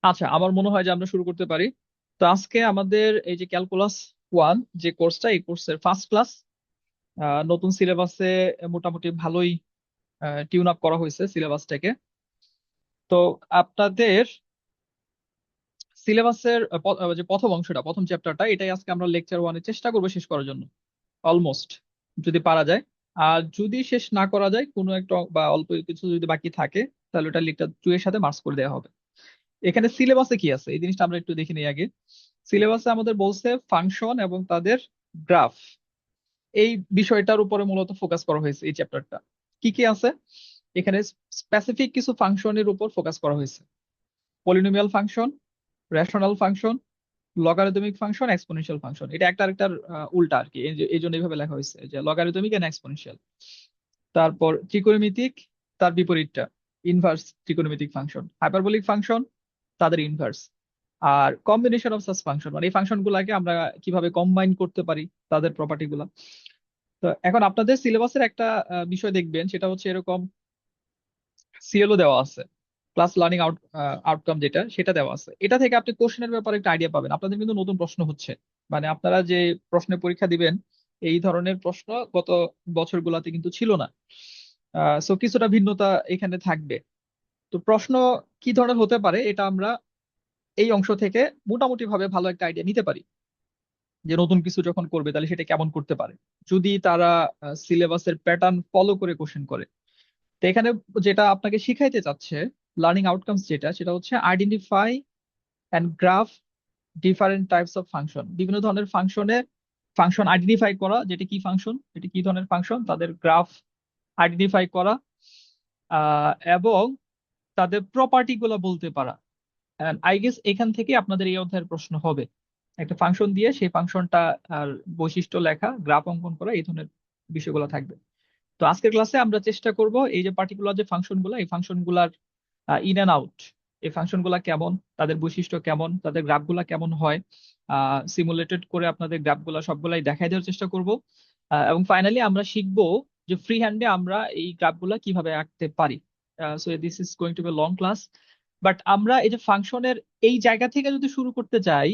আচ্ছা, আমার মনে হয় যে আমরা শুরু করতে পারি। তো আজকে আমাদের এই যে ক্যালকুলাস 1 যে কোর্সটা, এই কোর্সের ফার্স্ট ক্লাস। নতুন সিলেবাসে মোটামুটি ভালোই টিউন আপ করা হয়েছে সিলেবাসটাকে। তো আপনাদের সিলেবাসের যে প্রথম অংশটা, প্রথম চ্যাপ্টারটা, এটাই আজকে আমরা লেকচার 1-এ চেষ্টা করবো শেষ করার জন্য, অলমোস্ট, যদি পারা যায়। আর যদি শেষ না করা যায়, কোনো একটা বা অল্প কিছু যদি বাকি থাকে, তাহলে ওটা লেকচার 2 এর সাথে মার্চ করে দেওয়া হবে। এখানে সিলেবাসে কি আছে এই জিনিসটা আমরা একটু দেখে নিই আগে। সিলেবাসে আমাদের বলছে ফাংশন এবং তাদের গ্রাফ, এই বিষয়টার উপরে মূলত ফোকাস করা হয়েছে এই চ্যাপ্টারটা। কি কি আছে এখানে? স্পেসিফিক কিছু ফাংশনের উপর ফোকাস করা হয়েছে: polynomial function, rational function, logarithmic function, exponential function. এটা একটা আরেকটার উল্টা আর কি, এই জন্য এইভাবে লেখা হয়েছে যে লগারিদমিক এন্ড এক্সপোনেনশিয়াল। তারপর ত্রিকোণমিতিক, তার বিপরীতটা ইনভার্স ত্রিকোণমিতিক ফাংশন, হাইপারবোলিক ফাংশন, তাদের ইনভার্স। আর কম্বিনেশন অফ সাচ ফাংশন, মানে এই ফাংশন গুলাকে আমরা কিভাবে কম্বাইন করতে পারি, তাদের প্রপার্টি গুলা। তো এখন আপনাদের সিলেবাসের একটা বিষয় দেখবেন, সেটা হচ্ছে এরকম সিএলও দেওয়া আছে, ক্লাস লার্নিং আউটকাম যেটা, সেটা দেওয়া আছে। এটা থেকে আপনি কোশ্চেনের ব্যাপারে একটা আইডিয়া পাবেন। আপনাদের কিন্তু নতুন প্রশ্ন হচ্ছে, মানে আপনারা যে প্রশ্নের পরীক্ষা দিবেন, এই ধরনের প্রশ্ন গত বছরগুলোতে কিন্তু ছিল না। সো কিছুটা ভিন্নতা এখানে থাকবে। তো প্রশ্ন কি ধরনের হতে পারে, এটা আমরা এই অংশ থেকে মোটামুটি ভাবে ভালো একটা আইডিয়া নিতে পারি, যে নতুন কিছু যখন করবে তাহলে সেটা কেমন করতে পারে, যদি তারা সিলেবাসের প্যাটার্ন ফলো করে কোশ্চেন করে। তো এখানে যেটা আপনাকে শিখাইতে চাচ্ছে, লার্নিং আউটকামস যেটা, সেটা হচ্ছে identify and graph different types of function. বিভিন্ন ধরনের ফাংশনের ফাংশন আইডেন্টিফাই করা, যেটা কি ফাংশন, এটা কি ধরনের ফাংশন, তাদের গ্রাফ আইডেন্টিফাই করা, এবং তাদের প্রপার্টি গুলো বলতে পারা। আই গেস এখান থেকে আপনাদের এই অধ্যায়ের প্রশ্ন হবে, একটা ফাংশন দিয়ে সেই ফাংশনটা আর বৈশিষ্ট্য লেখা, গ্রাফ অঙ্কন করা, এই ধরনের বিষয়গুলো থাকবে। তো আজকের ক্লাসে আমরা চেষ্টা করব এই যে পার্টিকুলার যে ফাংশন গুলা, এই ফাংশন গুলার ইন অ্যান্ড আউট, এই ফাংশন গুলা কেমন, তাদের বৈশিষ্ট্য কেমন, তাদের গ্রাফ গুলা কেমন হয়, সিমুলেটেড করে আপনাদের গ্রাফ গুলা সবগুলাই দেখাই দেওয়ার চেষ্টা করব। এবং ফাইনালি আমরা শিখবো যে ফ্রি হ্যান্ডে আমরা এই গ্রাফ গুলা কিভাবে আঁকতে পারি। So this is going to be long class. But আমরা এই যে ফাংশনের এই জায়গা থেকে যদি শুরু করতে যাই,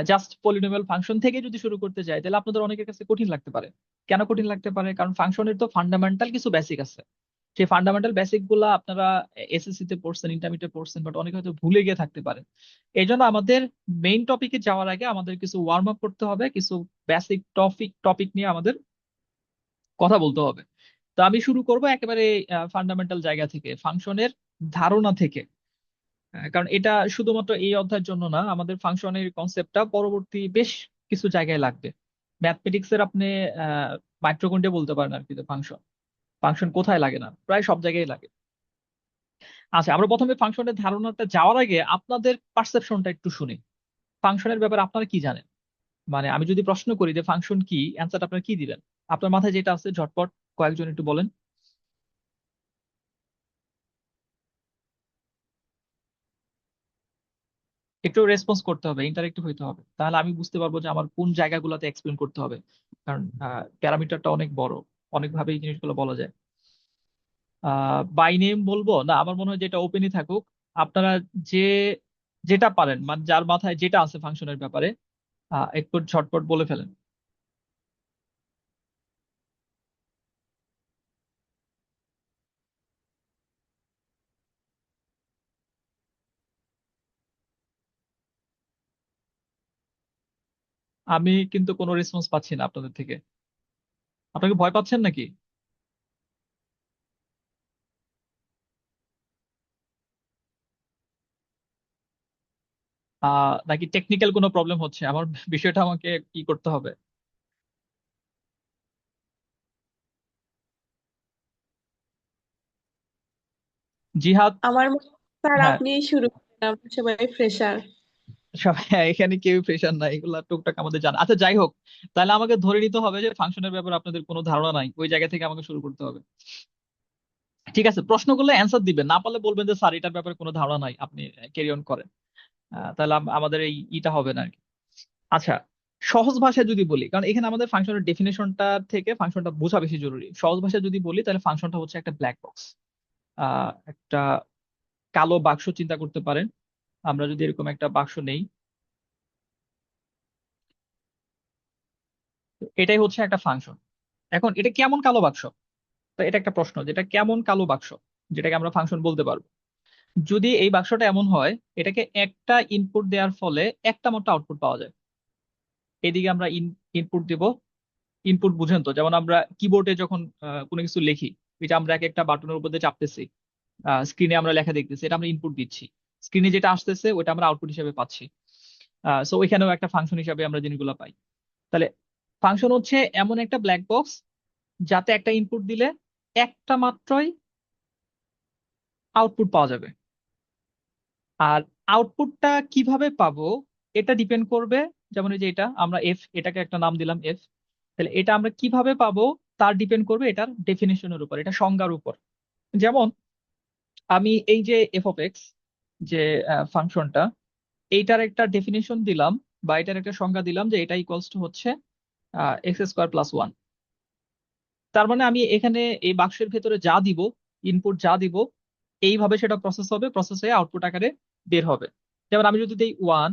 জাস্ট পলিনোমিয়াল ফাংশন থেকে যদি শুরু করতে যাই, তাহলে আপনাদের অনেকের কাছে কঠিন লাগতে পারে। কেন কঠিন লাগতে পারে? কারণ ফাংশনের তো ফান্ডামেন্টাল কিছু বেসিক আছে। সেই ফান্ডামেন্টাল বেসিক গুলা আপনারা এসএসসি তে পড়ছেন, ইন্টারমিডিয়েটে পড়ছেন, বাট অনেকে হয়তো ভুলে গিয়ে থাকতে পারেন। এই জন্য আমাদের মেইন টপিকে যাওয়ার আগে আমাদের কিছু ওয়ার্ম আপ করতে হবে, কিছু বেসিক টপিক নিয়ে আমাদের কথা বলতে হবে। তো আমি শুরু করব একেবারে ফান্ডামেন্টাল জায়গা থেকে, ফাংশনের ধারণা থেকে। কারণ এটা শুধুমাত্র এই অধ্যায়ের জন্য না, আমাদের ফাংশনের কনসেপ্টটা পরবর্তী বেশ কিছু জায়গায় লাগবে। ম্যাথমেটিক্স এর আপনি মাইক্রোকন্ডে বলতে পারেন আর কি, ফাংশন ফাংশন কোথায় লাগে না, প্রায় সব জায়গায় লাগে। আচ্ছা, আমরা প্রথমে ফাংশনের ধারণাটা যাওয়ার আগে আপনাদের পারসেপশনটা একটু শুনি। ফাংশনের ব্যাপারে আপনারা কি জানেন? মানে আমি যদি প্রশ্ন করি যে ফাংশন কি, অ্যান্সারটা আপনারা কি দিবেন? আপনার মাথায় যেটা আছে ঝটপট কয়েকজন একটু বলেন। একটু রেসপন্স করতে হবে, ইন্টারেক্টিভ হইতে হবে, তাহলে আমি বুঝতে পারবো যে আমার কোন জায়গাগুলোতে এক্সপ্লেন করতে হবে। কারণ প্যারামিটারটা অনেক বড়, অনেকভাবে এই জিনিসগুলো বলা যায়। বাই নেম বলবো না, আমার মনে হয় যেটা ওপেনই থাকুক। আপনারা যে যেটা পারেন, মানে যার মাথায় যেটা আছে ফাংশনের ব্যাপারে, একটু ঝটপট বলে ফেলেন। আমি কিন্তু কোনো রেসপন্স পাচ্ছি না আপনাদের থেকে। আপনাকে ভয় পাচ্ছেন নাকি? নাকি টেকনিক্যাল কোনো প্রবলেম হচ্ছে? আমার বিষয়টা আমাকে কি করতে হবে? জিহাদ? আমার মনে হয় স্যার হ্যাঁ, আপনি শুরু করেন, আমরা সবাই ফ্রেশার। হ্যাঁ, এখানে কেউ প্রেশার নাই, এগুলা টুকটাক আমাদের জানা। আচ্ছা, যাই হোক, তাহলে আমাকে ধরে নিতে হবে যে ফাংশনের ব্যাপারে আপনাদের কোনো ধারণা নাই, ওই জায়গা থেকে আমাকে শুরু করতে হবে। ঠিক আছে, প্রশ্নগুলো অ্যান্সার দিবেন, না পারলে বলবেন যে স্যার এটার ব্যাপারে কোনো ধারণা নাই, আপনি ক্যারি অন করেন। তাহলে আমাদের এই ইটা হবে না আর কি। আচ্ছা, সহজ ভাষায় যদি বলি, কারণ এখানে আমাদের ফাংশনের ডেফিনেশনটা থেকে ফাংশনটা বোঝা বেশি জরুরি। সহজ ভাষায় যদি বলি, তাহলে ফাংশনটা হচ্ছে একটা ব্ল্যাক বক্স, একটা কালো বাক্স চিন্তা করতে পারেন। আমরা যদি এরকম একটা বাক্স নেই, এটাই হচ্ছে একটা ফাংশন। এখন এটা কেমন কালো বাক্স? তো এটা একটা প্রশ্ন, যেটা কেমন কালো বাক্স যেটাকে আমরা ফাংশন বলতে পারবো। যদি এই বাক্সটা এমন হয়, এটাকে একটা ইনপুট দেওয়ার ফলে একটা মাত্র আউটপুট পাওয়া যায়। এদিকে আমরা ইনপুট দিব। ইনপুট বুঝেন তো, যেমন আমরা কিবোর্ডে যখন কোনো কিছু লিখি, এটা আমরা এক একটা বাটনের উপর দিয়ে চাপতেছি, স্ক্রিনে আমরা লেখা দেখতেছি, এটা আমরা ইনপুট দিচ্ছি। স্ক্রিনে যেটা আসতেছে ওটা আমরা আউটপুট হিসেবে পাচ্ছি। সো ওইখানেও একটা ফাংশন হিসাবে আমরা জিনিসগুলো পাই। তাহলে ফাংশন হচ্ছে এমন একটা ব্ল্যাক বক্স যাতে একটা ইনপুট দিলে একটা মাত্রই আউটপুট পাওয়া যাবে। আর আউটপুটটা কিভাবে পাবো এটা ডিপেন্ড করবে, যেমন এই যে এটা আমরা এফ, এটাকে একটা নাম দিলাম এফ। তাহলে এটা আমরা কিভাবে পাবো তার ডিপেন্ড করবে এটার ডেফিনেশনের উপর, এটা সংজ্ঞার উপর। যেমন আমি এই যে এফ অফ এক্স, যে ফাংশনটা, এইটার একটা ডেফিনেশন দিলাম বা এটার একটা সংজ্ঞা দিলাম যে এটা ইকুয়ালস টু হচ্ছে এক্স স্কোয়ার প্লাস ওয়ান। তার মানে আমি এখানে এই বাক্সের ভেতরে যা দিব, ইনপুট যা দিব, এইভাবে সেটা প্রসেস হবে, প্রসেস হয়ে আউটপুট আকারে বের হবে। যেমন আমি যদি দিই ওয়ান,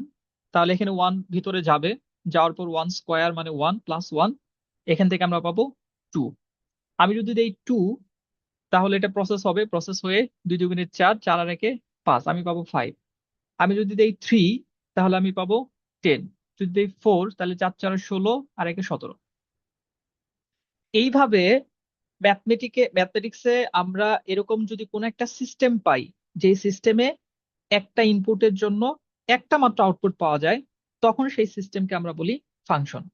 তাহলে এখানে ওয়ান ভিতরে যাবে, যাওয়ার পর ওয়ান স্কোয়ার মানে ওয়ান প্লাস ওয়ান, এখান থেকে আমরা পাবো টু। আমি যদি দিই টু, তাহলে এটা প্রসেস হবে, প্রসেস হয়ে দুই দুগুণে চার, চার আর একে পাঁচ, আমি পাবো ফাইভ। আমি যদি দেই থ্রি, তাহলে আমি পাবো টেন। যদি দেই ফোর, তাহলে চার চার 16 আর একে 17। এইভাবে ম্যাথমেটিক্সে আমরা এরকম যদি কোনো একটা সিস্টেম পাই, যে সিস্টেমে একটা ইনপুটের জন্য একটা মাত্র আউটপুট পাওয়া যায়, তখন সেই সিস্টেমকে আমরা বলি ফাংশন।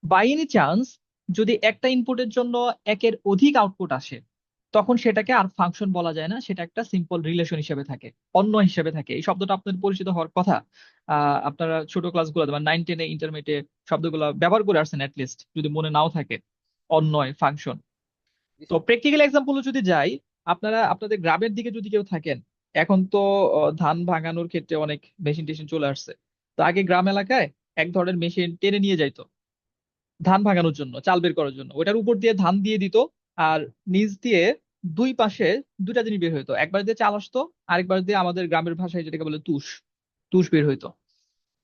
বাই এনি চান্স যদি একটা ইনপুটের জন্য একের অধিক আউটপুট আসে, তখন সেটাকে আর ফাংশন বলা যায় না, সেটা একটা সিম্পল রিলেশন হিসেবে থাকে, অন্য হিসেবে থাকে। এই শব্দটা আপনাদের পরিচিত হওয়ার কথা। আপনারা ছোট ক্লাসগুলোতে বা 9-10-এ ইন্টারমিডিয়েটে শব্দগুলো ব্যবহার করে আসছেন, অ্যাটলিস্ট যদি মনে নাও থাকে। অন্যয়, ফাংশন। তো প্র্যাকটিক্যাল এক্সাম্পল যদি যাই, আপনারা আপনাদের গ্রামের দিকে যদি কেউ থাকেন, এখন তো ধান ভাঙানোর ক্ষেত্রে অনেক মেশিন টেশিন চলে আসছে। তো আগে গ্রাম এলাকায় এক ধরনের মেশিন টেনে নিয়ে যাইতো ধান ভাঙানোর জন্য, চাল বের করার জন্য, ওটার উপর দিয়ে ধান দিয়ে দিত। আর নিচ দিয়ে দুই পাশে দুটা জিনিস বের হইতো, একবার দিয়ে চাল আসতো, আরেকবার দিয়ে আমাদের গ্রামের ভাষায় যেটাকে বলে তুষ, তুষ বের হইতো।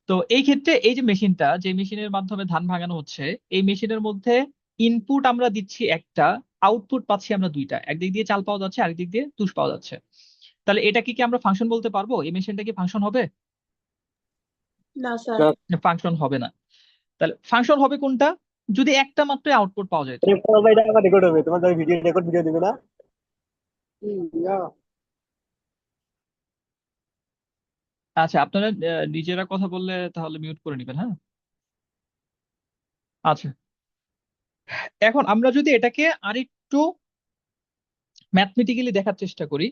তো এই ক্ষেত্রে এই যে মেশিনটা, যে মেশিনের মাধ্যমে ধান ভাঙানো হচ্ছে, এই মেশিনের মধ্যে ইনপুট আমরা দিচ্ছি একটা, আউটপুট পাচ্ছি আমরা দুইটা, একদিক দিয়ে চাল পাওয়া যাচ্ছে, আরেক দিক দিয়ে তুষ পাওয়া যাচ্ছে। তাহলে এটাকে কি আমরা ফাংশন বলতে পারবো? এই মেশিনটা কি ফাংশন হবে? না স্যার। ফাংশন হবে না। তাহলে ফাংশন হবে কোনটা? যদি একটা মাত্র আউটপুট পাওয়া যেত। ভাই এটা আমার রেকর্ড হবে, তোমার ভিডিও রেকর্ড ভিডিও দিবে না? ইয়া। আচ্ছা, আপনারা নিজেরা কথা বললে তাহলে মিউট করে নেবেন, হ্যাঁ? আচ্ছা, এখন আমরা যদি এটাকে আরেকটু ম্যাথমেটিক্যালি দেখার চেষ্টা করি,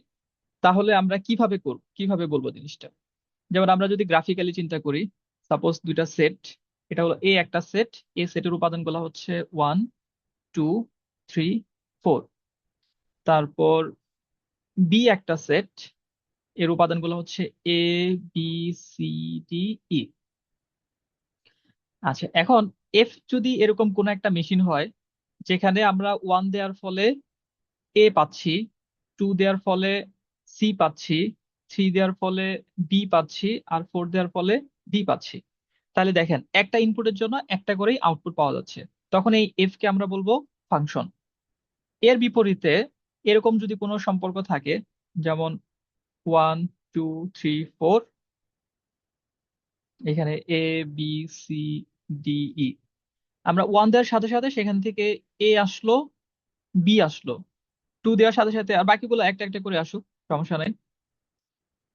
তাহলে আমরা কিভাবে করব, কিভাবে বলবো জিনিসটা। যেমন আমরা যদি গ্রাফিক্যালি চিন্তা করি, সাপোজ দুইটা সেট, এটা হলো এ একটা সেট, এ সেটের উপাদানগুলো হচ্ছে ওয়ান, টু, থ্রি, ফোর। তারপর বি একটা সেট, এর উপাদানগুলো হচ্ছে এ, বি, সি, ডি, ই। আচ্ছা, এখন এফ যদি এরকম কোন একটা মেশিন হয়, যেখানে আমরা ওয়ান দেওয়ার ফলে এ পাচ্ছি, টু দেওয়ার ফলে সি পাচ্ছি, থ্রি দেওয়ার ফলে বি পাচ্ছি, আর ফোর দেওয়ার ফলে ডি পাচ্ছি, তাহলে দেখেন একটা ইনপুটের জন্য একটা করেই আউটপুট পাওয়া যাচ্ছে। তখন এই এফ কে আমরা বলবো ফাংশন। এর বিপরীতে এরকম যদি কোনো সম্পর্ক থাকে, যেমন ওয়ান, টু, থ্রি, ফোর, এখানে এ, বি, সি, ডি, ই, আমরা ওয়ান দেওয়ার সাথে সাথে সেখান থেকে এ আসলো, বি আসলো, টু দেওয়ার সাথে সাথে আর বাকিগুলো একটা একটা করে আসুক, সমস্যা নাই।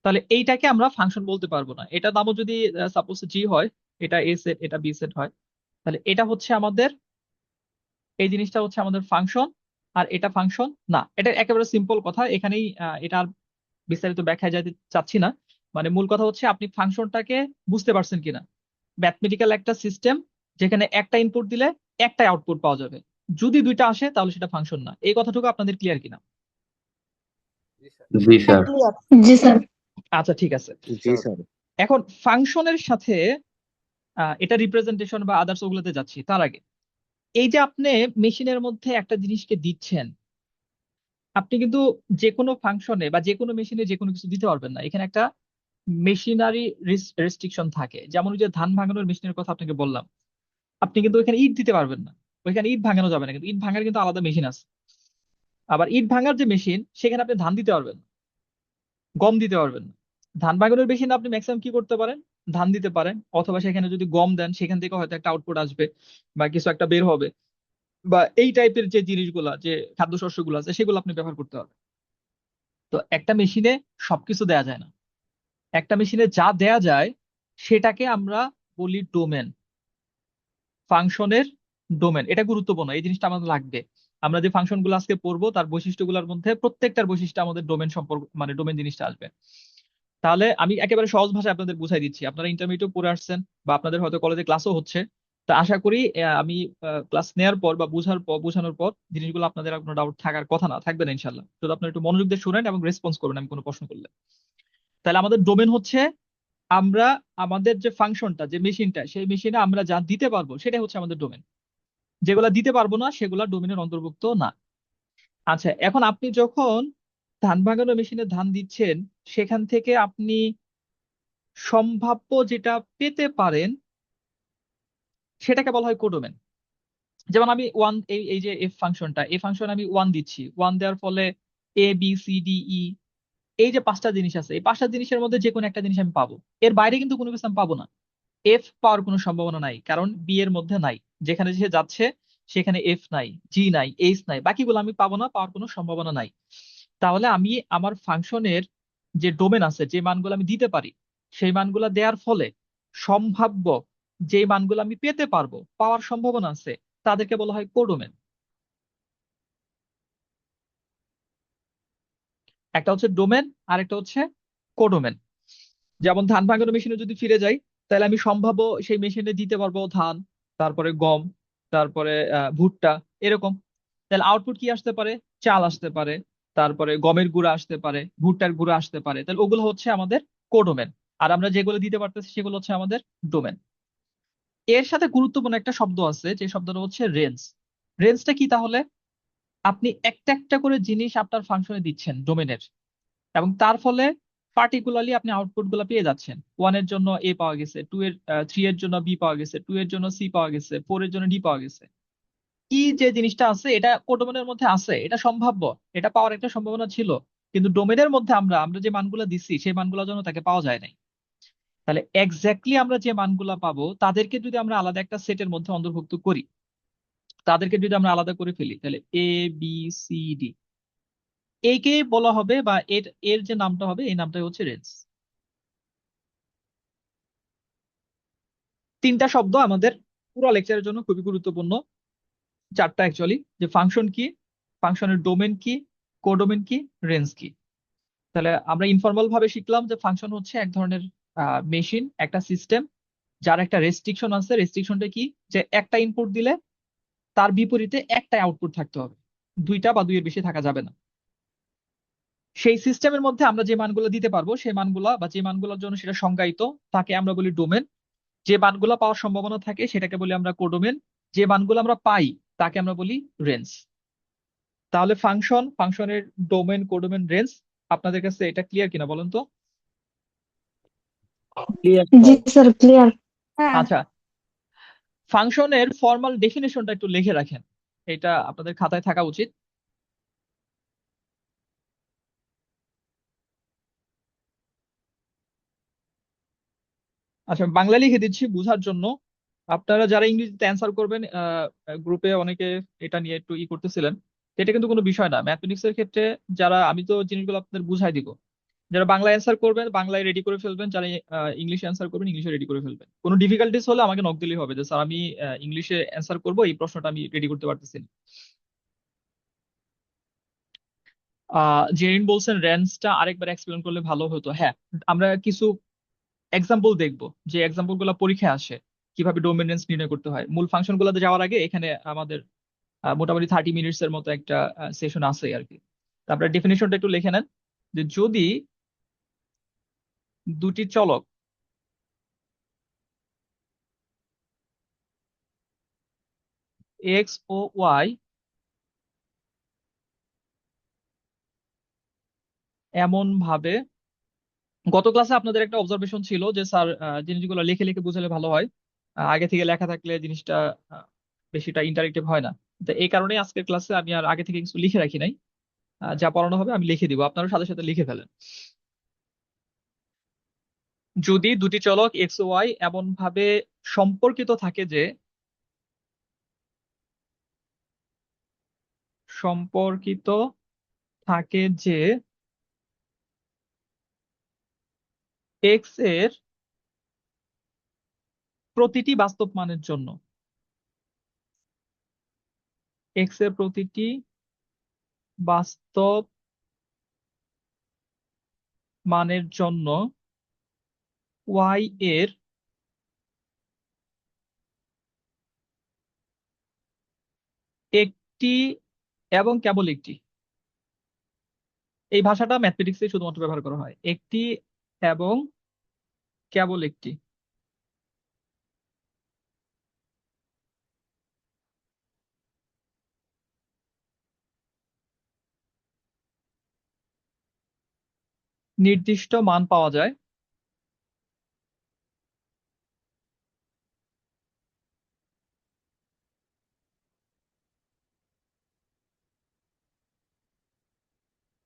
তাহলে এইটাকে আমরা ফাংশন বলতে পারবো না। এটা নামও যদি সাপোজ জি হয়, এটা এ সেট, এটা বি সেট হয়, তাহলে এটা হচ্ছে আমাদের, এই জিনিসটা হচ্ছে আমাদের ফাংশন, আর এটা ফাংশন না। এটা একেবারে সিম্পল কথা, এখানেই এটা আর বিস্তারিত ব্যাখ্যায় যাইতে চাচ্ছি না। মানে মূল কথা হচ্ছে আপনি ফাংশনটাকে বুঝতে পারছেন কিনা। ম্যাথমেটিক্যাল একটা সিস্টেম, যেখানে একটা ইনপুট দিলে একটাই আউটপুট পাওয়া যাবে, যদি দুইটা আসে তাহলে সেটা ফাংশন না। এই কথাটুকু আপনাদের ক্লিয়ার কিনা? জি স্যার। ক্লিয়ার। জি স্যার। আচ্ছা, ঠিক আছে। জি স্যার। এখন ফাংশনের সাথে এটা রিপ্রেজেন্টেশন বা আদার্স ওগুলোতে যাচ্ছি, তার আগে এই যে আপনি মেশিনের মধ্যে একটা জিনিসকে দিচ্ছেন, আপনি কিন্তু যে কোনো ফাংশনে বা যে কোনো মেশিনে যে কোনো কিছু দিতে পারবেন না। এখানে একটা মেশিনারি রেস্ট্রিকশন থাকে, যেমন ওই যে ধান ভাঙানোর মেশিনের কথা আপনাকে বললাম, আপনি কিন্তু ওইখানে ইট দিতে পারবেন না, ওইখানে ইট ভাঙানো যাবে না, কিন্তু ইট ভাঙার কিন্তু আলাদা মেশিন আছে। আবার ইট ভাঙার যে মেশিন সেখানে আপনি ধান দিতে পারবেন না, গম দিতে পারবেন না। ধান ভাঙানোর মেশিন আপনি ম্যাক্সিমাম কি করতে পারেন, ধান দিতে পারেন, অথবা সেখানে যদি গম দেন সেখান থেকে হয়তো একটা আউটপুট আসবে বা কিছু একটা বের হবে, বা এই টাইপের যে জিনিসগুলা, যে খাদ্যশস্যগুলো আছে সেগুলো আপনি ব্যবহার করতে পারবেন। তো একটা মেশিনে সবকিছু দেয়া যায় না, একটা মেশিনে যা দেয়া যায় সেটাকে আমরা বলি ডোমেন, ফাংশনের ডোমেন। এটা গুরুত্বপূর্ণ, এই জিনিসটা আমাদের লাগবে। আমরা যে ফাংশন গুলো আজকে পড়বো তার বৈশিষ্ট্যগুলোর মধ্যে প্রত্যেকটার বৈশিষ্ট্য আমাদের ডোমেন সম্পর্ক, মানে ডোমেন জিনিসটা আসবে। তাহলে আমি একেবারে সহজ ভাষায় আপনাদের বুঝাই দিচ্ছি, আপনারা ইন্টারমিডিয়েট পড়ে আসছেন বা আপনাদের হয়তো কলেজে ক্লাসও হচ্ছে। তা আশা করি আমি ক্লাস নেওয়ার পর বা বোঝানোর পর জিনিসগুলো আপনাদের আর কোনো ডাউট থাকার কথা না, থাকবে না ইনশাল্লাহ, যদি আপনারা একটু মনোযোগ দিয়ে শুনেন এবং রেসপন্স করবেন আমি কোনো প্রশ্ন করলে। তাহলে আমাদের ডোমেন হচ্ছে, আমরা আমাদের যে ফাংশনটা, যে মেশিনটা, সেই মেশিনে আমরা যা দিতে পারবো সেটাই হচ্ছে আমাদের ডোমেন। যেগুলা দিতে পারবো না সেগুলা ডোমেনের অন্তর্ভুক্ত না। আচ্ছা, এখন আপনি যখন ধান ভাঙানো মেশিনে ধান দিচ্ছেন, সেখান থেকে আপনি সম্ভাব্য যেটা পেতে পারেন সেটাকে বলা হয় কোডোমেন। যেমন আমি ওয়ান, এই যে এফ ফাংশনটা, এই ফাংশন আমি ওয়ান দিচ্ছি, ওয়ান দেওয়ার ফলে A B C D E, এই যে পাঁচটা জিনিস আছে, এই পাঁচটা জিনিসের মধ্যে যে কোনো একটা জিনিস আমি পাবো, এর বাইরে কিন্তু কোনো কিছু আমি পাবো না। এফ পাওয়ার কোনো সম্ভাবনা নাই, কারণ বি এর মধ্যে নাই, যেখানে সে যাচ্ছে সেখানে এফ নাই, জি নাই, এইচ নাই, বাকিগুলো আমি পাবো না, পাওয়ার কোনো সম্ভাবনা নাই। তাহলে আমি আমার ফাংশনের যে ডোমেন আছে, যে মানগুলো আমি দিতে পারি, সেই মানগুলো দেওয়ার ফলে সম্ভাব্য যে মানগুলো আমি পেতে পারবো, পাওয়ার সম্ভাবনা আছে, তাদেরকে বলা হয় কোডোমেন। একটা হচ্ছে ডোমেন আর একটা হচ্ছে কোডোমেন। যেমন ধান ভাঙানো মেশিনে যদি ফিরে যাই, তাহলে আমি সম্ভাব্য সেই মেশিনে দিতে পারবো ধান, তারপরে গম, তারপরে ভুট্টা, এরকম। তাহলে আউটপুট কি আসতে পারে, চাল আসতে পারে, তারপরে গমের গুঁড়া আসতে পারে, ভুট্টার গুঁড়া আসতে পারে, তাহলে ওগুলো হচ্ছে আমাদের কোডোমেন। আর আমরা যেগুলো দিতে পারতেছি সেগুলো হচ্ছে আমাদের ডোমেন। এর সাথে গুরুত্বপূর্ণ একটা শব্দ আছে, যে শব্দটা হচ্ছে রেঞ্জ। রেঞ্জটা কি তাহলে? আপনি একটা একটা করে জিনিস আপনার ফাংশনে দিচ্ছেন ডোমেনের, এবং তার ফলে পার্টিকুলারলি আপনি আউটপুট গুলো পেয়ে যাচ্ছেন। ওয়ান এর জন্য এ পাওয়া গেছে, টু এর, থ্রি এর জন্য বি পাওয়া গেছে, টু এর জন্য সি পাওয়া গেছে, ফোর এর জন্য ডি পাওয়া গেছে। কি যে জিনিসটা আছে এটা কোডোমেনের মধ্যে আছে, এটা সম্ভাব্য, এটা পাওয়ার একটা সম্ভাবনা ছিল, কিন্তু ডোমেনের মধ্যে আমরা আমরা যে মানগুলো দিচ্ছি সেই মানগুলোর জন্য তাকে পাওয়া যায় নাই। তাহলে এক্স্যাক্টলি আমরা যে মানগুলা পাবো তাদেরকে যদি আমরা আলাদা একটা সেটের মধ্যে অন্তর্ভুক্ত করি, তাদেরকে যদি আমরা আলাদা করে ফেলি, তাহলে এ বি সি ডি, একে বলা হবে, বা এর এর যে নামটা হবে এই নামটাই হচ্ছে রেঞ্জ। তিনটা শব্দ আমাদের পুরো লেকচারের জন্য খুবই গুরুত্বপূর্ণ, চারটা অ্যাকচুয়ালি, যে ফাংশন কি, ফাংশনের ডোমেন কি, কোডোমেন কি, রেঞ্জ কি। তাহলে আমরা ইনফর্মাল ভাবে শিখলাম যে ফাংশন হচ্ছে এক ধরনের মেশিন, একটা সিস্টেম, যার একটা রেস্ট্রিকশন আছে। রেস্ট্রিকশনটা কি, যে একটা ইনপুট দিলে তার বিপরীতে একটা আউটপুট থাকতে হবে, দুইটা বা দুইয়ের বেশি থাকা যাবে না। সেই সিস্টেমের মধ্যে আমরা যে মানগুলো দিতে পারবো, সেই মানগুলা বা যে মানগুলোর জন্য সেটা সংজ্ঞায়িত, তাকে আমরা বলি ডোমেন। যে মানগুলো পাওয়ার সম্ভাবনা থাকে সেটাকে বলি আমরা কোডোমেন। যে মানগুলো আমরা পাই তাকে আমরা বলি রেঞ্জ। তাহলে ফাংশনের ডোমেন, কোডোমেন, রেঞ্জ, আপনাদের কাছে এটা ক্লিয়ার কিনা বলেন তো? ক্লিয়ার জি স্যার। Sir, clear. হ্যাঁ। আচ্ছা, ফাংশনের ফর্মাল ডেফিনেশনটা একটু লিখে রাখেন, এটা আপনাদের খাতায় থাকা উচিত। আচ্ছা, বাংলা লিখে দিচ্ছি বুঝার জন্য। আপনারা যারা ইংরেজিতে অ্যান্সার করবেন, গ্রুপে অনেকে এটা নিয়ে একটু করতেছিলেন, এটা কিন্তু কোনো বিষয় না ম্যাথমেটিক্স এর ক্ষেত্রে। যারা, আমি তো জিনিসগুলো আপনাদের বুঝাই দিব, যারা বাংলা অ্যান্সার করবেন বাংলায় রেডি করে ফেলবেন, যারা ইংলিশে অ্যান্সার করবেন ইংলিশে রেডি করে ফেলবেন। কোনো ডিফিকাল্টিস হলে আমাকে নক দিলেই হবে, যে স্যার আমি ইংলিশে অ্যান্সার করবো, এই প্রশ্নটা আমি রেডি করতে পারতেছি না। জেরিন বলছেন রেঞ্জটা আরেকবার এক্সপ্লেন করলে ভালো হতো। হ্যাঁ, আমরা কিছু এক্সাম্পল দেখবো, যে এক্সাম্পল গুলো পরীক্ষায় আসে, কিভাবে ডোমিনেন্স নির্ণয় করতে হয়। মূল ফাংশন গুলোতে যাওয়ার আগে এখানে আমাদের মোটামুটি 30 মিনিটস এর মতো একটা সেশন আছে আর কি। তারপরে ডেফিনেশনটা একটু লিখে নেন, যে যদি দুটি চলক এক্স ও ওয়াই এমন ভাবে গত ক্লাসে আপনাদের একটা অবজারভেশন ছিল যে স্যার জিনিসগুলো লিখে লিখে বুঝালে ভালো হয়, আগে থেকে লেখা থাকলে জিনিসটা আহ, বেশিটা ইন্টারেক্টিভ হয় না। তো এই কারণে আজকের ক্লাসে আমি আর আগে থেকে কিছু লিখে রাখি নাই। যা পড়ানো হবে আমি লিখে দিব, আপনারা সাথে সাথে লিখে ফেলেন। যদি দুটি চলক এক্স ও ওয়াই এমন ভাবে সম্পর্কিত থাকে যে সম্পর্কিত থাকে যে এক্স এর প্রতিটি বাস্তব মানের জন্য, এক্স এর প্রতিটি বাস্তব মানের জন্য ওয়াই এর একটি এবং কেবল একটি, এই ভাষাটা ম্যাথমেটিক্সে শুধুমাত্র ব্যবহার করা হয়, একটি এবং কেবল একটি নির্দিষ্ট মান পাওয়া যায়,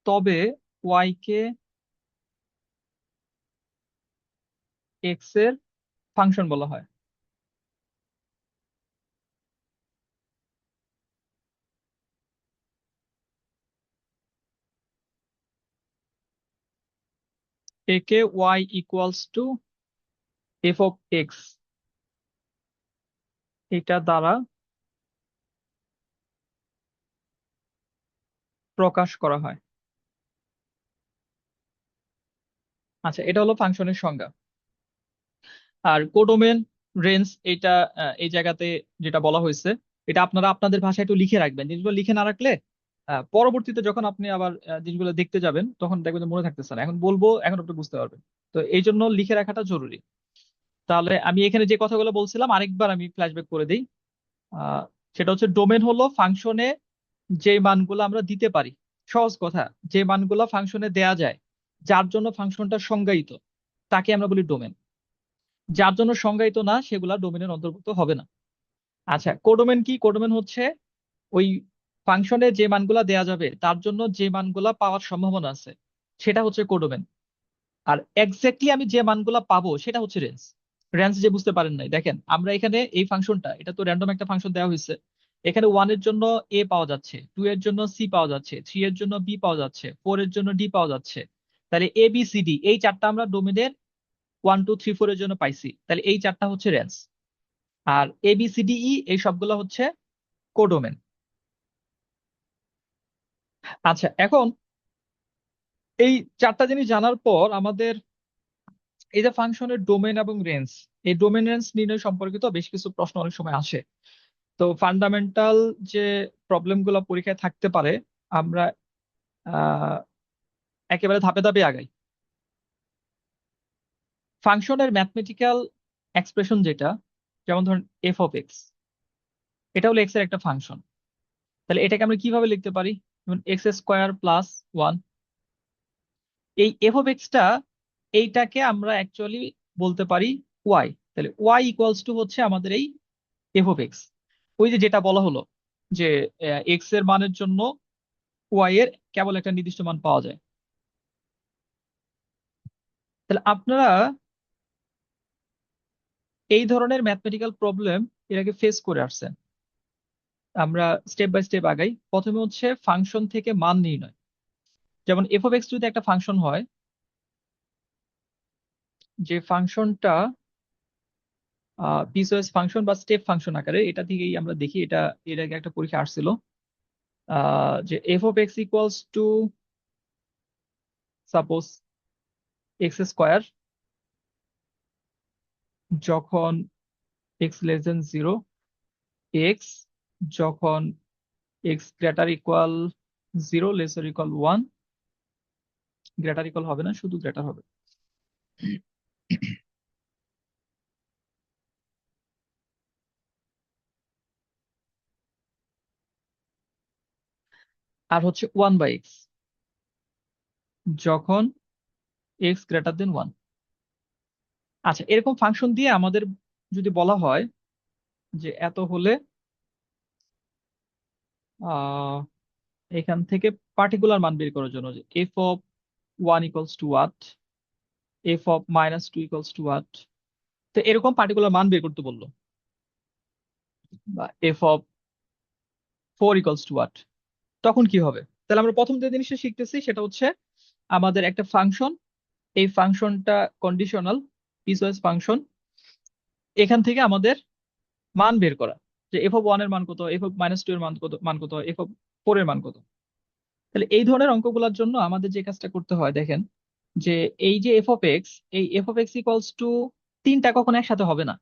তবে ওয়াই কে এক্স এর ফাংশন বলা হয়। একে y equals to f of x, এটা দ্বারা প্রকাশ করা হয়। আচ্ছা, এটা হলো ফাংশনের সংজ্ঞা। আর কোডোমেন, রেঞ্জ, এটা এই জায়গাতে যেটা বলা হয়েছে, এটা আপনারা আপনাদের ভাষায় একটু লিখে রাখবেন। জিনিসগুলো লিখে না রাখলে পরবর্তীতে যখন আপনি আবার জিনিসগুলো দেখতে যাবেন তখন দেখবেন যে মনে থাকতেছে না। এখন বলবো, এখন আপনি বুঝতে পারবেন। তো এই জন্য লিখে রাখাটা জরুরি। তাহলে আমি এখানে যে কথাগুলো বলছিলাম আরেকবার আমি ফ্ল্যাশব্যাক করে দিই। আহ, সেটা হচ্ছে ডোমেন হলো ফাংশনে যে মানগুলো আমরা দিতে পারি, সহজ কথা, যে মানগুলো ফাংশনে দেয়া যায়, যার জন্য ফাংশনটা সংজ্ঞায়িত, তাকে আমরা বলি ডোমেন। যার জন্য সংজ্ঞায়িত না সেগুলা ডোমেনের অন্তর্ভুক্ত হবে না। আচ্ছা, কোডোমেন কি? কোডোমেন হচ্ছে ওই ফাংশনে যে মানগুলা দেয়া যাবে তার জন্য যে মানগুলা পাওয়ার সম্ভাবনা আছে, সেটা হচ্ছে কোডোমেন। আর এক্স্যাক্টলি আমি যে মানগুলা পাবো সেটা হচ্ছে রেঞ্জ। রেঞ্জ যে বুঝতে পারেন নাই, দেখেন আমরা এখানে এই ফাংশনটা, এটা তো র্যান্ডম একটা ফাংশন দেওয়া হয়েছে। এখানে ওয়ান এর জন্য এ পাওয়া যাচ্ছে, টু এর জন্য সি পাওয়া যাচ্ছে, থ্রি এর জন্য বি পাওয়া যাচ্ছে, ফোর এর জন্য ডি পাওয়া যাচ্ছে। তাহলে এ বি সি ডি এই চারটা আমরা ডোমেনের ওয়ান টু থ্রি ফোর এর জন্য পাইছি, তাহলে এই চারটা হচ্ছে range. R A B C D E এই সবগুলো হচ্ছে কোডোমেন। আচ্ছা, এখন এই চারটা জিনিস জানার পর আমাদের এই যে ফাংশনের ডোমেন এবং রেঞ্জ, এই ডোমেন রেঞ্জ নির্ণয় সম্পর্কিত বেশ কিছু প্রশ্ন অনেক সময় আসে। তো ফান্ডামেন্টাল যে প্রবলেম গুলো পরীক্ষায় থাকতে পারে, আমরা আহ একেবারে ধাপে ধাপে আগাই। ফাংশনের ম্যাথমেটিক্যাল এক্সপ্রেশন যেটা, যেমন ধরুন এফ অফ এক্স, এটা হলো এক্স এর একটা ফাংশন। তাহলে এটাকে আমরা কিভাবে লিখতে পারি? যেমন এক্স স্কোয়ার প্লাস ওয়ান। এই এফ অফ এক্সটা, এইটাকে আমরা অ্যাকচুয়ালি বলতে পারি ওয়াই। তাহলে ওয়াই ইকুয়ালস টু হচ্ছে আমাদের এই এফ অফ এক্স। ওই যে যেটা বলা হলো যে এক্স এর মানের জন্য ওয়াই এর কেবল একটা নির্দিষ্ট মান পাওয়া যায়। তাহলে আপনারা এই ধরনের ম্যাথমেটিক্যাল প্রবলেম এর আগে ফেস করে আসছেন। আমরা স্টেপ বাই স্টেপ আগাই। প্রথমে হচ্ছে ফাংশন থেকে মান নির্ণয়। যেমন এফ অফ এক্স যদি একটা ফাংশন হয়, যে ফাংশনটা পিসওয়াইজ ফাংশন বা স্টেপ ফাংশন আকারে, এটা থেকেই আমরা দেখি, এটা এর আগে একটা পরীক্ষা আসছিল যে f of x equals to suppose x square যখন x less than zero, x যখন x greater equal zero, lesser equal one. Greater equal হবে না, শুধু গ্রেটার হবে। আর হচ্ছে ওয়ান বাই এক্স যখন এক্স গ্রেটার দেন 1। আচ্ছা, এরকম ফাংশন দিয়ে আমাদের যদি বলা হয় যে এত হলে আহ এখান থেকে পার্টিকুলার মান বের করার জন্য যে f of 1 equals to what, f of -2 equals to what, তো এরকম পার্টিকুলার মান বের করতে বললো, বা f of 4 equals to what, তখন কি হবে? তাহলে আমরা প্রথম যে জিনিসটা শিখতেছি সেটা হচ্ছে আমাদের একটা ফাংশন, এই ফাংশনটা কন্ডিশনাল পিসওয়াইজ ফাংশন, এখান থেকে আমাদের মান বের করা, যে এফ অফ 1 এর মান কত, এফ অফ -2 এর মান কত, এফ অফ 4 এর মান কত। তাহলে এই ধরনের অঙ্কগুলোর জন্য আমাদের যে কাজটা করতে হয় দেখেন, যে এই যে এফ অফ এক্স, এই F of x equals two তিনটা কখনো একসাথে হবে না,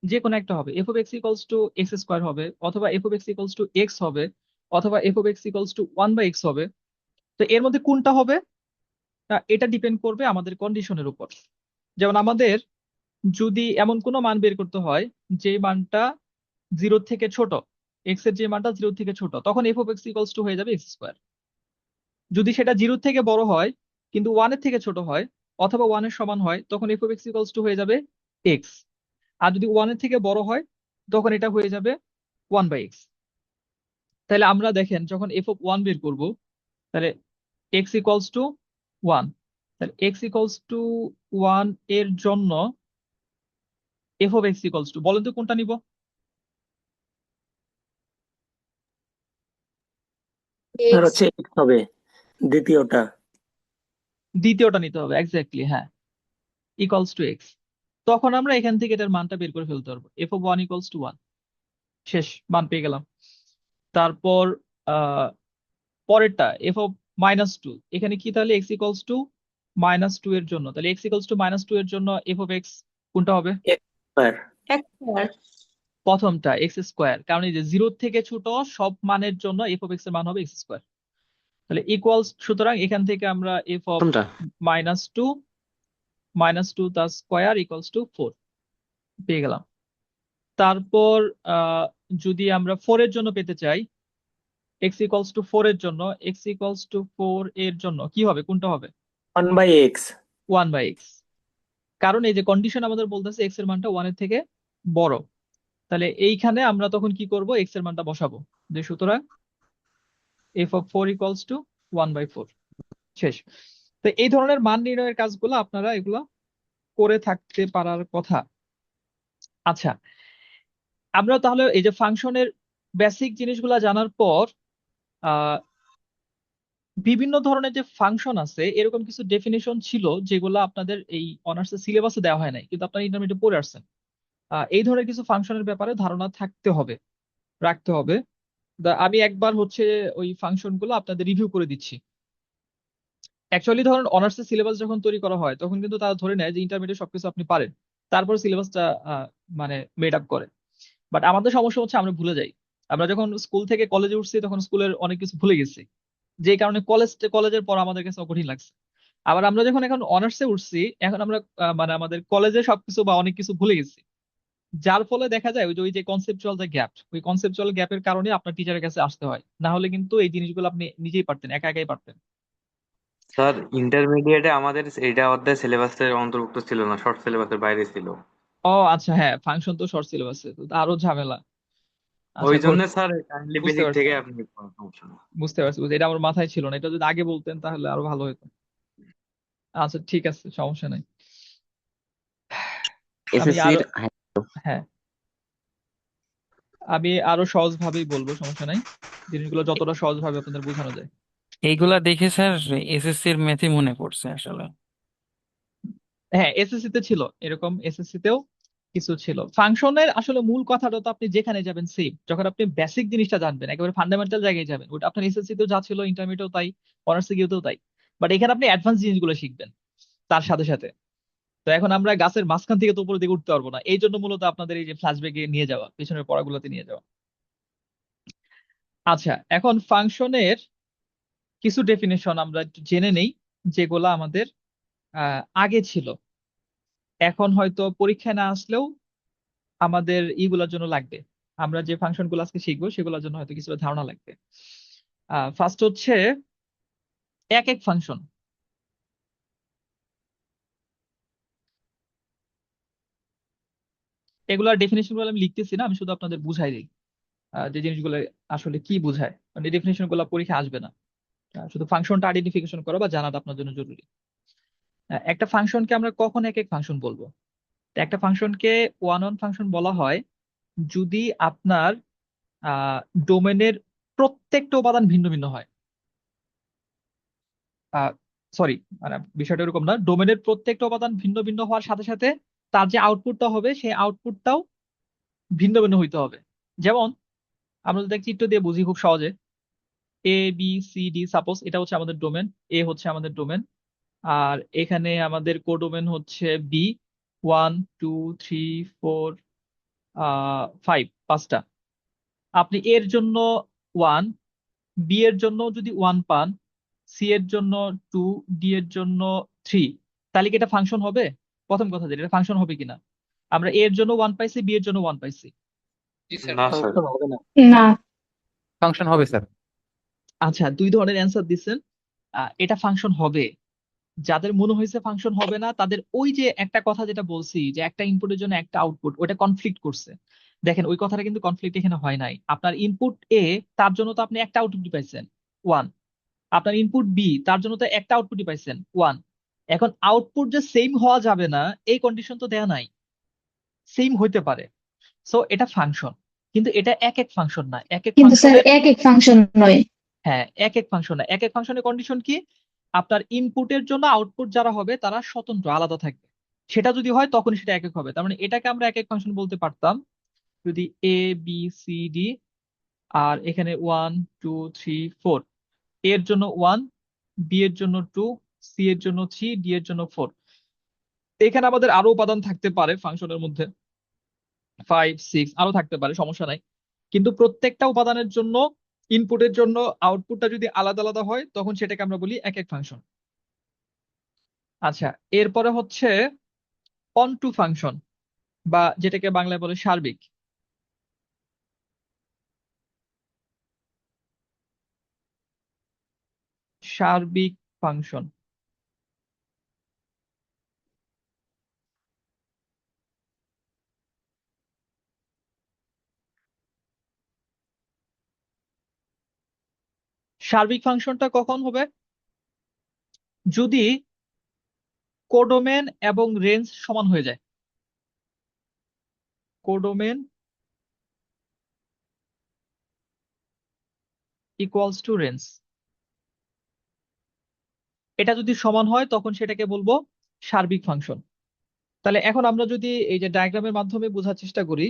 যে কোনো একটা হবে। F of x equals to x square হবে, অথবা F of x equals to x হবে, অথবা F of x equals two 1/x হবে। তো এর মধ্যে কোনটা হবে এটা ডিপেন্ড করবে আমাদের কন্ডিশনের উপর। যেমন আমাদের যদি এমন কোনো মান বের করতে হয় যে মানটা 0 থেকে ছোট, এক্স এর যে মানটা 0 থেকে ছোট, তখন F of x equals two হয়ে যাবে এক্স স্কোয়ার। যদি সেটা 0 থেকে বড় হয় কিন্তু 1 এর থেকে ছোট হয়, অথবা 1 এর সমান হয়, তখন F of x equals two হয়ে যাবে এক্স। আর যদি 1 এর থেকে বড় হয় তখন এটা হয়ে যাবে 1/x। তাহলে আমরা দেখেন যখন এফ অফ 1 বের করব, তাহলে এক্স ইকুয়ালস টু 1, তাহলে এক্স ইকুয়ালস টু 1 এর জন্য F of x equals two, বলেন তো কোনটা নিব? স্যার এক্স হচ্ছে এক্স হবে দ্বিতীয়টা। দ্বিতীয়টা নিতে হবে, এক্স্যাক্টলি, হ্যাঁ, ইকুয়ালস টু এক্স। তখন আমরা এখান থেকে এটার মানটা বের করে ফেলতে পারবো, এফ অফ 1 ইকুয়ালস টু 1, শেষ, মান পেয়ে গেলাম। তারপর আহ পরেরটা এফ অফ -2, এখানে কি তাহলে এক্স ইকুয়ালস টু -2 এর জন্য, তাহলে এক্স ইকুয়ালস টু -2 এর জন্য এফ অফ এক্স কোনটা হবে? X square. এক্স স্কয়ার প্রথমটা এক্স স্কোয়ার, কারণ এই যে 0 থেকে ছোট সব মানের জন্য এফ অফ এক্স এর মান হবে এক্স স্কোয়ার। তাহলে ইকুয়ালস, সুতরাং এখান থেকে আমরা এফ অফ প্রথমটা -2 তার স্কোয়ার ইকুয়ালস টু 4 পেয়ে গেলাম। তারপর যদি আমরা 4 এর জন্য পেতে চাই, এক্স ইকুয়ালস টু 4 এর জন্য, এক্স ইকুয়ালস টু 4 এর জন্য কি হবে, কোনটা হবে? 1/x। 1/x, কারণ এই যে কন্ডিশন আমাদের বলতেছে এক্স এর মানটা 1 এর থেকে বড়। তাহলে এইখানে আমরা তখন কি করব, এক্স এর মানটা বসাবো, যে সুতরাং এফ অফ 4 ইকুয়ালস টু 1/4, শেষ। তো এই ধরনের মান নির্ণয়ের কাজগুলো আপনারা এগুলো করে থাকতে পারার কথা। আচ্ছা, আমরা তাহলে এই যে ফাংশনের বেসিক জিনিসগুলো জানার পর আহ বিভিন্ন ধরনের যে ফাংশন আছে এরকম কিছু ডেফিনিশন ছিল যেগুলো আপনাদের এই অনার্সের সিলেবাসে দেওয়া হয় নাই, কিন্তু আপনারা ইন্টারমিডিয়েটে পড়ে আসছেন। এই ধরনের কিছু ফাংশনের ব্যাপারে ধারণা থাকতে হবে, রাখতে হবে। আমি একবার হচ্ছে ওই ফাংশন গুলো আপনাদের রিভিউ করে দিচ্ছি। অ্যাকচুয়ালি ধরুন অনার্সের সিলেবাস যখন তৈরি করা হয় তখন কিন্তু তারা ধরে নেয় যে ইন্টারমিডিয়েট সবকিছু আপনি পারেন, তারপর সিলেবাসটা মানে মেড আপ করে। বাট আমাদের সমস্যা হচ্ছে আমরা ভুলে যাই। আমরা যখন স্কুল থেকে কলেজে উঠছি তখন স্কুলের অনেক কিছু ভুলে গেছি, যে কারণে কলেজের পর আমাদের কাছে কঠিন লাগছে। আবার আমরা যখন এখন অনার্সে উঠছি, এখন আমরা মানে আমাদের কলেজে সবকিছু বা অনেক কিছু ভুলে গেছি, যার ফলে দেখা যায় ওই যে কনসেপচুয়াল যে গ্যাপ, ওই কনসেপচুয়াল গ্যাপের কারণে আপনার টিচারের কাছে আসতে হয়, না হলে কিন্তু এই জিনিসগুলো আপনি নিজেই পারতেন, একা একাই পারতেন। স্যার ইন্টারমিডিয়েটে আমাদের এটা অধ্যায় সিলেবাসের অন্তর্ভুক্ত ছিল না, শর্ট সিলেবাসের বাইরে ছিল। ও আচ্ছা, হ্যাঁ, ফাংশন তো শর্ট সিলেবাসে, তো আরো ঝামেলা। আচ্ছা, ওই জন্য স্যার কাইন্ডলি বুঝতে বেসিক পারছি, থেকে আপনি পড়ার সমস্যা নেই। এটা আমার মাথায় ছিল না, এটা যদি আগে বলতেন তাহলে আরো ভালো হতো। আচ্ছা, ঠিক আছে, সমস্যা নাই। আমি এসএসসির আরো, হ্যাঁ, আমি আরো সহজ ভাবেই বলবো, সমস্যা নাই, জিনিসগুলো যতটা সহজ ভাবে আপনাদের বোঝানো যায়। এইগুলা দেখে স্যার এসএসসির ম্যাথই মনে পড়ছে আসলে। হ্যাঁ, এসএসসি তে ছিল এরকম, এসএসসি তেও কিছু ছিল। ফাংশনের আসলে মূল কথাটা তো আপনি যেখানে যাবেন সেম, যখন আপনি বেসিক জিনিসটা জানবেন একেবারে ফান্ডামেন্টাল জায়গায় যাবেন, ওটা আপনার এসএসসি তেও যা ছিল ইন্টারমিডিয়েটেও তাই, অনার্সে গিয়েও তাই। বাট এখানে আপনি অ্যাডভান্স জিনিসগুলো শিখবেন তার সাথে সাথে। তো এখন আমরা গাছের মাঝখান থেকে তো উপরের দিকে উঠতে পারবো না, এই জন্য মূলত আপনাদের এই যে ফ্ল্যাশব্যাকে নিয়ে যাওয়া, পিছনের পড়াগুলোতে নিয়ে যাওয়া। আচ্ছা, এখন ফাংশনের কিছু ডেফিনেশন আমরা একটু জেনে নেই, যেগুলো আমাদের আগে ছিল, এখন হয়তো পরীক্ষায় না আসলেও আমাদের ইগুলোর জন্য লাগবে। আমরা যে ফাংশন গুলো আজকে শিখবো সেগুলোর জন্য হয়তো কিছু ধারণা লাগবে। ফার্স্ট হচ্ছে এক এক ফাংশন। এগুলার ডেফিনেশন গুলো আমি লিখতেছি না, আমি শুধু আপনাদের বুঝাই দিই যে জিনিসগুলো আসলে কি বোঝায়। মানে ডেফিনেশন গুলো পরীক্ষা আসবে না। শুধু ফাংশনটা আইডেন্টিফিকেশন করা বা জানাটা আপনার জন্য জরুরি। একটা ফাংশনকে আমরা কখন এক এক ফাংশন বলবো? তো একটা ফাংশনকে ওয়ান ওয়ান ফাংশন বলা হয় যদি আপনার ডোমেনের প্রত্যেকটা উপাদান ভিন্ন ভিন্ন হয়। সরি, মানে বিষয়টা এরকম না, ডোমেনের প্রত্যেকটা উপাদান ভিন্ন ভিন্ন হওয়ার সাথে সাথে তার যে আউটপুটটা হবে সেই আউটপুটটাও ভিন্ন ভিন্ন হইতে হবে। যেমন আমরা যদি একটা চিত্র দিয়ে বুঝি খুব সহজে, A B C D, suppose এটা হচ্ছে আমাদের ডোমেন, এ হচ্ছে আমাদের ডোমেন, আর এখানে আমাদের কোডোমেন হচ্ছে বি, 1 2 3 4 5, পাঁচটা। আপনি এর জন্য 1, বি এর জন্য যদি 1 পান, সি এর জন্য 2, ডি এর জন্য 3, তাহলে কি এটা ফাংশন হবে? প্রথম কথা যেটা, এটা ফাংশন হবে কিনা? আমরা এ এর জন্য 1 পাইছি, বি এর জন্য 1 পাইছি। না স্যার। ফাংশন হবে না। না ফাংশন হবে স্যার। আচ্ছা, দুই ধরনের অ্যান্সার দিচ্ছেন। এটা ফাংশন হবে। যাদের মনে হয়েছে ফাংশন হবে না, তাদের ওই যে একটা কথা যেটা বলছি যে একটা ইনপুটের জন্য একটা আউটপুট, ওটা কনফ্লিক্ট করছে। দেখেন ওই কথাটা কিন্তু কনফ্লিক্ট এখানে হয় নাই। আপনার ইনপুট এ, তার জন্য তো আপনি একটা আউটপুট পাইছেন 1। আপনার ইনপুট বি, তার জন্য তো একটা আউটপুটই পাইছেন 1। এখন আউটপুট যে সেম হওয়া যাবে না এই কন্ডিশন তো দেয়া নাই, সেম হইতে পারে। সো এটা ফাংশন, কিন্তু এটা এক এক ফাংশন না, এক এক কিন্তু স্যার ফাংশনের। এক এক ফাংশন নয়। হ্যাঁ, এক এক ফাংশন না, এক এক ফাংশনের কন্ডিশন কি? আপনার ইনপুটের জন্য আউটপুট যারা হবে তারা স্বতন্ত্র আলাদা থাকবে। সেটা যদি হয় তখনই সেটা এক এক হবে। তার মানে এটাকে আমরা এক এক ফাংশন বলতে পারতাম যদি এ বি সি ডি, আর এখানে 1 2 3 4, এর জন্য 1, বি এর জন্য 2, সি এর জন্য 3, ডি এর জন্য 4। এখানে আমাদের আরো উপাদান থাকতে পারে ফাংশনের মধ্যে, 5 6 আরো থাকতে পারে, সমস্যা নাই। কিন্তু প্রত্যেকটা উপাদানের জন্য ইনপুটের জন্য আউটপুটটা যদি আলাদা আলাদা হয় তখন সেটাকে আমরা বলি এক এক ফাংশন। আচ্ছা, এরপরে হচ্ছে অনটু ফাংশন, বা যেটাকে বাংলায় বলে সার্বিক। সার্বিক ফাংশন। সার্বিক ফাংশনটা কখন হবে? যদি কোডোমেন এবং রেঞ্জ সমান হয়ে যায়। কোডোমেন ইকুয়ালস টু রেঞ্জ, এটা যদি সমান হয় তখন সেটাকে বলবো সার্বিক ফাংশন। তাহলে এখন আমরা যদি এই যে ডায়াগ্রামের মাধ্যমে বোঝার চেষ্টা করি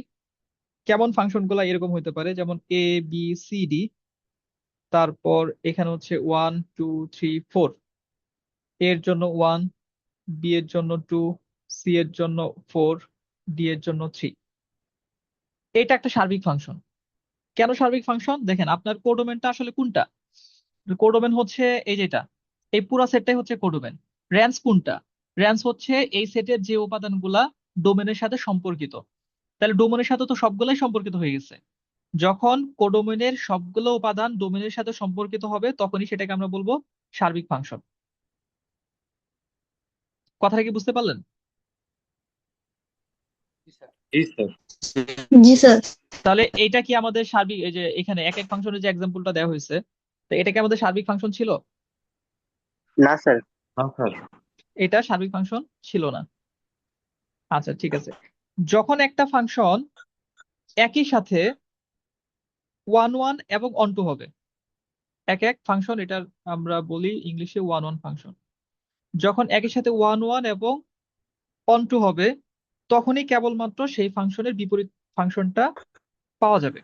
কেমন ফাংশন গুলা এরকম হতে পারে, যেমন এ বি সি ডি, তারপর এখানে হচ্ছে 1 2 3 4, এর জন্য 1, বি এর জন্য 2, সি এর জন্য 4, ডি এর জন্য 3। এটা একটা সার্বিক ফাংশন। কেন সার্বিক ফাংশন? দেখেন আপনার কোডোমেনটা আসলে কোনটা। কোডোমেন হচ্ছে এই যেটা, এই পুরা সেটটাই হচ্ছে কোডোমেন। রেঞ্জ কোনটা? রেঞ্জ হচ্ছে এই সেটের যে উপাদানগুলা ডোমেনের সাথে সম্পর্কিত। তাহলে ডোমেনের সাথে তো সবগুলাই সম্পর্কিত হয়ে গেছে। যখন কোডোমেনের সবগুলো উপাদান ডোমেনের সাথে সম্পর্কিত হবে তখনই সেটাকে আমরা বলবো সার্বিক ফাংশন। কথাটা কি বুঝতে পারলেন? জি স্যার। জি স্যার। তাহলে এইটা কি আমাদের সার্বিক, এই যে এখানে এক এক ফাংশনের যে এক্সাম্পলটা দেওয়া হয়েছে, তো এটা কি আমাদের সার্বিক ফাংশন ছিল? না স্যার। না স্যার। এটা সার্বিক ফাংশন ছিল না। আচ্ছা ঠিক আছে, যখন একটা ফাংশন একই সাথে 1 1 এবং অনটু হবে, এক এক ফাংশন, এটার আমরা বলি ইংলিশে 1 1 ফাংশন। যখন একই সাথে 1 1 এবং অনটু হবে তখনই কেবলমাত্র সেই ফাংশনের বিপরীত ফাংশনটা পাওয়া যাবে।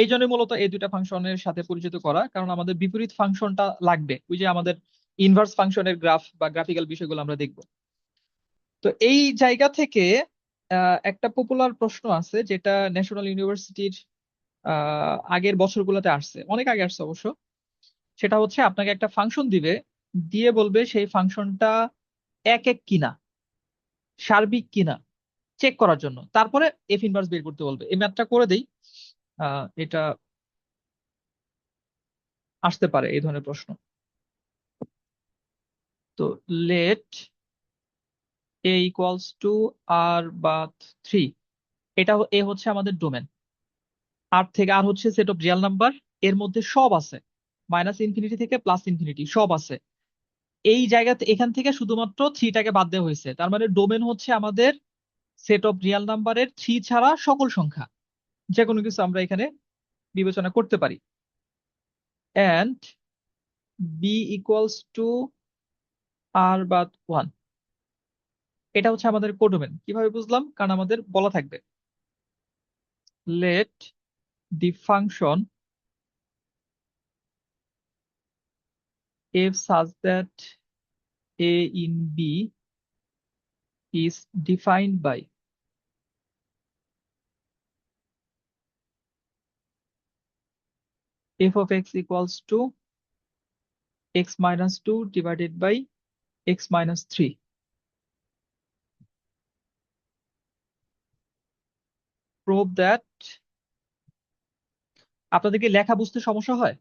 এই জন্য মূলত এই দুইটা ফাংশনের সাথে পরিচিত করা, কারণ আমাদের বিপরীত ফাংশনটা লাগবে, ওই যে আমাদের ইনভার্স ফাংশনের গ্রাফ বা গ্রাফিক্যাল বিষয়গুলো আমরা দেখব। তো এই জায়গা থেকে একটা পপুলার প্রশ্ন আছে যেটা ন্যাশনাল ইউনিভার্সিটির আগের বছরগুলোতে আসছে, অনেক আগে আসছে অবশ্য। সেটা হচ্ছে আপনাকে একটা ফাংশন দিবে, দিয়ে বলবে সেই ফাংশনটা এক এক কিনা, সার্বিক কিনা চেক করার জন্য, তারপরে এফ ইনভার্স বের করতে বলবে। এই ম্যাথটা করে দেই, এটা আসতে পারে এই ধরনের প্রশ্ন। তো লেট এ ইকুয়ালস টু আর বাদ 3, এটা এ হচ্ছে আমাদের ডোমেন। আর থেকে আর হচ্ছে সেট অফ রিয়েল নাম্বার, এর মধ্যে সব আছে, মাইনাস ইনফিনিটি থেকে প্লাস ইনফিনিটি সব আছে। এই জায়গাতে এখান থেকে শুধুমাত্র থ্রিটাকে বাদ দেওয়া হয়েছে, তার মানে ডোমেন হচ্ছে আমাদের সেট অফ রিয়েল নাম্বারের থ্রি ছাড়া সকল সংখ্যা, যে কোনো কিছু আমরা এখানে বিবেচনা করতে পারি। অ্যান্ড বি ইকুয়ালস টু আর বাদ 1, এটা হচ্ছে আমাদের কোডোমেন। কিভাবে বুঝলাম? কারণ আমাদের বলা থাকবে late the function f such that a in b is defined by f of x equals to x minus 2 divided by x minus 3. Prove that, আপনাদের কি লেখা বুঝতে সমস্যা হয়?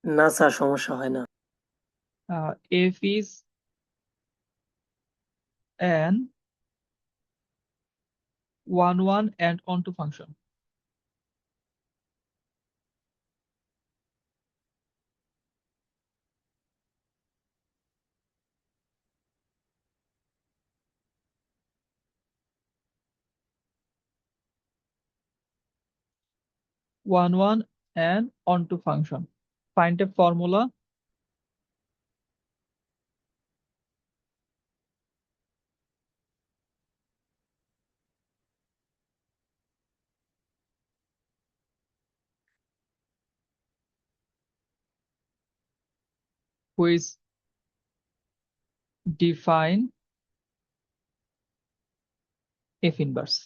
না স্যার, সমস্যা হয় না। F is an 1 1 and onto function. One one and onto function. Find a formula which define f inverse.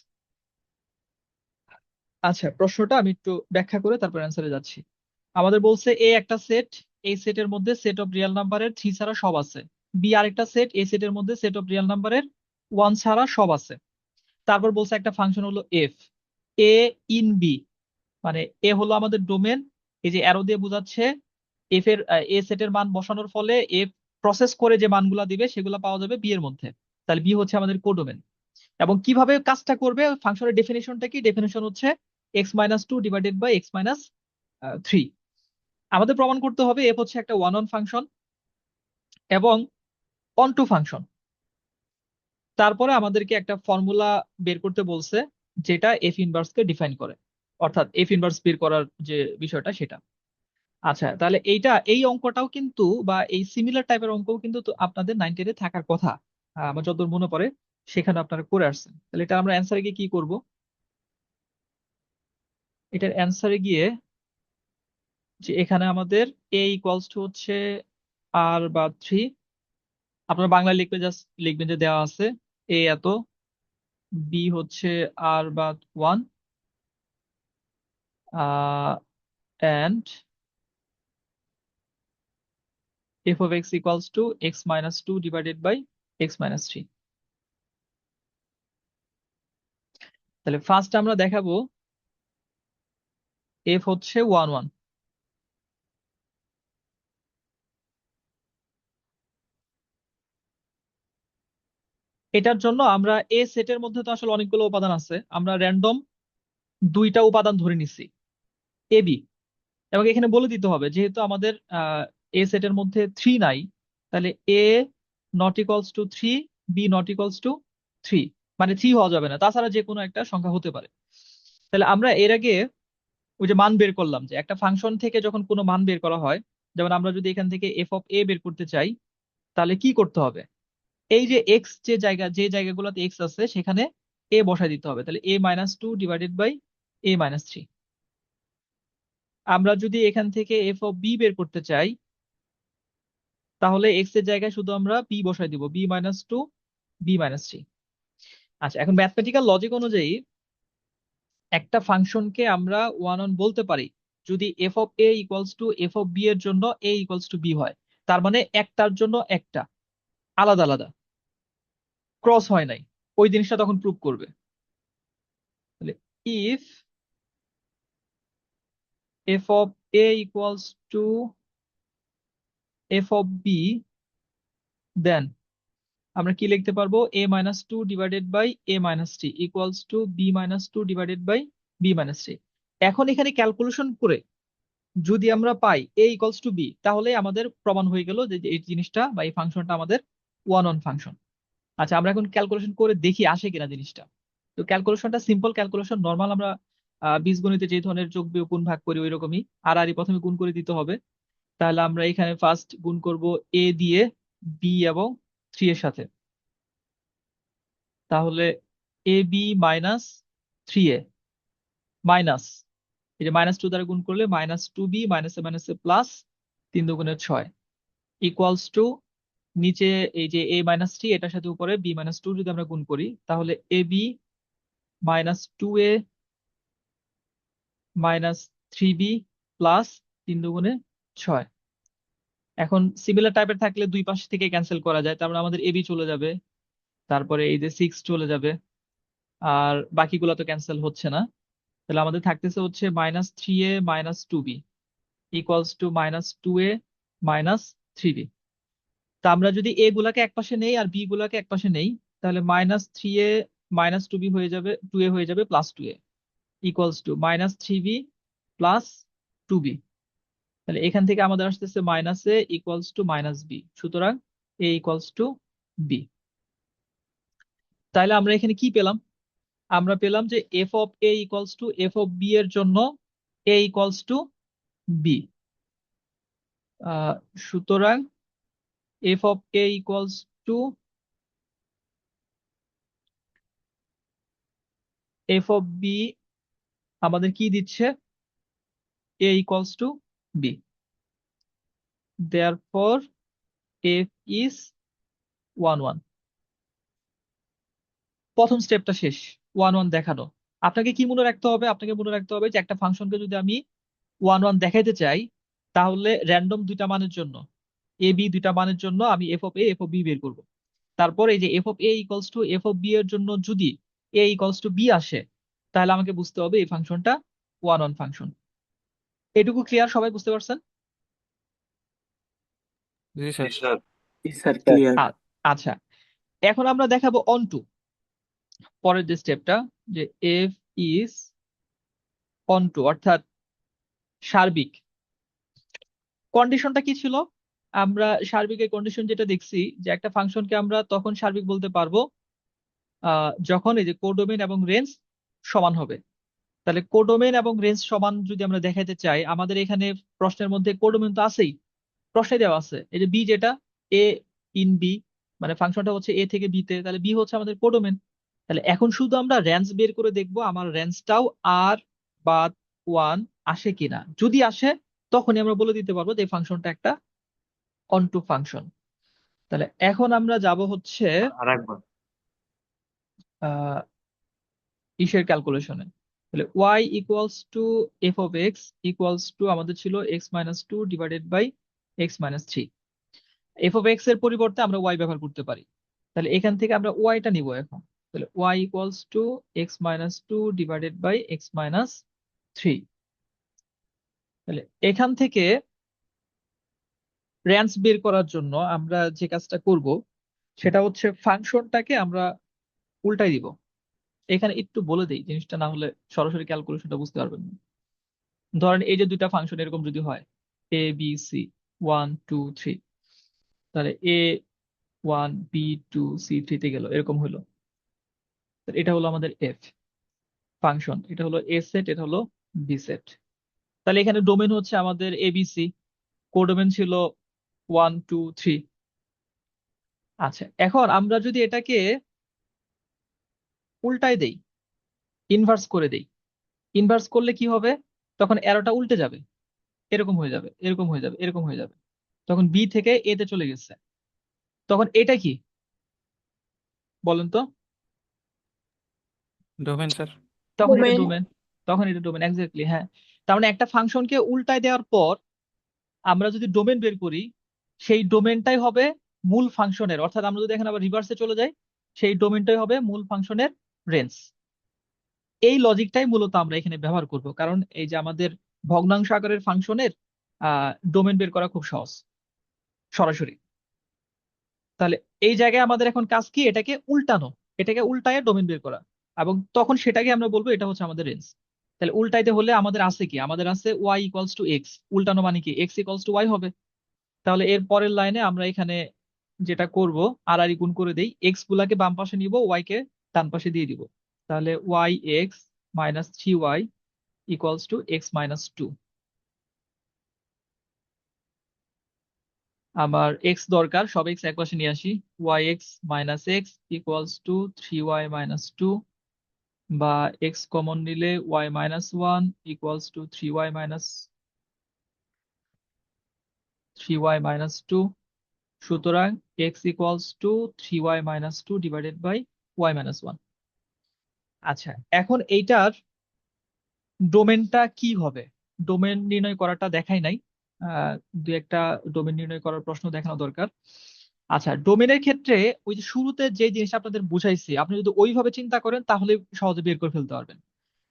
আচ্ছা, প্রশ্নটা আমি একটু ব্যাখ্যা করে তারপর অ্যান্সারে যাচ্ছি। আমাদের বলছে এ একটা সেট, এই সেটের মধ্যে সেট অফ রিয়েল নাম্বারের থ্রি ছাড়া সব আছে। বি আরেকটা সেট, এই সেটের মধ্যে সেট অফ রিয়েল নাম্বারের ওয়ান ছাড়া সব আছে। তারপর বলছে একটা ফাংশন হলো এফ, এ ইন বি, মানে এ হলো আমাদের ডোমেন। এই যে অ্যারো দিয়ে বোঝাচ্ছে এফ এর এ সেটের মান বসানোর ফলে এফ প্রসেস করে যে মানগুলা দিবে সেগুলো পাওয়া যাবে বি এর মধ্যে। তাহলে বি হচ্ছে আমাদের কোডোমেন। এবং কিভাবে কাজটা করবে, ফাংশনের ডেফিনেশনটা কি? ডেফিনেশন হচ্ছে x minus two divided by x minus 3। আমাদের প্রমাণ করতে হবে এফ হচ্ছে একটা ওয়ান অন ফাংশন এবং অন টু ফাংশন। তারপরে আমাদেরকে একটা ফর্মুলা বের করতে বলছে যেটা এফ ইনভার্স কে ডিফাইন করে, অর্থাৎ এফ ইনভার্স বের করার যে বিষয়টা সেটা। আচ্ছা, তাহলে এই অঙ্কটাও কিন্তু বা এই সিমিলার টাইপের অঙ্কও কিন্তু তো আপনাদের 9 10 থাকার কথা। আমার যতদূর মনে পড়ে সেখানে আপনারা করে আসছেন। তাহলে এটা আমরা অ্যান্সারে গিয়ে কি করব? এটার অ্যান্সারে গিয়ে যে এখানে আমাদের এ ইকুয়ালস টু হচ্ছে আর বা 3, আপনারা বাংলায় লিখবে, জাস্ট লিখবেন যে দেওয়া আছে এ এত, বি হচ্ছে আর বা 1, and f of x equals to x minus 2 divided by x minus 3। তাহলে ফার্স্ট আমরা দেখাবো এফ হচ্ছে 1 1। এটার জন্য আমরা এ সেটের মধ্যে তো আসলে অনেকগুলো উপাদান আছে, আমরা র্যান্ডম দুইটা উপাদান ধরে নিছি এ বি। এবং এখানে বলে দিতে হবে যেহেতু আমাদের এ সেটের মধ্যে 3 নাই, তাহলে a not equals to 3, b not equals to 3, মানে 3 হওয়া যাবে না, তাছাড়া যে কোনো একটা সংখ্যা হতে পারে। তাহলে আমরা এর আগে ওই যে মান বের করলাম, যে একটা ফাংশন থেকে যখন কোনো মান বের করা হয়, যেমন আমরা যদি এখান থেকে এফ অফ এ বের করতে চাই, তাহলে কি করতে হবে? এই যে এক্স যে জায়গাগুলোতে এক্স আছে সেখানে এ বসাই দিতে হবে। তাহলে a minus 2 divided by a minus 3। আমরা যদি এখান থেকে এফ অফ বি বের করতে চাই, তাহলে এক্স এর জায়গায় শুধু আমরা বি বসাই দিব, বি মাইনাস 2 বি মাইনাস 3। আচ্ছা, এখন ম্যাথমেটিক্যাল লজিক অনুযায়ী একটা ফাংশনকে আমরা ওয়ান অন বলতে পারি যদি f of A equals to f of B এর জন্য এ ইকুয়ালস টু বি হয়। তার মানে একটার জন্য একটা, আলাদা আলাদা, ক্রস হয় নাই, ওই জিনিসটা তখন প্রুভ করবে। তাহলে if f of A equals to f of b, then আমরা কি লিখতে পারবো, a minus two divided by a minus three equals to b minus two divided by b minus three. এখন এখানে ক্যালকুলেশন করে যদি আমরা পাই a ইকুয়ালস টু b, তাহলে আমাদের প্রমাণ হয়ে গেল যে এই জিনিসটা বা এই ফাংশনটা আমাদের ওয়ান অন ফাংশন। আচ্ছা, আমরা এখন ক্যালকুলেশন করে দেখি আসে কিনা জিনিসটা। তো ক্যালকুলেশনটা সিম্পল ক্যালকুলেশন, নর্মাল আমরা বীজগণিতে যে ধরনের যোগ বিয়োগ গুণ ভাগ করি ওই রকমই। আর প্রথমে গুণ করে দিতে হবে। তাহলে আমরা এখানে ফার্স্ট গুণ করব a দিয়ে b এবং 3 এর সাথে। তাহলে A B minus 3a minus, এই যে মাইনাস টু দ্বারা গুণ করলে মাইনাস টু বি মাইনাসে মাইনাসে প্লাস 3 দুগুণে 6 ইকুয়ালস টু নিচে এই যে a মাইনাস থ্রি এটার সাথে উপরে b মাইনাস টু যদি আমরা গুণ করি, তাহলে A B minus two A minus three B plus 3 দুগুণে 6। এখন সিমিলার টাইপের থাকলে দুই পাশ থেকে ক্যান্সেল করা যায়, তারপরে আমাদের এবি চলে যাবে, তারপরে এই যে 6 চলে যাবে, আর বাকিগুলো তো ক্যান্সেল হচ্ছে না। তাহলে আমাদের থাকতেছে হচ্ছে minus three A minus two B equals to minus two A minus three B. তা আমরা যদি এ গুলাকে এক পাশে নেই আর বি গুলাকে এক পাশে নেই, তাহলে minus three A minus two B হয়ে যাবে, টু এ হয়ে যাবে plus two A equals to minus three B plus two B. তাহলে এখান থেকে আমাদের আসতেছে minus A equals to minus B, সুতরাং এ ইকুয়ালস টু বি। তাহলে আমরা এখানে কি পেলাম, আমরা পেলাম যে f of A equals to f of B এর জন্য এ ইকুয়ালস টু বি। সুতরাং f of A equals to f of b আমাদের কি দিচ্ছে, a equals to b. Therefore f is 1 1। প্রথম স্টেপটা শেষ, 1 1 দেখানো। আপনাকে কি মনে রাখতে হবে, আপনাকে মনে রাখতে হবে যে একটা ফাংশনকে যদি আমি 1 1 দেখাইতে চাই, তাহলে র্যান্ডম দুইটা মানের জন্য এ বি দুইটা মানের জন্য আমি f of A f of B বের করবো। তারপর এই যে f of A equals to f of B এর জন্য যদি এ ইকুয়ালস টু বি আসে, তাহলে আমাকে বুঝতে হবে এই ফাংশনটা 1 1 ফাংশন। এটুকু ক্লিয়ার, সবাই বুঝতে পারছেন? জি জি স্যার। স্যার। জি স্যার, ক্লিয়ার। আচ্ছা, এখন আমরা দেখাবো অন টু, পরের যে স্টেপটা, যে এফ ইজ অন টু অর্থাৎ সার্বিক। কন্ডিশনটা কি ছিল, আমরা সার্বিকের কন্ডিশন যেটা দেখছি যে একটা ফাংশনকে আমরা তখন সার্বিক বলতে পারবো যখন এই যে কোডোমেইন এবং রেঞ্জ সমান হবে। তাহলে কোডোমেইন এবং রেঞ্জ সমান যদি আমরা দেখাইতে চাই, আমাদের এখানে প্রশ্নের মধ্যে কোডোমেইন তো আছেই, প্রশ্নে দেওয়া আছে এই যে বি, যেটা এ ইন বি, মানে ফাংশনটা হচ্ছে এ থেকে বি তে, তাহলে বি হচ্ছে আমাদের কোডোমেইন। তাহলে এখন শুধু আমরা রেঞ্জ বের করে দেখবো আমার রেঞ্জটাও আর বা ওয়ান আসে কিনা। যদি আসে তখনই আমরা বলে দিতে পারবো যে এই ফাংশনটা একটা অনটু ফাংশন। তাহলে এখন আমরা যাব হচ্ছে আরেকবার। আহ ইসের ক্যালকুলেশনে। তাহলে y equals to f of x equals to আমাদের ছিল x minus two divided by x minus three. F of x এর পরিবর্তে আমরা y ব্যবহার করতে পারি। তাহলে এখান থেকে আমরা ওয়াইটা নিব এখন। তাহলে y equals to x minus two divided by x minus three. তাহলে এখান থেকে রেঞ্জ বের করার জন্য আমরা যে কাজটা করব সেটা হচ্ছে ফাংশনটাকে আমরা উল্টাই দিব। এখানে একটু বলে দেই জিনিসটা, না হলে সরাসরি ক্যালকুলেশনটা বুঝতে পারবেন না। ধরেন এই যে দুইটা ফাংশন এরকম যদি হয়, এ বি সি 1 2 3, তাহলে এ 1 বি 2 সি 3 তে গেল, এরকম হলো। এটা হলো আমাদের এফ ফাংশন, এটা হলো এ সেট, এটা হলো বি সেট। তাহলে এখানে ডোমেন হচ্ছে আমাদের এবিসি, কোডোমেন ছিল 1 2 3। আচ্ছা, এখন আমরা যদি এটাকে উল্টাই দেই, ইনভার্স করে দেই, ইনভার্স করলে কি হবে, তখন অ্যারোটা উল্টে যাবে, এরকম হয়ে যাবে, এরকম হয়ে যাবে, এরকম হয়ে যাবে। তখন বি থেকে এ তে চলে গেছে। তখন এটা কি বলেন তো? Domain sir. তখন এটা ডোমেন। ডোমেন, তখন এটা ডোমেন, এক্স্যাক্টলি। হ্যাঁ, তার মানে একটা ফাংশনকে উল্টায় দেওয়ার পর আমরা যদি ডোমেন বের করি, সেই ডোমেনটাই হবে মূল ফাংশনের, অর্থাৎ আমরা যদি এখানে আবার রিভার্সে চলে যাই, সেই ডোমেনটাই হবে মূল ফাংশনের রেঞ্জ। এই লজিকটাই মূলত আমরা এখানে ব্যবহার করব, কারণ এই যে আমাদের ভগ্নাংশ আকারের ফাংশনের ডোমেন বের করা খুব সহজ সরাসরি। তাহলে এই জায়গায় আমাদের এখন কাজ কি, এটাকে উল্টানো, এটাকে উল্টায় ডোমেন বের করা, এবং তখন সেটাকে আমরা বলবো এটা হচ্ছে আমাদের রেঞ্জ। তাহলে উল্টাইতে হলে আমাদের আছে কি, আমাদের আছে ওয়াই ইকুয়ালস টু এক্স, উল্টানো মানে কি এক্স ইকুয়ালস টু ওয়াই হবে। তাহলে এর পরের লাইনে আমরা এখানে যেটা করব, আর গুণ করে দেই, এক্স গুলাকে বাম পাশে নিব, ওয়াই কে ডান পাশে দিয়ে দিব। তাহলে y x minus 3y equals to x minus 2। আমার এক্স দরকার, সব এক্স এক পাশে নিয়ে আসি। Y x minus x equals to 3y minus 2, বা এক্স কমন নিলে y minus 1 equals to 3y minus 2। সুতরাং x equals to 3y minus 2 divided by y minus 1। আচ্ছা, এখন এইটার ডোমেনটা কি হবে, ডোমেন নির্ণয় করাটা দেখাই নাই, আহ দু একটা ডোমেন নির্ণয় করার প্রশ্ন দেখানো দরকার। আচ্ছা, ডোমেনের ক্ষেত্রে ওই যে শুরুতে যে জিনিসটা আপনাদের বুঝাইছি, আপনি যদি ওইভাবে চিন্তা করেন তাহলে সহজে বের করে ফেলতে পারবেন।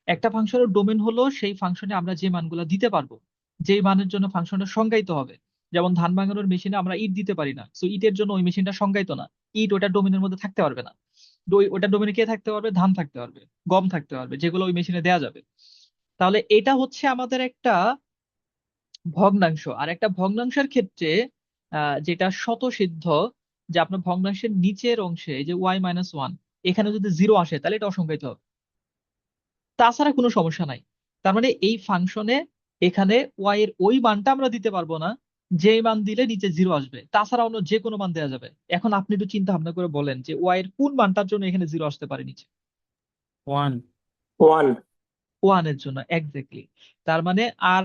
একটা ফাংশনের ডোমেন হলো সেই ফাংশনে আমরা যে মানগুলো দিতে পারবো, যেই মানের জন্য ফাংশনটা সংজ্ঞায়িত হবে। যেমন ধান ভাঙানোর মেশিনে আমরা ইট দিতে পারি না, সো ইটের জন্য ওই মেশিনটা সংজ্ঞায়িত না, ইট ওটা ডোমেনের মধ্যে থাকতে পারবে না। ওটা ডোমেনে কে থাকতে পারবে, ধান থাকতে পারবে, গম থাকতে পারবে, যেগুলো ওই মেশিনে দেওয়া যাবে। তাহলে এটা হচ্ছে আমাদের একটা ভগ্নাংশ। আর একটা ভগ্নাংশের ক্ষেত্রে যেটা স্বতঃসিদ্ধ, যে আপনার ভগ্নাংশের নিচের অংশে এই যে ওয়াই মাইনাস 1, এখানে যদি 0 আসে তাহলে এটা অসংজ্ঞায়িত হবে, তাছাড়া কোনো সমস্যা নাই। তার মানে এই ফাংশনে এখানে ওয়াই এর ওই মানটা আমরা দিতে পারবো না, যেই মান দিলে নিচে 0 আসবে, তাছাড়া অন্য যে কোনো মান দেওয়া যাবে। এখন আপনি একটু চিন্তা ভাবনা করে বলেন যে ওয়াই এর কোন মানটার জন্য এখানে 0 আসতে পারে নিচে। 1। 1। 1 এর জন্য, এক্স্যাক্টলি। তার মানে আর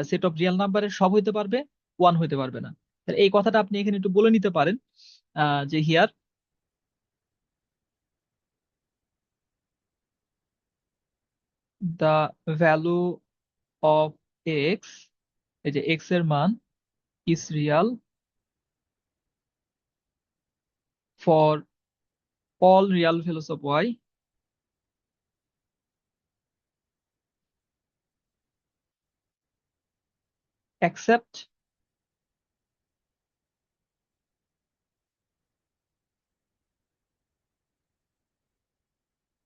সেট অফ রিয়েল নাম্বারের সব হইতে পারবে, 1 হইতে পারবে না। তাহলে এই কথাটা আপনি এখানে একটু বলে নিতে পারেন, যে here the value of x, এই যে এক্স এর মান is real for all real values of y except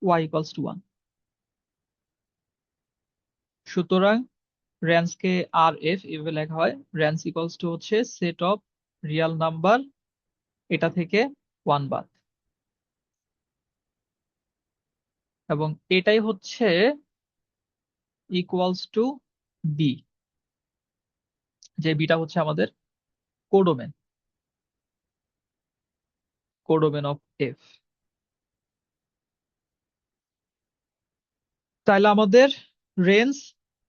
y equals to 1। সুতরাং রেঞ্জকে আর এফ এভাবে লেখা হয়, রেঞ্জ ইকুয়ালস টু হচ্ছে সেট অফ রিয়াল নাম্বার, এটা থেকে 1 বাদ, এবং এটাই হচ্ছে ইকুয়ালস টু বি, যে বিটা হচ্ছে আমাদের কোডোমেন, কোডোমেন অফ এফ। তাহলে আমাদের রেঞ্জ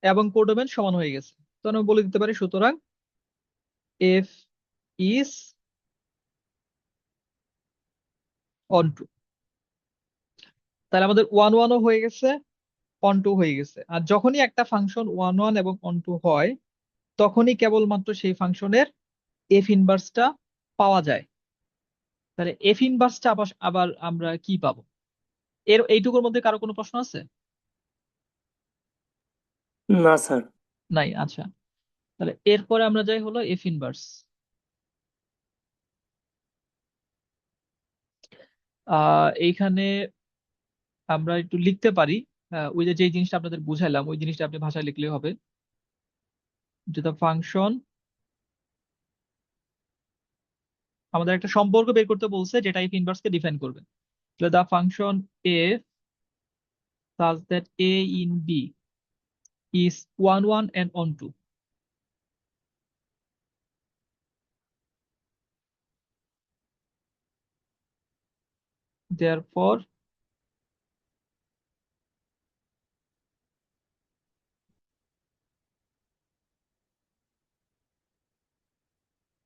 এবং কোডোমেন সমান হয়ে গেছে, তো আমি বলে দিতে পারি সুতরাং এফ ইজ অন টু। তাহলে আমাদের 1 1ও হয়ে গেছে, অন টু হয়ে গেছে। আর যখনই একটা ফাংশন 1 1 এবং অন টু হয়, তখনই কেবলমাত্র সেই ফাংশনের এফ ইনভার্সটা পাওয়া যায়। তাহলে এফ ইনভার্সটা আবার আবার আমরা কি পাবো, এইটুকুর মধ্যে কারো কোনো প্রশ্ন আছে? না স্যার। নাই। আচ্ছা, তাহলে এরপরে আমরা যাই হলো এফ ইনভার্স। এইখানে আমরা একটু লিখতে পারি, ওই যে জিনিসটা আপনাদের বুঝাইলাম ওই জিনিসটা আপনি ভাষায় লিখলে হবে, যে দ্য ফাংশন, আমাদের একটা সম্পর্ক বের করতে বলছে যেটা এফ ইনভার্সকে ডিফাইন করবে। তাহলে the function F such that a in b is 1 1 and on 2, therefore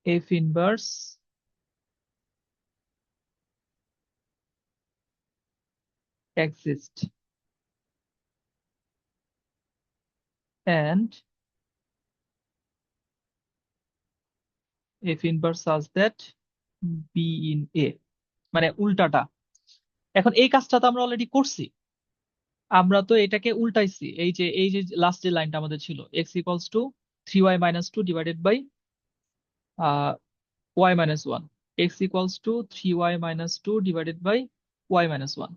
f inverse exists and f inverse such that b in a, মানে উল্টাটা। এখন এই কাজটা তো আমরা অলরেডি করছি, আমরা তো এটাকে উল্টাইছি। এই যে লাস্ট যে লাইনটা আমাদের ছিল, x equals to 3y minus 2 divided by y minus 1, x equals to 3y minus 2 divided by y minus 1।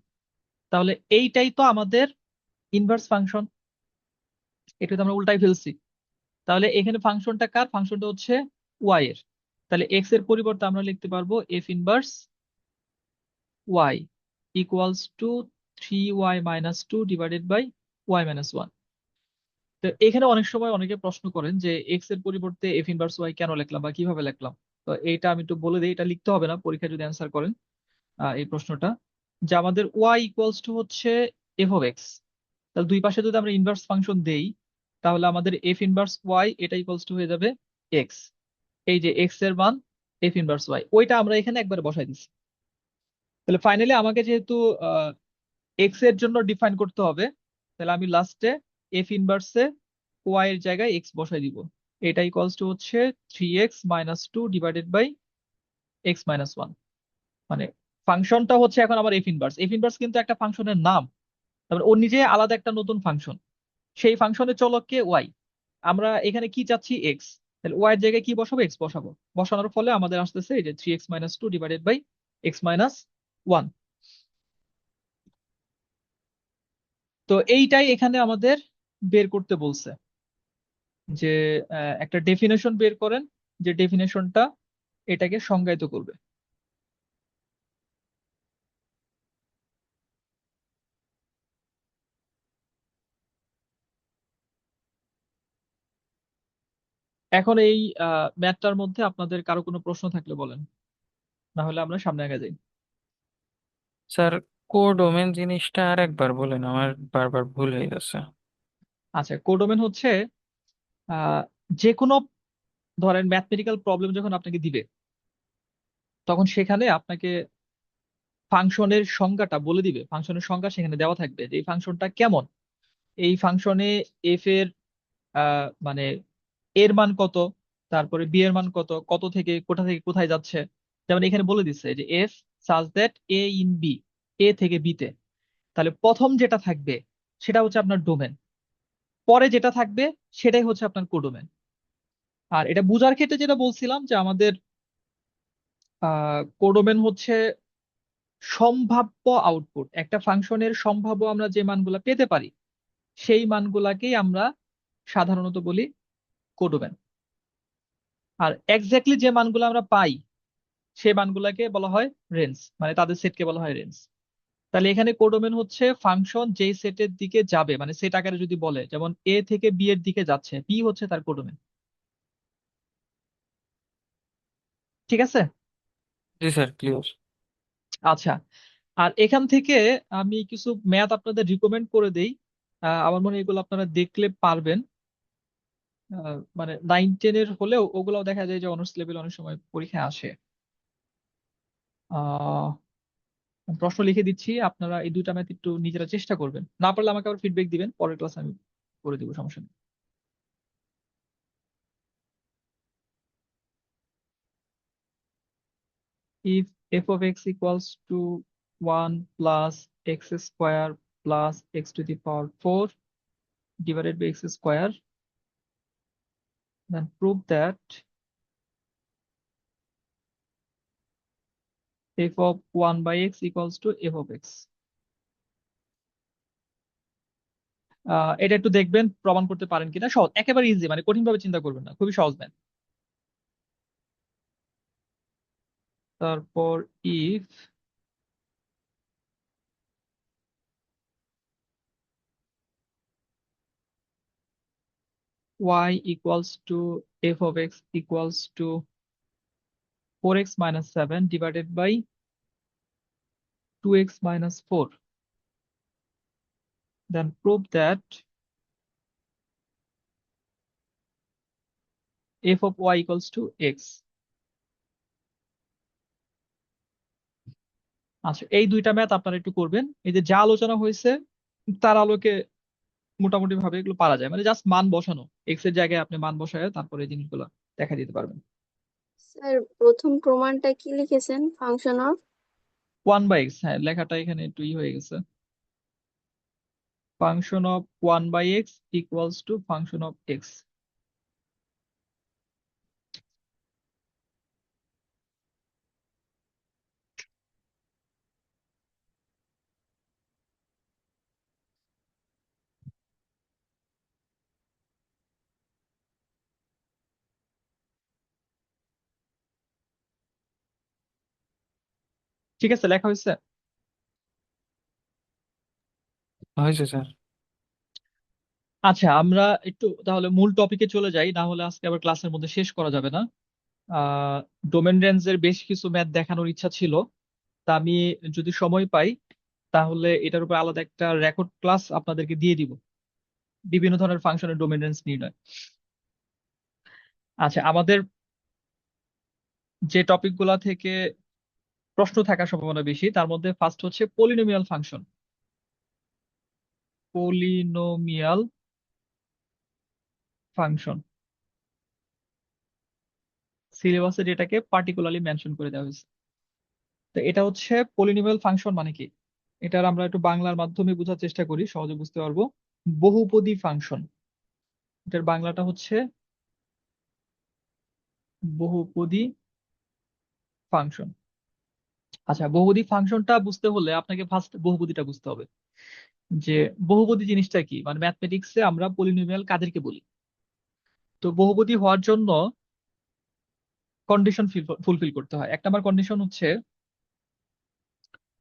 তাহলে এইটাই তো আমাদের ইনভার্স ফাংশন, এটা তো আমরা উল্টাই ফেলছি। তাহলে এখানে ফাংশনটা কার? ফাংশনটা হচ্ছে y এর। তাহলে এক্স এর পরিবর্তে আমরা লিখতে পারবো f inverse y equals to 3y minus 2 divided by y minus 1। তো এখানে অনেক সময় অনেকে প্রশ্ন করেন যে এক্স এর পরিবর্তে এফ ইনভার্স ওয়াই কেন লিখলাম বা কিভাবে লিখলাম। তো এইটা আমি একটু বলে দিই, এটা লিখতে হবে না, পরীক্ষায় যদি অ্যান্সার করেন এই প্রশ্নটা, যে আমাদের ওয়াই ইকুয়ালস টু হচ্ছে এফ অফ এক্স। তাহলে দুই পাশে যদি আমরা ইনভার্স ফাংশন দেই, তাহলে আমাদের এফ ইনভার্স ওয়াই এটা ইকুয়ালস টু হয়ে যাবে এক্স। এই যে এক্স এর মান এফ ইনভার্স ওয়াই, ওইটা আমরা এখানে একবার বসাই দিচ্ছি। তাহলে ফাইনালি আমাকে যেহেতু এক্স এর জন্য ডিফাইন করতে হবে, তাহলে আমি লাস্টে এফ ইনভার্সে ওয়াই এর জায়গায় এক্স বসাই দিব। এটা ইকুয়ালস টু হচ্ছে 3x minus 2 divided by x minus 1। মানে ফাংশনটা হচ্ছে এখন আমার এফ ইনভার্স। এফ ইনভার্স কিন্তু একটা ফাংশনের নাম, তারপরে ওর নিজে আলাদা একটা নতুন ফাংশন। সেই ফাংশনের চলককে ওয়াই, আমরা এখানে কি চাচ্ছি? এক্স। তাহলে ওয়াই এর জায়গায় কি বসাবো? এক্স বসাবো। বসানোর ফলে আমাদের আসতেছে এই যে 3x minus 2 divided by x minus 1। তো এইটাই এখানে আমাদের বের করতে বলছে, যে একটা ডেফিনেশন বের করেন, যে ডেফিনেশনটা এটাকে সংজ্ঞায়িত করবে। এখন এই ম্যাথটার মধ্যে আপনাদের কারো কোনো প্রশ্ন থাকলে বলেন, না হলে আমরা সামনে আগে যাই। স্যার কোডোমেন জিনিসটা আর একবার বলেন, আমার বারবার ভুল হয়ে যাচ্ছে। আচ্ছা, কোডোমেন হচ্ছে আহ, যে কোনো ধরেন ম্যাথমেটিক্যাল প্রবলেম যখন আপনাকে দিবে, তখন সেখানে আপনাকে ফাংশনের সংজ্ঞাটা বলে দিবে। ফাংশনের সংজ্ঞা সেখানে দেওয়া থাকবে, যে এই ফাংশনটা কেমন, এই ফাংশনে এফ এর মানে এর মান কত, তারপরে বি এর মান কত, কত থেকে কোথা থেকে কোথায় যাচ্ছে। যেমন এখানে বলে দিচ্ছে যে f such that a in b, a থেকে বি তে। তাহলে প্রথম যেটা থাকবে সেটা হচ্ছে আপনার ডোমেন, পরে যেটা থাকবে সেটাই হচ্ছে আপনার কোডোমেন। আর এটা বোঝার ক্ষেত্রে যেটা বলছিলাম, যে আমাদের কোডোমেন হচ্ছে সম্ভাব্য আউটপুট। একটা ফাংশনের সম্ভাব্য আমরা যে মানগুলা পেতে পারি, সেই মানগুলাকেই আমরা সাধারণত বলি কোডোমেন। আর এক্স্যাক্টলি যে মানগুলো আমরা পাই, সেই মানগুলাকে বলা হয় রেঞ্জ, মানে তাদের সেটকে বলা হয় রেঞ্জ। তাহলে এখানে কোডোমেন হচ্ছে ফাংশন যেই সেটের দিকে যাবে, মানে সেট আকারে যদি বলে, যেমন এ থেকে বি এর দিকে যাচ্ছে, বি হচ্ছে তার কোডোমেন। ঠিক আছে? জি স্যার, ক্লিয়ার। আচ্ছা, আর এখান থেকে আমি কিছু ম্যাথ আপনাদের রিকমেন্ড করে দেই। আমার মনে হয় এগুলো আপনারা দেখলে পারবেন। মানে 9-10 এর হলেও ওগুলো দেখা যায় যে অনার্স লেভেল অনেক সময় পরীক্ষায় আসে। আহ প্রশ্ন লিখে দিচ্ছি, আপনারা এই দুইটা ম্যাথ একটু নিজেরা চেষ্টা করবেন, না পারলে আমাকে আবার ফিডব্যাক দিবেন, পরের ক্লাস আমি করে দিব, সমস্যা নেই। If f of x equals to 1 plus x square plus x to the power 4 divided by x square, then prove that f of 1 by x equals to f of x. এটা একটু দেখবেন প্রমাণ করতে পারেন কিনা। সহজ, একেবারে ইজি, মানে কঠিন ভাবে চিন্তা করবেন না, খুবই সহজ ম্যাথ। তারপর if y equals to f of x equals to 4x minus 7 divided by 2x minus 4, then prove that f of y equals to x. আচ্ছা, এই দুইটা ম্যাথ আপনারা একটু করবেন। এই যে যা আলোচনা হয়েছে তার আলোকে মোটামুটি ভাবে এগুলো পারা যায়, মানে জাস্ট মান বসানো, এক্স এর জায়গায় আপনি মান বসায় তারপরে এই জিনিসগুলো দেখা দিতে পারবেন। স্যার প্রথম প্রমাণটা কি লিখেছেন? ফাংশন অফ 1/x, হ্যাঁ লেখাটা এখানে একটু হয়ে গেছে। Function of 1/x equals to function of x. ঠিক আছে, লেখা হয়েছে? হয়েছে স্যার। আচ্ছা, আমরা একটু তাহলে মূল টপিকে চলে যাই, না হলে আজকে আবার ক্লাসের মধ্যে শেষ করা যাবে না। ডোমেন রেঞ্জের বেশ কিছু ম্যাথ দেখানোর ইচ্ছা ছিল, তা আমি যদি সময় পাই তাহলে এটার উপর আলাদা একটা রেকর্ড ক্লাস আপনাদেরকে দিয়ে দিব, বিভিন্ন ধরনের ফাংশনের ডোমেন রেঞ্জ নির্ণয়। আচ্ছা, আমাদের যে টপিক গুলা থেকে প্রশ্ন থাকার সম্ভাবনা বেশি তার মধ্যে ফার্স্ট হচ্ছে পলিনোমিয়াল ফাংশন। পলিনোমিয়াল ফাংশন সিলেবাসে এটাকে পার্টিকুলারলি মেনশন করে দেওয়া হয়েছে। তো এটা হচ্ছে পলিনোমিয়াল ফাংশন মানে কি, এটার আমরা একটু বাংলার মাধ্যমে বোঝার চেষ্টা করি, সহজে বুঝতে পারবো। বহুপদী ফাংশন, এটার বাংলাটা হচ্ছে বহুপদী ফাংশন। আচ্ছা, বহুপদী ফাংশনটা বুঝতে হলে আপনাকে ফার্স্ট বহুপদীটা বুঝতে হবে, যে বহুপদী জিনিসটা কি, মানে ম্যাথমেটিক্সে আমরা পলিনোমিয়াল কাদেরকে বলি। তো বহুপদী হওয়ার জন্য কন্ডিশন ফুলফিল করতে হয়। এক নম্বর কন্ডিশন হচ্ছে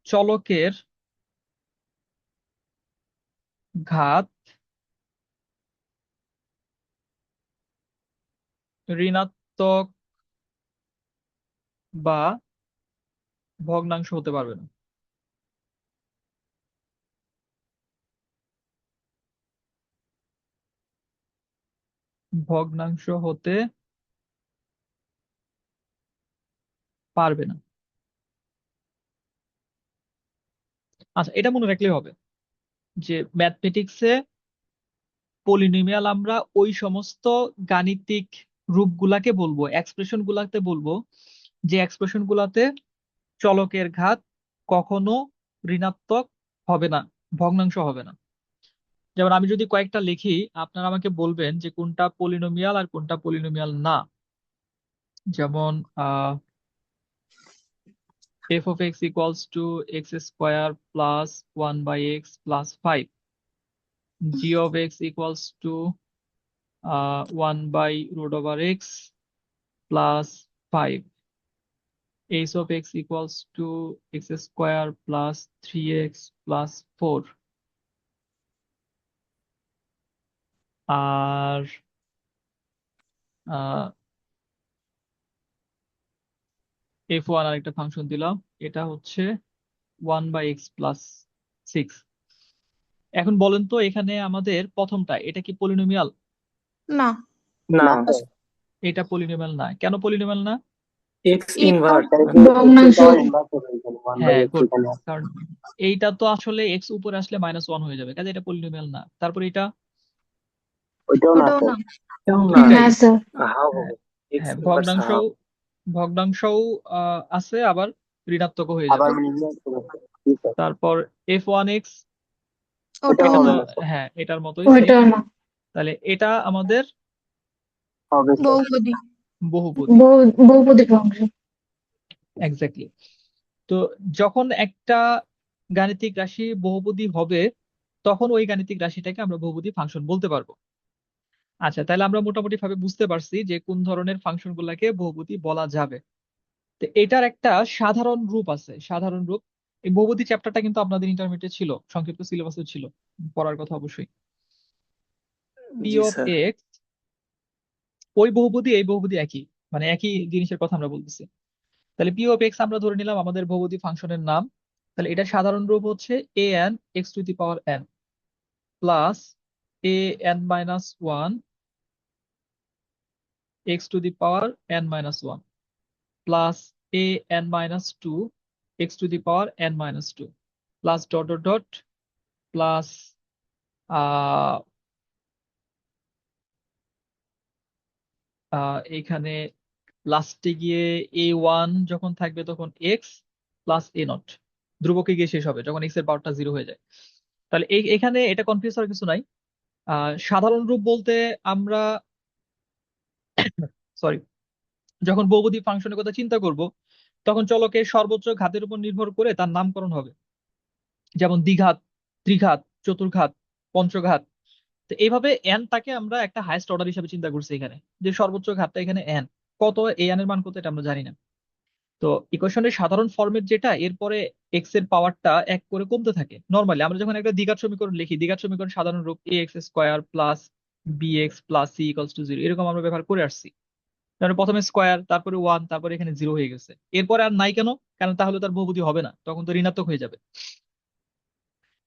চলকের ঘাত ঋণাত্মক বা ভগ্নাংশ হতে পারবে না। ভগ্নাংশ হতে পারবে না। আচ্ছা, এটা মনে রাখলেই হবে যে ম্যাথমেটিক্সে পলিনোমিয়াল আমরা ওই সমস্ত গাণিতিক রূপগুলাকে বলবো, এক্সপ্রেশন গুলাতে বলবো, যে এক্সপ্রেশন গুলাতে চলকের ঘাত কখনো ঋণাত্মক হবে না, ভগ্নাংশ হবে না। যেমন আমি যদি কয়েকটা লিখি, আপনারা আমাকে বলবেন যে কোনটা পলিনোমিয়াল আর কোনটা পলিনোমিয়াল না। যেমন f of x equals to x square plus 1 by x plus 5, g of x equals to 1 by root over x plus 5, h of x equals to x square plus 3x plus 4, R f1 আর একটা function দিলাম, এটা হচ্ছে 1 by x plus 6। এখন বলেন তো এখানে আমাদের প্রথমটা এটা কি পলিনোমিয়াল? না, না, এটা পলিনোমিয়াল না। কেন পলিনোমিয়াল না? এক্স এটা ইনভার্স ভগ্নাংশ। হ্যাঁ, গুড। কারণ এইটা তো আসলে এক্স উপরে আসলে -1 হয়ে যাবে, কাজে এটা পলিনোমিয়াল না। তারপর এটা ওইটাও না ওটাও স্যার। না। দুইটাই। না স্যার। হাফ হ্যাঁ, হবে এক্স হ্যাঁ, ইনভার্স হাফ। ভগ্নাংশও আছে, আবার ঋণাত্মকও হয়ে যাবে। আবার মিনিমাম স্যার, তারপর f1x, ওটাও ওটাও এটা হবে তো না। না স্যার। হ্যাঁ এটার মতোই সেম। ওটাও না। তাহলে এটা আমাদের হবে স্যার। বহুপদী। বহুপদী। বহুপদী ফাংশন। এক্স্যাক্টলি। তো যখন একটা গাণিতিক রাশি বহুপদী হবে তখন ওই গাণিতিক রাশিটাকে আমরা বহুপদী ফাংশন বলতে পারবো। আচ্ছা, তাহলে আমরা মোটামুটি ভাবে বুঝতে পারছি যে কোন ধরনের ফাংশন গুলাকে বহুপদী বলা যাবে। তো এটার একটা সাধারণ রূপ আছে, সাধারণ রূপ। এই বহুপদী চ্যাপ্টারটা কিন্তু আপনাদের ইন্টারমিডিয়েটে ছিল, সংক্ষিপ্ত সিলেবাসে ছিল, পড়ার কথা অবশ্যই। P G of sir. X, ওই বহুপদী এই বহুপদী একই, মানে একই জিনিসের কথা আমরা বলতেছি। তাহলে পি অফ এক্স আমরা ধরে নিলাম আমাদের বহুপদী ফাংশনের নাম। তাহলে এটা সাধারণ রূপ হচ্ছে a n x to the power n plus a n minus one x to the power n minus one plus a n minus two x to the power n minus two plus dot dot dot plus এইখানে লাস্টে গিয়ে a1 যখন থাকবে তখন x plus a naught, ধ্রুবকে গিয়ে শেষ হবে যখন এক্স এর পাওয়ারটা 0 হয়ে যায়। তাহলে এখানে এটা কনফিউজ হওয়ার কিছু নাই। সাধারণ রূপ বলতে আমরা সরি, যখন বহুপদী ফাংশনের কথা চিন্তা করব তখন চলকের সর্বোচ্চ ঘাতের উপর নির্ভর করে তার নামকরণ হবে, যেমন দ্বিঘাত, ত্রিঘাত, চতুর্ঘাত, পঞ্চঘাত। তো এইভাবে এনটাকে আমরা একটা হাইয়েস্ট অর্ডার হিসেবে চিন্তা করছি এখানে, যে সর্বোচ্চ ঘাতটা এখানে এন। কত এ এন এর মান কত এটা আমরা জানি না। তো ইকুয়েশনের সাধারণ ফরম্যাট যেটা, এরপরে এক্স এর পাওয়ারটা এক করে কমতে থাকে। নর্মালি আমরা যখন একটা দ্বিঘাত সমীকরণ লিখি, দ্বিঘাত সমীকরণ সাধারণ রূপ a x square plus b x plus c equals to zero, এরকম আমরা ব্যবহার করে আসছি। তাহলে প্রথমে স্কোয়ার, তারপরে ওয়ান, তারপরে এখানে জিরো হয়ে গেছে। এরপরে আর নাই কেন? কারণ তাহলে তার বহুপদী হবে না, তখন তো ঋণাত্মক হয়ে যাবে।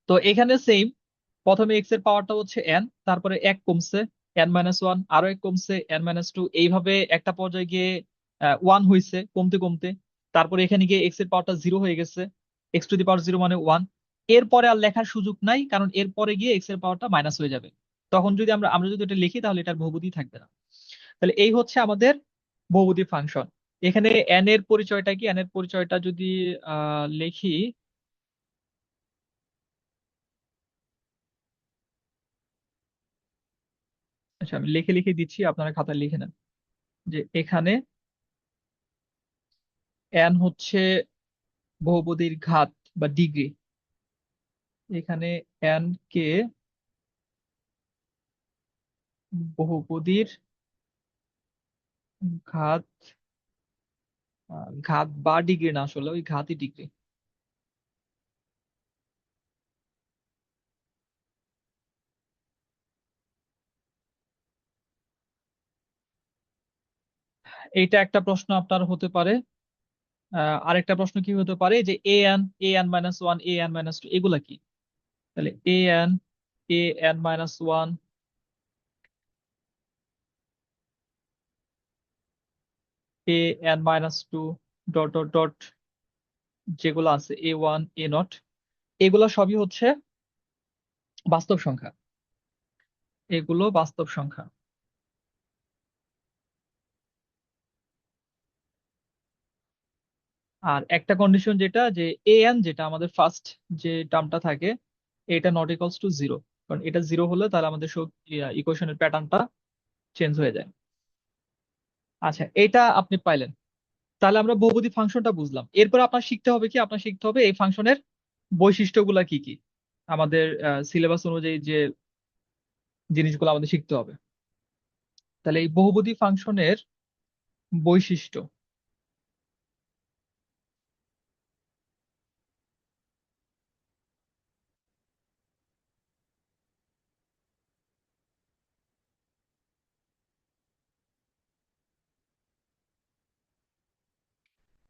তো এখানে সেম, প্রথমে এক্স এর পাওয়ারটা হচ্ছে এন, তারপরে এক কমছে এন মাইনাস ওয়ান, আরো এক কমছে এন মাইনাস টু, এইভাবে একটা পর্যায়ে গিয়ে ওয়ান হয়েছে কমতে কমতে। তারপরে এখানে গিয়ে এক্স এর পাওয়ারটা জিরো হয়ে গেছে, x to the power zero মানে ওয়ান। এরপরে আর লেখার সুযোগ নাই, কারণ এরপরে গিয়ে এক্স এর পাওয়ারটা মাইনাস হয়ে যাবে। তখন যদি আমরা আমরা যদি এটা লিখি তাহলে এটার বহুপদী থাকবে না। তাহলে এই হচ্ছে আমাদের বহুপদী ফাংশন। এখানে এন এর পরিচয়টা কি, এন এর পরিচয়টা যদি লিখি, আচ্ছা আমি লিখে লিখে দিচ্ছি, আপনারা খাতায় লিখে নেন। যে এখানে এন হচ্ছে বহুপদীর ঘাত বা ডিগ্রি। এখানে এন কে বহুপদীর ঘাত, ঘাত বা ডিগ্রি না, আসলে ওই ঘাতই ডিগ্রি। এইটা একটা প্রশ্ন আপনার হতে পারে। আরেকটা প্রশ্ন কি হতে পারে, যে a n minus one, a n minus two, এগুলা কি? তাহলে a n minus one, a n minus two, dot dot dot, যেগুলো আছে এ ওয়ান এ নট, এগুলো সবই হচ্ছে বাস্তব সংখ্যা। এগুলো বাস্তব সংখ্যা। আর একটা কন্ডিশন যেটা, যে এ এন যেটা আমাদের ফার্স্ট যে টার্মটা থাকে, এটা নট ইকুয়ালস টু জিরো। কারণ এটা জিরো হলে তাহলে আমাদের সব ইকুয়েশনের প্যাটার্নটা চেঞ্জ হয়ে যায়। আচ্ছা, এটা আপনি পাইলেন। তাহলে আমরা বহুপদী ফাংশনটা বুঝলাম। এরপর আপনার শিখতে হবে কি, আপনার শিখতে হবে এই ফাংশনের বৈশিষ্ট্যগুলা কি কি। আমাদের সিলেবাস অনুযায়ী যে জিনিসগুলো আমাদের শিখতে হবে। তাহলে এই বহুপদী ফাংশনের বৈশিষ্ট্য,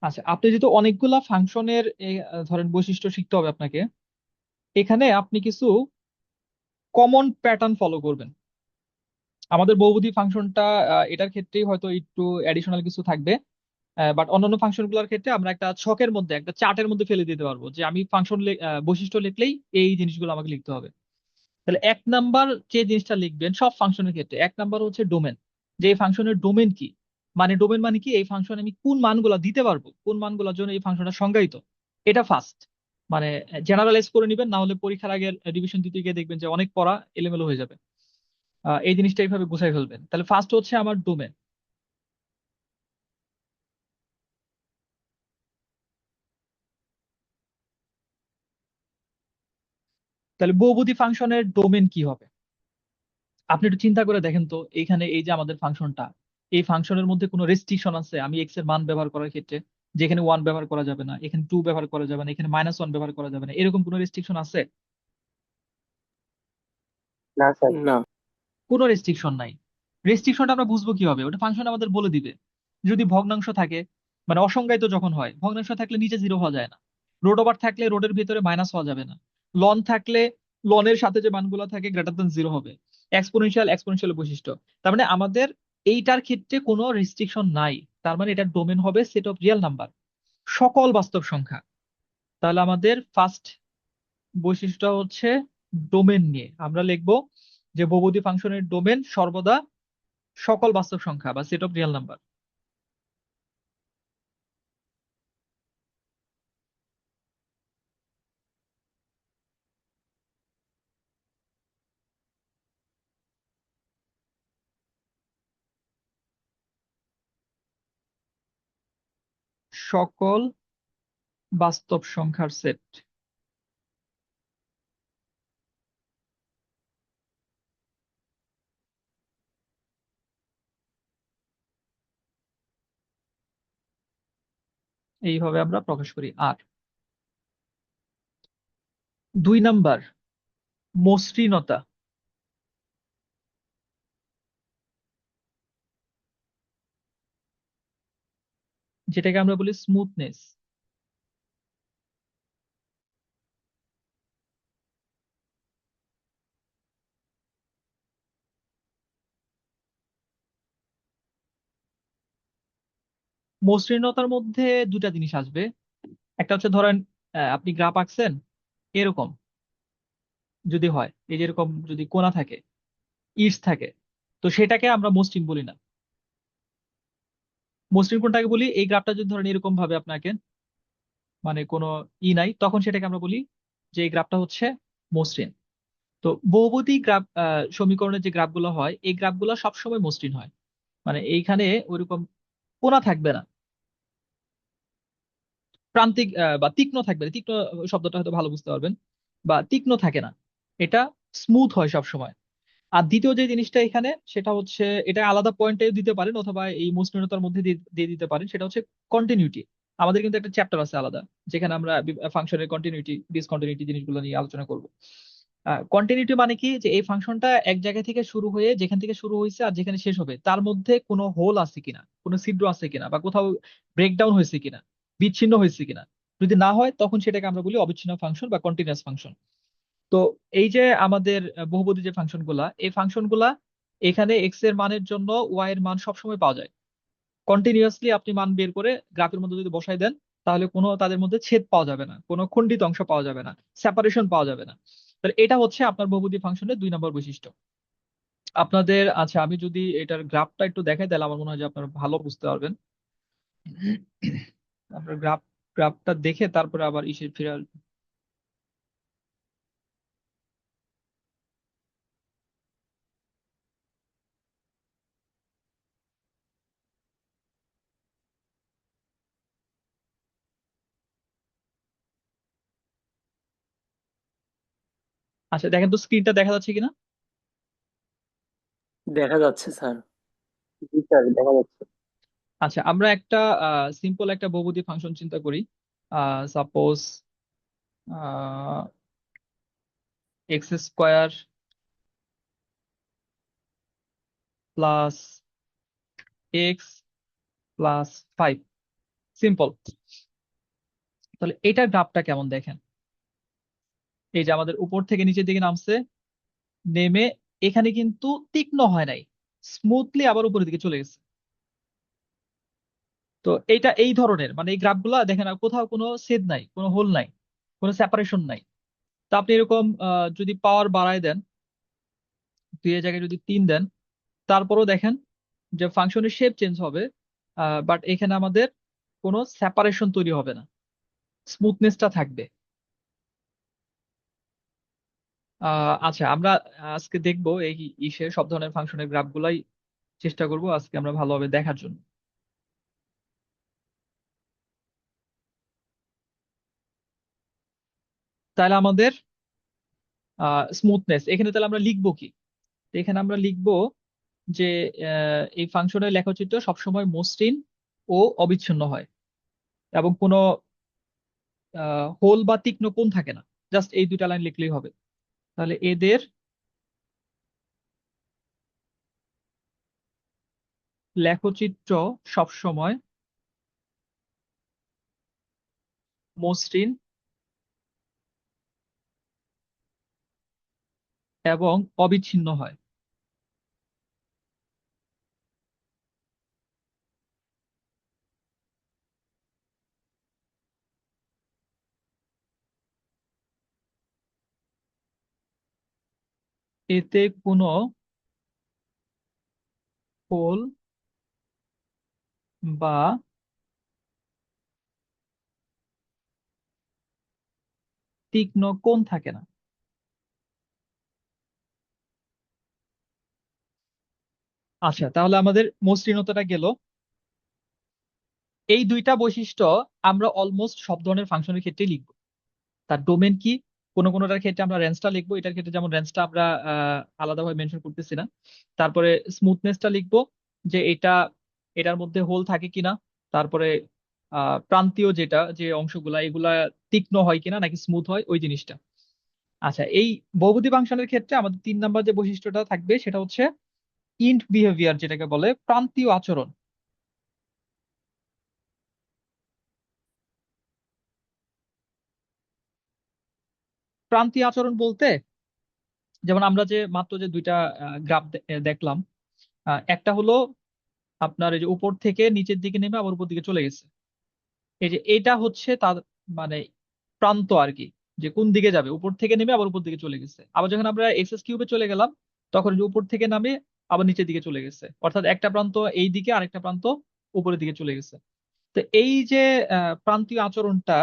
আচ্ছা আপনি যেহেতু অনেকগুলা ফাংশনের ধরেন বৈশিষ্ট্য শিখতে হবে আপনাকে, এখানে আপনি কিছু কমন প্যাটার্ন ফলো করবেন। আমাদের বহুপদী ফাংশনটা এটার ক্ষেত্রেই হয়তো একটু অ্যাডিশনাল কিছু থাকবে, বাট অন্যান্য ফাংশন গুলোর ক্ষেত্রে আমরা একটা ছকের মধ্যে, একটা চার্টের মধ্যে ফেলে দিতে পারবো, যে আমি ফাংশন বৈশিষ্ট্য লিখলেই এই জিনিসগুলো আমাকে লিখতে হবে। তাহলে এক নাম্বার যে জিনিসটা লিখবেন সব ফাংশনের ক্ষেত্রে, এক নাম্বার হচ্ছে ডোমেন। যে এই ফাংশনের ডোমেন কি, মানে ডোমেন মানে কি, এই ফাংশনে আমি কোন মানগুলা দিতে পারবো, কোন মানগুলোর জন্য এই ফাংশনটা সংজ্ঞায়িত, এটা ফার্স্ট। মানে জেনারেলাইজ করে নিবেন, না হলে পরীক্ষার আগে রিভিশন দিতে গিয়ে দেখবেন যে অনেক পড়া এলোমেলো হয়ে যাবে। এই জিনিসটা এইভাবে গুছাই ফেলবেন। তাহলে ফার্স্ট হচ্ছে আমার ডোমেন। তাহলে বহুপদী ফাংশনের ডোমেন কি হবে? আপনি একটু চিন্তা করে দেখেন তো, এইখানে এই যে আমাদের ফাংশনটা, এই ফাংশনের মধ্যে কোনো রেস্ট্রিকশন আছে আমি এক্স এর মান ব্যবহার করার ক্ষেত্রে? যেখানে ওয়ান ব্যবহার করা যাবে না, এখানে টু ব্যবহার করা যাবে না, এখানে মাইনাস ওয়ান ব্যবহার করা যাবে না, এরকম কোনো রেস্ট্রিকশন আছে? না স্যার। না। কোনো রেস্ট্রিকশন নাই। রেস্ট্রিকশনটা আমরা বুঝবো কিভাবে? ওটা ফাংশন আমাদের বলে দিবে। যদি ভগ্নাংশ থাকে, মানে অসংজ্ঞায়িত যখন হয়, ভগ্নাংশ থাকলে নিচে জিরো হওয়া যায় না, রোড ওভার থাকলে রোডের ভিতরে মাইনাস হওয়া যাবে না, লন থাকলে লনের সাথে যে মানগুলো থাকে গ্রেটার দেন জিরো হবে, এক্সপোনেনশিয়াল এক্সপোনেনশিয়াল বৈশিষ্ট্য। তার মানে আমাদের এইটার ক্ষেত্রে কোনো রেস্ট্রিকশন নাই। তার মানে এটার ডোমেন হবে সেট অফ রিয়েল নাম্বার, সকল বাস্তব সংখ্যা। তাহলে আমাদের ফার্স্ট বৈশিষ্ট্য হচ্ছে ডোমেন নিয়ে আমরা লিখবো, যে বহুপদী ফাংশনের ডোমেন সর্বদা সকল বাস্তব সংখ্যা বা সেট অফ রিয়েল নাম্বার। সকল বাস্তব সংখ্যার সেট। এইভাবে আমরা প্রকাশ করি। আর 2 নাম্বার, মসৃণতা। যেটাকে আমরা বলি স্মুথনেস। মসৃণতার মধ্যে দুটা জিনিস আসবে। একটা হচ্ছে ধরেন আপনি গ্রাফ আঁকছেন এরকম, যদি হয় এই যে এরকম যদি কোণা থাকে, ইটস থাকে, তো সেটাকে আমরা মসৃণ বলি না। মসৃণ কোণটাকে বলি এই গ্রাফটা যদি ধরেন এরকম ভাবে আপনাকে, মানে কোনো নাই, তখন সেটাকে আমরা বলি যে এই গ্রাফটা হচ্ছে মসৃণ। তো বহুপদী গ্রাফ সমীকরণের যে গ্রাফগুলো হয়, এই গ্রাফগুলো সবসময় মসৃণ হয়। মানে এইখানে ওইরকম কোণা থাকবে না, প্রান্তিক বা তীক্ষ্ণ থাকবে না। তীক্ষ্ণ শব্দটা হয়তো ভালো বুঝতে পারবেন, বা তীক্ষ্ণ থাকে না, এটা স্মুথ হয় সব সময়। আর দ্বিতীয় যে জিনিসটা এখানে, সেটা হচ্ছে এটা আলাদা পয়েন্টে দিতে পারেন অথবা এই মসৃণতার মধ্যে দিয়ে দিতে পারেন, সেটা হচ্ছে কন্টিনিউটি। আমাদের কিন্তু একটা চ্যাপ্টার আছে আলাদা, যেখানে আমরা ফাংশনের কন্টিনিউটি ডিসকন্টিনিউটি জিনিসগুলো নিয়ে আলোচনা করব। কন্টিনিউটি মানে কি, যে এই ফাংশনটা এক জায়গা থেকে শুরু হয়ে যেখান থেকে শুরু হয়েছে আর যেখানে শেষ হবে তার মধ্যে কোনো হোল আছে কিনা, কোনো ছিদ্র আছে কিনা, বা কোথাও ব্রেকডাউন হয়েছে কিনা, বিচ্ছিন্ন হয়েছে কিনা। যদি না হয় তখন সেটাকে আমরা বলি অবিচ্ছিন্ন ফাংশন বা কন্টিনিউয়াস ফাংশন। তো এই যে আমাদের বহুপদী যে ফাংশন গুলা, এই ফাংশন গুলা এখানে এক্স এর মানের জন্য ওয়াই এর মান সবসময় পাওয়া যায়। কন্টিনিউয়াসলি আপনি মান বের করে গ্রাফের মধ্যে যদি বসাই দেন, তাহলে কোনো তাদের মধ্যে ছেদ পাওয়া যাবে না, কোনো খণ্ডিত অংশ পাওয়া যাবে না, সেপারেশন পাওয়া যাবে না। তাহলে এটা হচ্ছে আপনার বহুপদী ফাংশনের 2 নম্বর বৈশিষ্ট্য। আপনাদের আচ্ছা, আমি যদি এটার গ্রাফটা একটু দেখাই, তাহলে আমার মনে হয় যে আপনারা ভালো বুঝতে পারবেন। আপনার গ্রাফটা দেখে তারপরে আবার ইসে ফিরে আসবেন। আচ্ছা দেখেন তো স্ক্রিনটা দেখা যাচ্ছে কিনা। দেখা যাচ্ছে স্যার। জি স্যার, দেখা যাচ্ছে। আচ্ছা, আমরা একটা সিম্পল একটা বহুপদী ফাংশন চিন্তা করি। Suppose x square plus x plus 5, simple. তাহলে এটার গ্রাফটা কেমন দেখেন। এই যে আমাদের উপর থেকে নিচের দিকে নামছে, নেমে এখানে কিন্তু তীক্ষ্ণ হয় নাই, স্মুথলি আবার উপরের দিকে চলে গেছে। তো এইটা এই ধরনের, মানে এই গ্রাফগুলা দেখেন আর কোথাও কোনো ছেদ নাই, কোনো হোল নাই, কোনো সেপারেশন নাই। তা আপনি এরকম যদি পাওয়ার বাড়ায় দেন, 2 এর জায়গায় যদি 3 দেন, তারপরও দেখেন যে ফাংশনের শেপ চেঞ্জ হবে, বাট এখানে আমাদের কোনো সেপারেশন তৈরি হবে না, স্মুথনেসটা থাকবে। আচ্ছা, আমরা আজকে দেখবো এই ইসে সব ধরনের ফাংশনের গ্রাফগুলাই চেষ্টা করব আজকে আমরা ভালোভাবে দেখার জন্য। তাহলে আমাদের স্মুথনেস এখানে তাহলে আমরা লিখবো কি। এখানে আমরা লিখবো যে এই ফাংশনের লেখচিত্র সবসময় মসৃণ ও অবিচ্ছিন্ন হয়, এবং কোনো হোল বা তীক্ষ্ণ কোণ থাকে না। জাস্ট এই 2টা লাইন লিখলেই হবে। তাহলে এদের লেখচিত্র সবসময় মসৃণ এবং অবিচ্ছিন্ন হয়। এতে কোনো হোল বা তীক্ষ্ণ কোণ থাকে না। আচ্ছা, তাহলে আমাদের মসৃণতাটা গেল। এই 2টা বৈশিষ্ট্য আমরা অলমোস্ট সব ধরনের ফাংশনের ক্ষেত্রে লিখবো। তার ডোমেন কি, কোনোটার ক্ষেত্রে আমরা রেঞ্জটা লিখবো, এটার ক্ষেত্রে যেমন রেঞ্জটা আমরা আলাদাভাবে মেনশন করতেছি না। তারপরে স্মুথনেসটা লিখবো, যে এটার মধ্যে হোল থাকে কিনা। তারপরে প্রান্তীয় যে অংশগুলা এগুলা তীক্ষ্ণ হয় কিনা নাকি স্মুথ হয় ওই জিনিসটা। আচ্ছা, এই বহুপদী ফাংশনের ক্ষেত্রে আমাদের 3 নাম্বার যে বৈশিষ্ট্যটা থাকবে সেটা হচ্ছে ইন্ট বিহেভিয়ার, যেটাকে বলে প্রান্তীয় আচরণ। প্রান্তীয় আচরণ বলতে যেমন আমরা যে মাত্র যে দুইটা গ্রাফ দেখলাম, একটা হলো আপনার এই যে উপর থেকে নিচের দিকে নেমে আবার উপর দিকে চলে গেছে। এই যে এটা হচ্ছে তার মানে প্রান্ত আর কি, যে কোন দিকে যাবে, উপর থেকে নেমে আবার উপর দিকে চলে গেছে। আবার যখন আমরা এক্স কিউবে চলে গেলাম তখন যে উপর থেকে নামে আবার নিচের দিকে চলে গেছে, অর্থাৎ একটা প্রান্ত এই দিকে আরেকটা প্রান্ত উপরের দিকে চলে গেছে। তো এই যে প্রান্তীয় আচরণটা,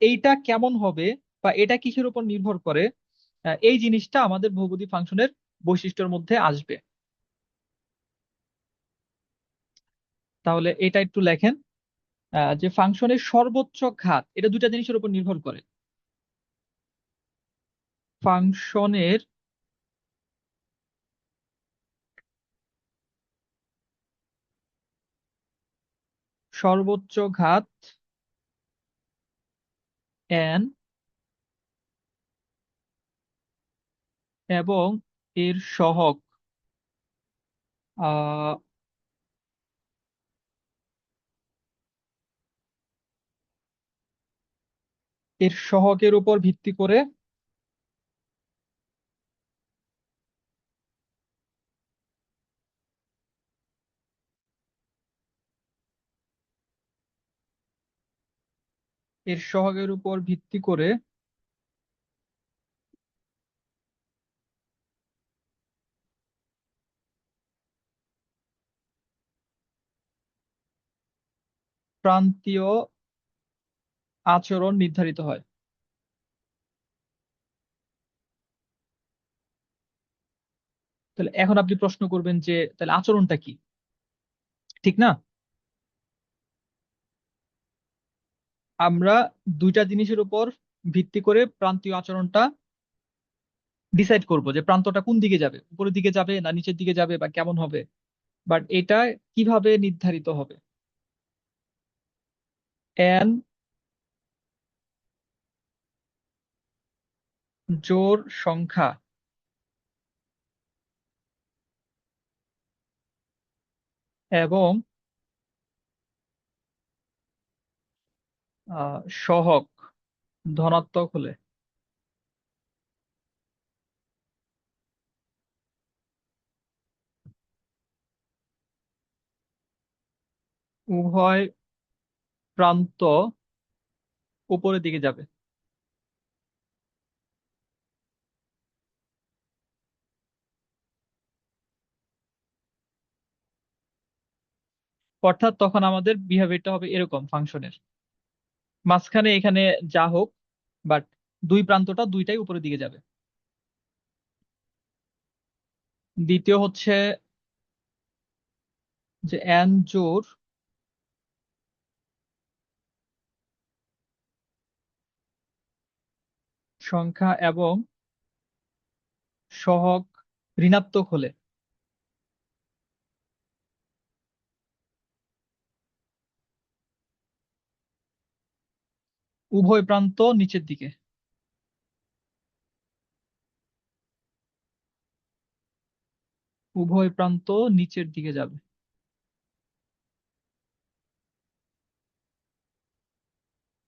এইটা কেমন হবে বা এটা কিসের উপর নির্ভর করে, এই জিনিসটা আমাদের বহুপদী ফাংশনের বৈশিষ্ট্যের মধ্যে আসবে। তাহলে এটা একটু লেখেন, যে ফাংশনের সর্বোচ্চ ঘাত এটা দুইটা জিনিসের উপর নির্ভর করে। ফাংশনের সর্বোচ্চ ঘাত n এবং এর সহগ আহ এর সহগের উপর ভিত্তি করে এর সহগের উপর ভিত্তি করে প্রান্তীয় আচরণ নির্ধারিত হয়। তাহলে এখন আপনি প্রশ্ন করবেন যে তাহলে আচরণটা কি, ঠিক না? আমরা দুইটা জিনিসের উপর ভিত্তি করে প্রান্তীয় আচরণটা ডিসাইড করব, যে প্রান্তটা কোন দিকে যাবে, উপরের দিকে যাবে না নিচের দিকে যাবে বা কেমন হবে। বাট এটা কিভাবে নির্ধারিত হবে? n জোড় সংখ্যা এবং সহগ ধনাত্মক হলে উভয় প্রান্ত উপরের দিকে যাবে। অর্থাৎ তখন আমাদের বিহেভিয়ারটা হবে এরকম ফাংশনের, মাঝখানে এখানে যা হোক, বাট দুই প্রান্তটা দুইটাই উপরের দিকে যাবে। দ্বিতীয় হচ্ছে যে n জোড় সংখ্যা এবং সহগ ঋণাত্মক হলে উভয় প্রান্ত নিচের দিকে। উভয় প্রান্ত নিচের দিকে যাবে,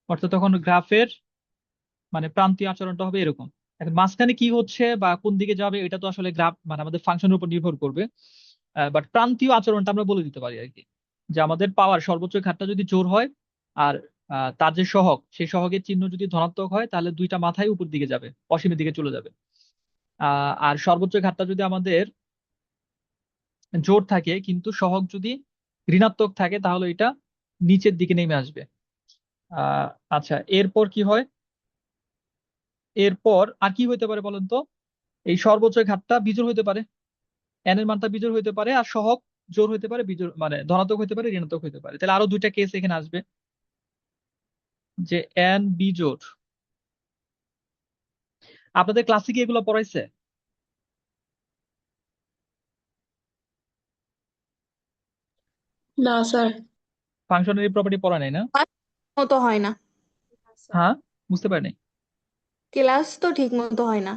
অর্থাৎ তখন গ্রাফের মানে প্রান্তীয় আচরণটা হবে এরকম। এখন মাঝখানে কি হচ্ছে বা কোন দিকে যাবে এটা তো আসলে গ্রাফ মানে আমাদের ফাংশনের উপর নির্ভর করবে। বাট প্রান্তীয় আচরণটা আমরা বলে দিতে পারি আর কি, যে আমাদের পাওয়ার সর্বোচ্চ ঘাতটা যদি জোর হয় আর তার যে সহগ সেই সহগের চিহ্ন যদি ধনাত্মক হয় তাহলে দুইটা মাথায় উপর দিকে যাবে, অসীমের দিকে চলে যাবে। আর সর্বোচ্চ ঘাতটা যদি আমাদের জোর থাকে কিন্তু সহগ যদি ঋণাত্মক থাকে তাহলে এটা নিচের দিকে নেমে আসবে। আহ আচ্ছা, এরপর কি হয়? এরপর আর কি হইতে পারে বলেন তো? এই সর্বোচ্চ ঘাতটা বিজোড় হইতে পারে, এন এর মানটা বিজোড় হইতে পারে, আর সহগ জোড় হইতে পারে, বিজোড় মানে ধনাত্মক হইতে পারে, ঋণাত্মক হইতে পারে। তাহলে আরো দুইটা কেস এখানে আসবে, যে এন বিজোড়। আপনাদের ক্লাসে কি এগুলো পড়াইছে? না স্যার। ফাংশনের এই প্রপার্টি পড়া নাই না? মতো হয় না, হ্যাঁ, বুঝতে পারিনি। ক্লাস তো ঠিক মতো হয় না।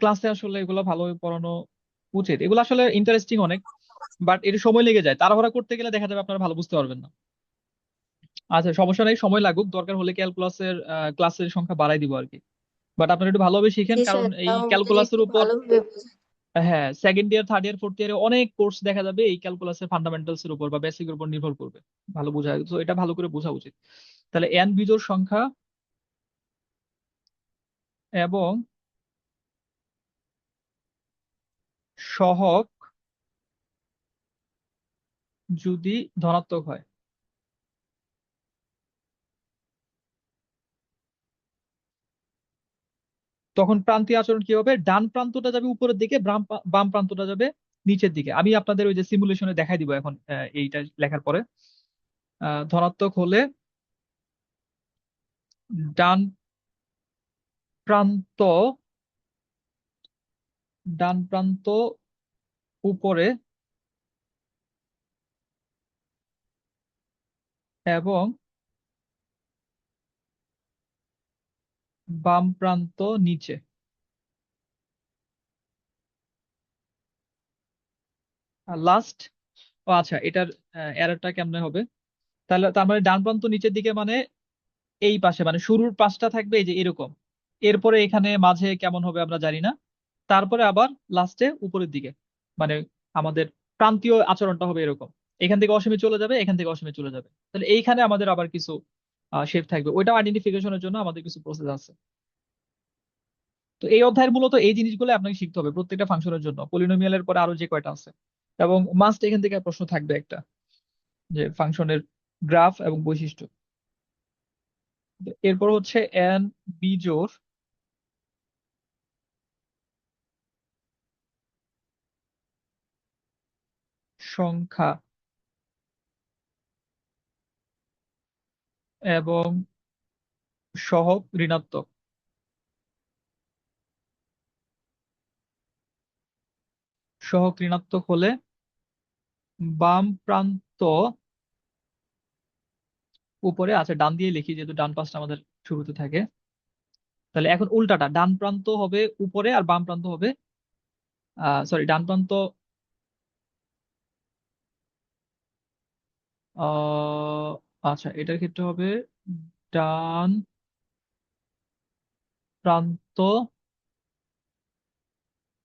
ক্লাসে আসলে এগুলো ভালোভাবে পড়ানো উচিত, এগুলো আসলে ইন্টারেস্টিং অনেক, বাট এর সময় লেগে যায়, তাড়াহুড়া করতে গেলে দেখা যাবে আপনারা ভালো বুঝতে পারবেন না। আচ্ছা, সমস্যা নেই, সময় লাগুক, দরকার হলে ক্যালকুলাসের ক্লাসের সংখ্যা বাড়াই দিব আর কি। বাট আপনারা একটু ভালোভাবে শিখেন, জি কারণ স্যার, এই তাও আমাদের ক্যালকুলাসের একটু উপর, ভালোভাবে বোঝান। হ্যাঁ, second year, third year, fourth ইয়ারে অনেক কোর্স দেখা যাবে এই ক্যালকুলাসের ফান্ডামেন্টালস এর উপর বা বেসিকের উপর নির্ভর করবে, ভালো বোঝা, তো এটা ভালো করে বোঝা উচিত। তাহলে এন বিজোড় সংখ্যা এবং সহগ যদি ধনাত্মক হয়, তখন প্রান্তীয় আচরণ কি হবে? ডান প্রান্তটা যাবে উপরের দিকে, বাম প্রান্তটা যাবে নিচের দিকে। আমি আপনাদের ওই যে সিমুলেশনে দেখাই দিব এখন, এইটা লেখার পরে। ধনাত্মক হলে ডান প্রান্ত ডান প্রান্ত উপরে এবং বাম প্রান্ত নিচে। আর লাস্ট, ও আচ্ছা, এটার এররটা কেমনে হবে? তাহলে তার মানে ডান প্রান্ত নিচের দিকে মানে এই পাশে, মানে শুরুর পাশটা থাকবে এই যে এরকম, এরপরে এখানে মাঝে কেমন হবে আমরা জানি না, তারপরে আবার লাস্টে উপরের দিকে, মানে আমাদের প্রান্তীয় আচরণটা হবে এরকম, এখান থেকে অসীমে চলে যাবে, এখান থেকে অসীমে চলে যাবে। তাহলে এইখানে আমাদের আবার কিছু শেপ থাকবে, ওইটা আইডেন্টিফিকেশনের জন্য আমাদের কিছু প্রসেস আছে। তো এই অধ্যায়ের মূলত এই জিনিসগুলো আপনাকে শিখতে হবে প্রত্যেকটা ফাংশনের জন্য, পলিনোমিয়ালের পরে আরো যে কয়টা আছে, এবং মাস্ট এখান থেকে প্রশ্ন থাকবে একটা, যে ফাংশনের গ্রাফ এবং বৈশিষ্ট্য। এরপর হচ্ছে এন বিজোড় সংখ্যা এবং সহগ ঋণাত্মক। সহগ ঋণাত্মক হলে বাম প্রান্ত উপরে, আচ্ছা ডান দিয়ে লিখি যেহেতু ডান পাশটা আমাদের শুরুতে থাকে। তাহলে এখন উল্টাটা, ডান প্রান্ত হবে উপরে আর বাম প্রান্ত হবে, সরি, ডান প্রান্ত, আহ আচ্ছা, এটার ক্ষেত্রে হবে ডান প্রান্ত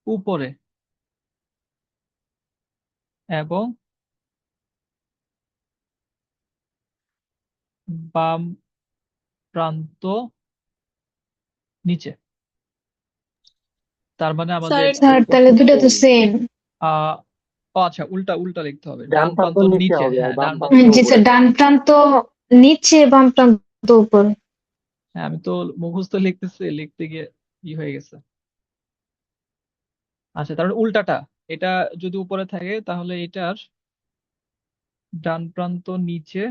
উপরে এবং বাম প্রান্ত নিচে। তার মানে স্যার আমাদের স্যার তাহলে দুটো তো সেম। আহ ও আচ্ছা, উল্টা উল্টা লিখতে হবে, ডান ডান প্রান্ত প্রান্ত নিচে নিচে, হবে আর হ্যাঁ বাম ডান প্রান্ত, প্রান্ত জি উপরে। স্যার, ডান প্রান্ত নিচে, বাম প্রান্ত উপরে। হ্যাঁ, আমি তো মুখস্থ লিখতেছি, লিখতে গিয়ে ই হয়ে গেছে। আচ্ছা, তার মানে উল্টাটা, এটা যদি উপরে থাকে তাহলে এটার ডান প্রান্ত নিচে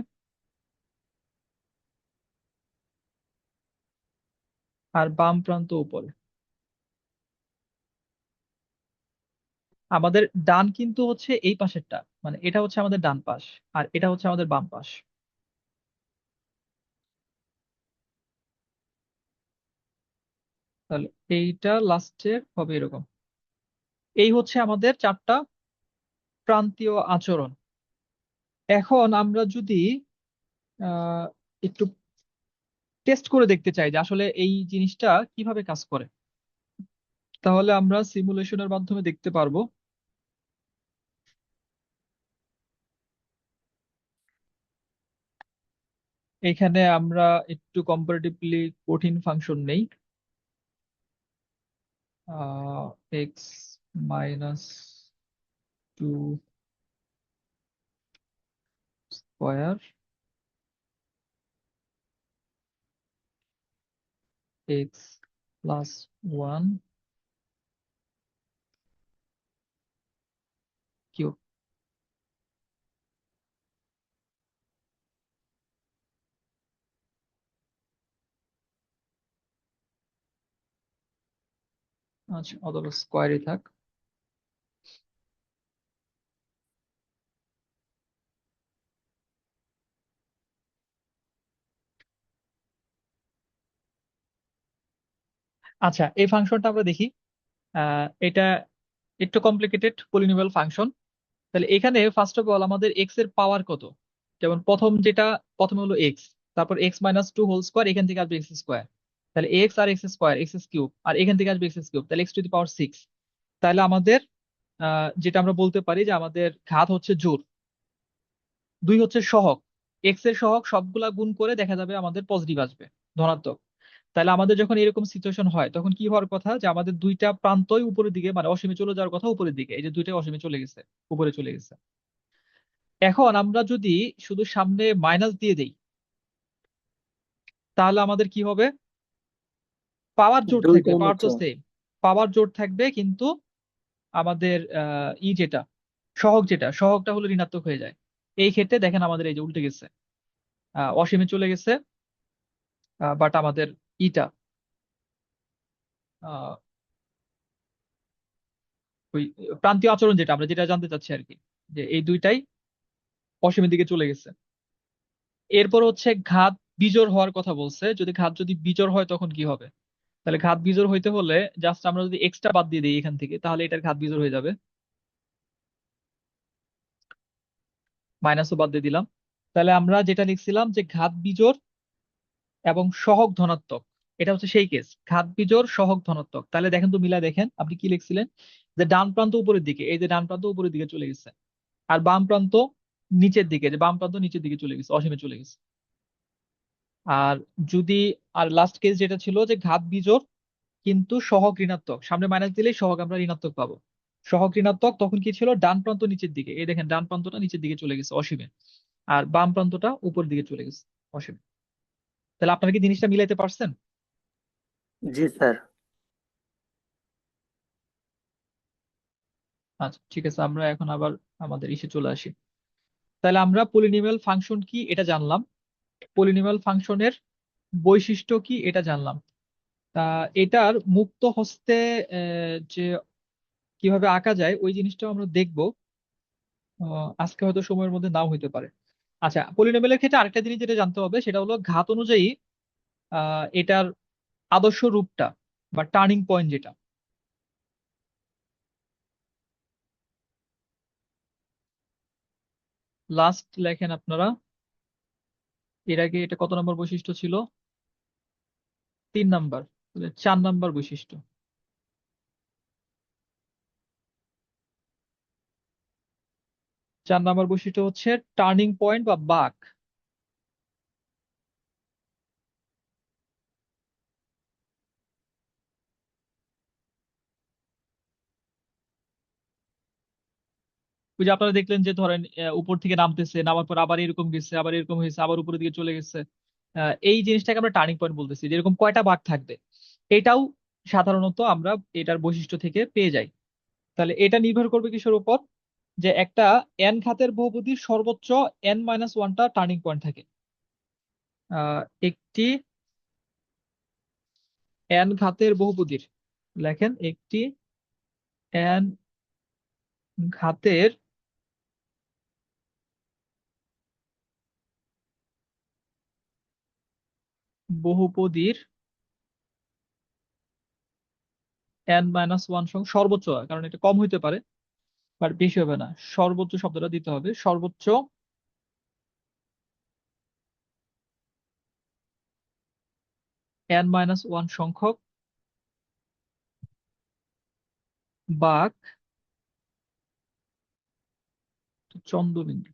আর বাম প্রান্ত উপরে। আমাদের ডান কিন্তু হচ্ছে এই পাশেরটা, মানে এটা হচ্ছে আমাদের ডান পাশ, আর এটা হচ্ছে আমাদের বাম পাশ। তাহলে এইটা লাস্টের হবে এরকম। এই হচ্ছে আমাদের চারটা প্রান্তীয় আচরণ। এখন আমরা যদি আহ একটু টেস্ট করে দেখতে চাই যে আসলে এই জিনিসটা কিভাবে কাজ করে, তাহলে আমরা সিমুলেশনের মাধ্যমে দেখতে পারবো। এখানে আমরা একটু কম্পারেটিভলি কঠিন ফাংশন নেই, x minus 2 square x plus 1 cube. আচ্ছা, অথবা স্কোয়ারই থাক। আচ্ছা, এই ফাংশনটা আমরা দেখি। এটা একটু কমপ্লিকেটেড পলিনোমিয়াল ফাংশন। তাহলে এখানে ফার্স্ট অফ অল আমাদের এক্স এর পাওয়ার কত? যেমন প্রথমে হলো এক্স, তারপর x minus two whole square, এখান থেকে আসবে এক্স স্কোয়ার। তাহলে এক্স আর এক্স স্কোয়ার, এক্স কিউব, আর এখান থেকে আসবে এক্স কিউব, তাহলে x to the power six. তাহলে আমাদের যেটা আমরা বলতে পারি যে আমাদের ঘাত হচ্ছে জোড়, দুই হচ্ছে সহগ। এক্স এর সহগ সবগুলা গুণ করে দেখা যাবে আমাদের পজিটিভ আসবে, ধনাত্মক। তাহলে আমাদের যখন এরকম সিচুয়েশন হয় তখন কি হওয়ার কথা, যে আমাদের দুইটা প্রান্তই উপরের দিকে, মানে অসীমে চলে যাওয়ার কথা উপরের দিকে। এই যে দুইটা অসীমে চলে গেছে, উপরে চলে গেছে। এখন আমরা যদি শুধু সামনে মাইনাস দিয়ে দেই, তাহলে আমাদের কি হবে? পাওয়ার জোর থাকবে, দুইটাই পাওয়ার তো নিচে। সেম, পাওয়ার জোর থাকবে, কিন্তু আমাদের যেটা সহগটা হলো ঋণাত্মক হয়ে যায়। এই ক্ষেত্রে দেখেন আমাদের এই যে উল্টে গেছে, অসীমে চলে গেছে। বাট আমাদের ইটা আহ, ওই প্রান্তীয় আচরণ যেটা আমরা যেটা জানতে চাচ্ছি আর কি, যে এই দুইটাই অসীমের দিকে চলে গেছে। এরপর হচ্ছে ঘাত বিজোড় হওয়ার কথা বলছে, যদি বিজোড় হয় তখন কি হবে? তাহলে ঘাত বিজোড় হইতে হলে জাস্ট আমরা যদি এক্সট্রা বাদ দিয়ে দিই এখান থেকে, তাহলে এটার ঘাত বিজোড় হয়ে যাবে। মাইনাসও বাদ দিয়ে দিলাম। তাহলে আমরা যেটা লিখছিলাম যে ঘাত বিজোড় এবং সহগ ধনাত্মক, এটা হচ্ছে সেই কেস, ঘাত বিজোড় সহগ ধনাত্মক। তাহলে দেখেন তো, মিলা দেখেন আপনি কি লিখছিলেন, যে ডান প্রান্ত উপরের দিকে, এই যে ডান প্রান্ত উপরের দিকে চলে গেছে, আর বাম প্রান্ত নিচের দিকে, যে বাম প্রান্ত নিচের দিকে চলে গেছে, অসীমে চলে গেছে। আর যদি, আর লাস্ট কেস যেটা ছিল যে ঘাত বিজোড় কিন্তু সহগ ঋণাত্মক, সামনে মাইনাস দিলেই সহগ আমরা ঋণাত্মক পাবো। সহগ ঋণাত্মক তখন কি ছিল, ডান প্রান্ত নিচের দিকে, এই দেখেন ডান প্রান্তটা নিচের দিকে চলে গেছে অসীমে, আর বাম প্রান্তটা উপর দিকে চলে গেছে অসীমে। তাহলে আপনারা কি জিনিসটা মিলাইতে পারছেন? জি স্যার। আচ্ছা, ঠিক আছে, আমরা এখন আবার আমাদের ইসে চলে আসি। তাহলে আমরা পলিনোমিয়াল ফাংশন কি এটা জানলাম, পলিনোমিয়াল ফাংশনের বৈশিষ্ট্য কি এটা জানলাম। তা এটার মুক্ত হস্তে যে কিভাবে আঁকা যায় ওই জিনিসটাও আমরা দেখবো। আজকে হয়তো সময়ের মধ্যে নাও হইতে পারে। আচ্ছা, পলিনোমিয়ালের ক্ষেত্রে আরেকটা জিনিস যেটা জানতে হবে সেটা হলো ঘাত অনুযায়ী এটার আদর্শ রূপটা বা টার্নিং পয়েন্ট যেটা। লাস্ট লেখেন আপনারা, এর আগে এটা কত নম্বর বৈশিষ্ট্য ছিল? 3 নাম্বার। তাহলে 4 নাম্বার বৈশিষ্ট্য। 4 নাম্বার বৈশিষ্ট্য হচ্ছে টার্নিং পয়েন্ট বা বাঁক। ওই যে আপনারা দেখলেন যে ধরেন উপর থেকে নামতেছে, নামার পর আবার এরকম গেছে, আবার এরকম হয়েছে, আবার উপরের দিকে চলে গেছে। এই জিনিসটাকে আমরা টার্নিং পয়েন্ট বলতেছি, যে এরকম কয়টা ভাগ থাকবে। এটাও সাধারণত আমরা এটার বৈশিষ্ট্য থেকে পেয়ে যাই। তাহলে এটা নির্ভর করবে কিসের উপর, যে একটা এন ঘাতের বহুপদীর সর্বোচ্চ n-1টা টার্নিং পয়েন্ট থাকে। একটি এন ঘাতের বহুপদীর, লেখেন একটি এন ঘাতের বহুপদীর n-1 সর্বোচ্চ হয়, কারণ এটা কম হইতে পারে বাট বেশি হবে না, সর্বোচ্চ শব্দটা দিতে হবে, সর্বোচ্চ n-1 সংখ্যক বাঁক চন্দ্রবিন্দু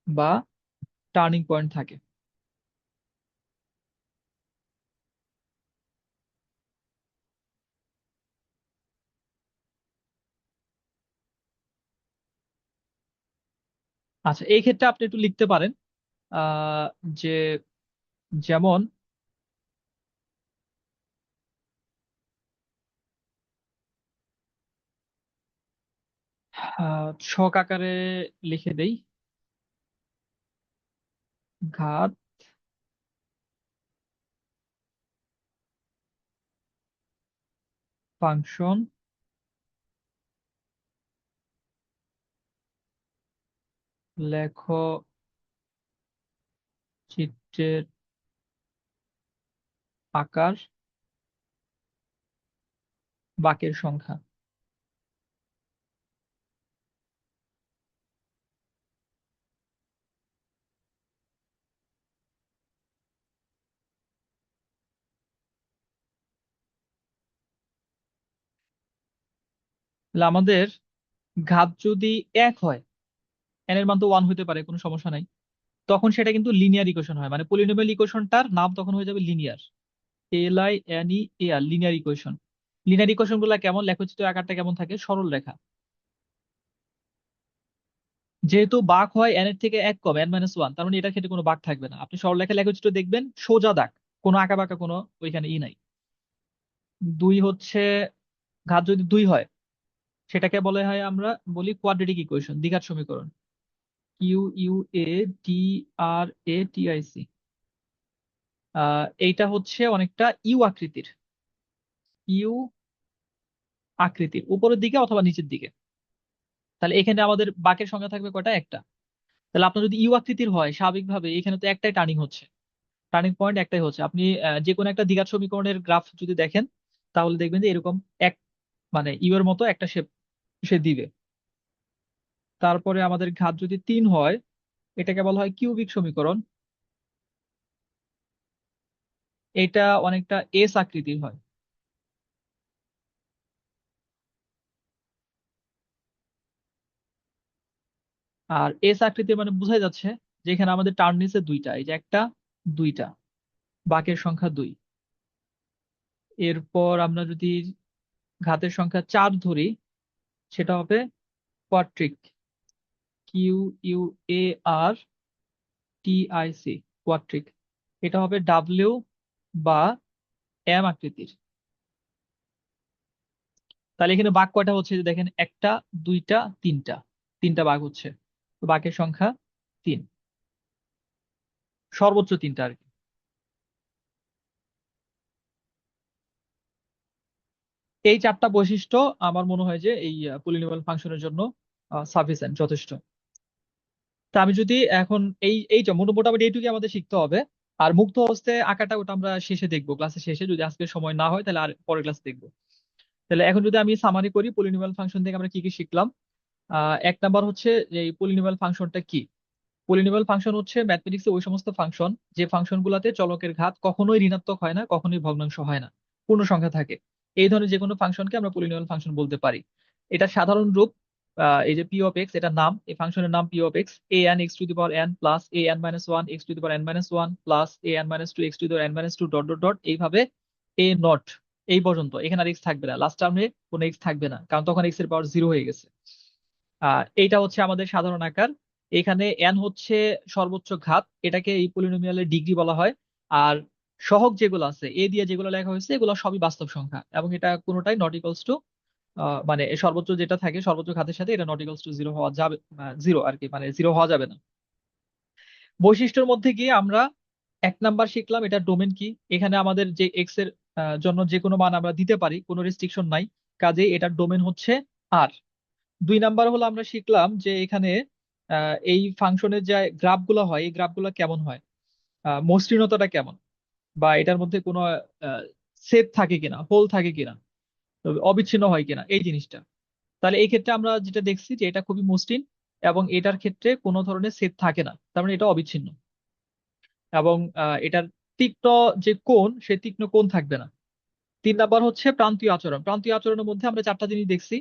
বা টার্নিং পয়েন্ট থাকে। আচ্ছা, এই ক্ষেত্রে আপনি একটু লিখতে পারেন আহ যে, যেমন ছক আকারে লিখে দেই, ঘাত ফাংশন লেখ চিত্রের আকার বাকের সংখ্যা। তাহলে আমাদের ঘাত যদি 1 হয়, n এর মান তো 1 হতে পারে, কোনো সমস্যা নাই, তখন সেটা কিন্তু লিনিয়ার ইকুয়েশন হয়, মানে পলিনোমিয়াল ইকুয়েশনটার নাম তখন হয়ে যাবে linear. LINEAR, linear equation. Linear equation গুলা কেমন, লেখচিত্র আকারটা কেমন থাকে, সরল রেখা। যেহেতু বাঁক হয় n এর থেকে 1 কম, n-1, তার মানে এটার ক্ষেত্রে কোনো বাঁক থাকবে না। আপনি সরলরেখা লেখচিত্র দেখবেন, সোজা দাগ, কোনো আঁকা বাঁকা কোনো ওইখানে নাই। 2 হচ্ছে, ঘাত যদি 2 হয় সেটাকে বলে হয়, আমরা বলি কোয়াড্রেটিক ইকুয়েশন, দ্বিঘাত সমীকরণ। QUADRATIC। এইটা হচ্ছে অনেকটা ইউ আকৃতির, ইউ আকৃতির, উপরের দিকে অথবা নিচের দিকে। তাহলে এখানে আমাদের বাঁকের সংখ্যা থাকবে কয়টা, একটা। তাহলে আপনার যদি ইউ আকৃতির হয়, স্বাভাবিকভাবে এখানে তো একটাই টার্নিং হচ্ছে, টার্নিং পয়েন্ট একটাই হচ্ছে। আপনি যে কোনো একটা দ্বিঘাত সমীকরণের গ্রাফ যদি দেখেন, তাহলে দেখবেন যে এরকম এক, মানে ইউ এর মতো একটা শেপ সে দিবে। তারপরে আমাদের ঘাত যদি 3 হয়, এটাকে বলা হয় কিউবিক সমীকরণ। এটা অনেকটা এস আকৃতির হয়। আর এস আকৃতির মানে বোঝাই যাচ্ছে যে এখানে আমাদের টার্ন নিচে দুইটা, এই যে একটা, দুইটা, বাকের সংখ্যা 2। এরপর আমরা যদি ঘাতের সংখ্যা 4 ধরি, সেটা হবে কোয়াট্রিক, QUARTIC, কোয়াট্রিক। এটা হবে ডাব্লিউ বা এম আকৃতির। তাহলে এখানে বাঘ কয়টা হচ্ছে, যে দেখেন, একটা, দুইটা, তিনটা, তিনটা বাঘ হচ্ছে। তো বাঘের সংখ্যা 3, সর্বোচ্চ 3টা আর কি। এই 4টা বৈশিষ্ট্য আমার মনে হয় যে এই পলিনোমিয়াল ফাংশনের জন্য সাফিসিয়েন্ট, যথেষ্ট। তা আমি যদি এখন এইটা মোটামুটি এইটুকু আমাদের শিখতে হবে। আর মুক্ত হস্তে আঁকাটা, ওটা আমরা শেষে দেখবো, ক্লাসের শেষে, যদি আজকে সময় না হয় তাহলে আর পরের ক্লাস দেখবো। তাহলে এখন যদি আমি সামারি করি, পলিনোমিয়াল ফাংশন থেকে আমরা কি কি শিখলাম। 1 নাম্বার হচ্ছে যে এই পলিনোমিয়াল ফাংশনটা কি। পলিনোমিয়াল ফাংশন হচ্ছে ম্যাথমেটিক্সে ওই সমস্ত ফাংশন, যে ফাংশন গুলাতে চলকের ঘাত কখনোই ঋণাত্মক হয় না, কখনোই ভগ্নাংশ হয় না, পূর্ণ সংখ্যা থাকে। এই ধরনের যে কোনো ফাংশনকে আমরা পলিনোমিয়াল ফাংশন বলতে পারি। এটা সাধারণ রূপ, এই যে পি অফ এক্স, এটার নাম, এই ফাংশনের নাম P of x, an(x^n plus an-1 x^n-1 plus an-2 x^n-2 dot dot dot, এইভাবে এ নট, এই পর্যন্ত। এখানে আর এক্স থাকবে না, লাস্ট টার্মে কোনো এক্স থাকবে না, কারণ তখন এক্স এর পাওয়ার 0 হয়ে গেছে। এইটা হচ্ছে আমাদের সাধারণ আকার। এখানে n হচ্ছে সর্বোচ্চ ঘাত, এটাকে এই পলিনোমিয়ালের ডিগ্রি বলা হয়। আর সহগ যেগুলো আছে, এ দিয়ে যেগুলো লেখা হয়েছে, এগুলো সবই বাস্তব সংখ্যা, এবং এটা কোনোটাই নট ইকুয়ালস টু, মানে এর সর্বোচ্চ যেটা থাকে, সর্বোচ্চ ঘাতের সাথে এটা নট ইকুয়ালস টু 0 হওয়া যাবে, 0 আর কি, মানে 0 হওয়া যাবে না। বৈশিষ্ট্যের মধ্যে গিয়ে আমরা 1 নাম্বার শিখলাম, এটা ডোমেন কি। এখানে আমাদের যে এক্স এর জন্য যে কোনো মান আমরা দিতে পারি, কোনো রেস্ট্রিকশন নাই, কাজেই এটার ডোমেন হচ্ছে আর। 2 নাম্বার হলো আমরা শিখলাম যে এখানে এই ফাংশনের যে গ্রাফগুলো হয়, এই গ্রাফগুলো কেমন হয়, মসৃণতাটা কেমন, বা এটার মধ্যে কোনো ছেদ থাকে কিনা, হোল থাকে কিনা, অবিচ্ছিন্ন হয় কিনা, এই জিনিসটা। তাহলে এই ক্ষেত্রে আমরা যেটা দেখছি যে এটা খুবই মসৃণ, এবং এটার ক্ষেত্রে কোনো ধরনের ছেদ থাকে না, তার মানে এটা অবিচ্ছিন্ন। এবং এটার তীক্ষ্ণ যে কোণ, সে তীক্ষ্ণ কোণ থাকবে না। 3 নাম্বার হচ্ছে প্রান্তীয় আচরণ। প্রান্তীয় আচরণের মধ্যে আমরা 4টা জিনিস দেখছি,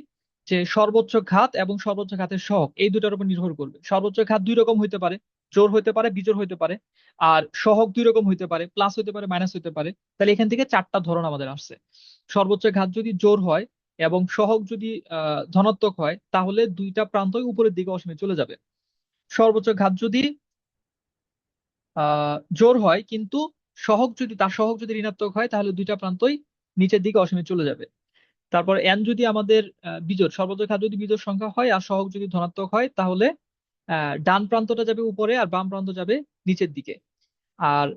যে সর্বোচ্চ ঘাত এবং সর্বোচ্চ ঘাতের সহগ, এই দুটার উপর নির্ভর করবে। সর্বোচ্চ ঘাত 2 রকম হইতে পারে, জোড় হইতে পারে, বিজোড় হইতে পারে। আর সহগ 2 রকম হইতে পারে, প্লাস হইতে পারে, মাইনাস হইতে পারে। তাহলে এখান থেকে 4টা ধরন আমাদের আসছে। সর্বোচ্চ ঘাত যদি জোড় হয় এবং সহগ যদি ধনাত্মক হয়, তাহলে 2টা প্রান্তই উপরের দিকে অসীমে চলে যাবে। সর্বোচ্চ ঘাত যদি জোড় হয় কিন্তু তার সহগ যদি ঋণাত্মক হয়, তাহলে 2টা প্রান্তই নিচের দিকে অসীমে চলে যাবে। তারপর এন যদি আমাদের বিজোড়, সর্বোচ্চ ঘাত যদি বিজোড় সংখ্যা হয় আর সহগ যদি ধনাত্মক হয়, তাহলে ডান প্রান্তটা যাবে উপরে আর বাম প্রান্ত যাবে নিচের দিকে। আর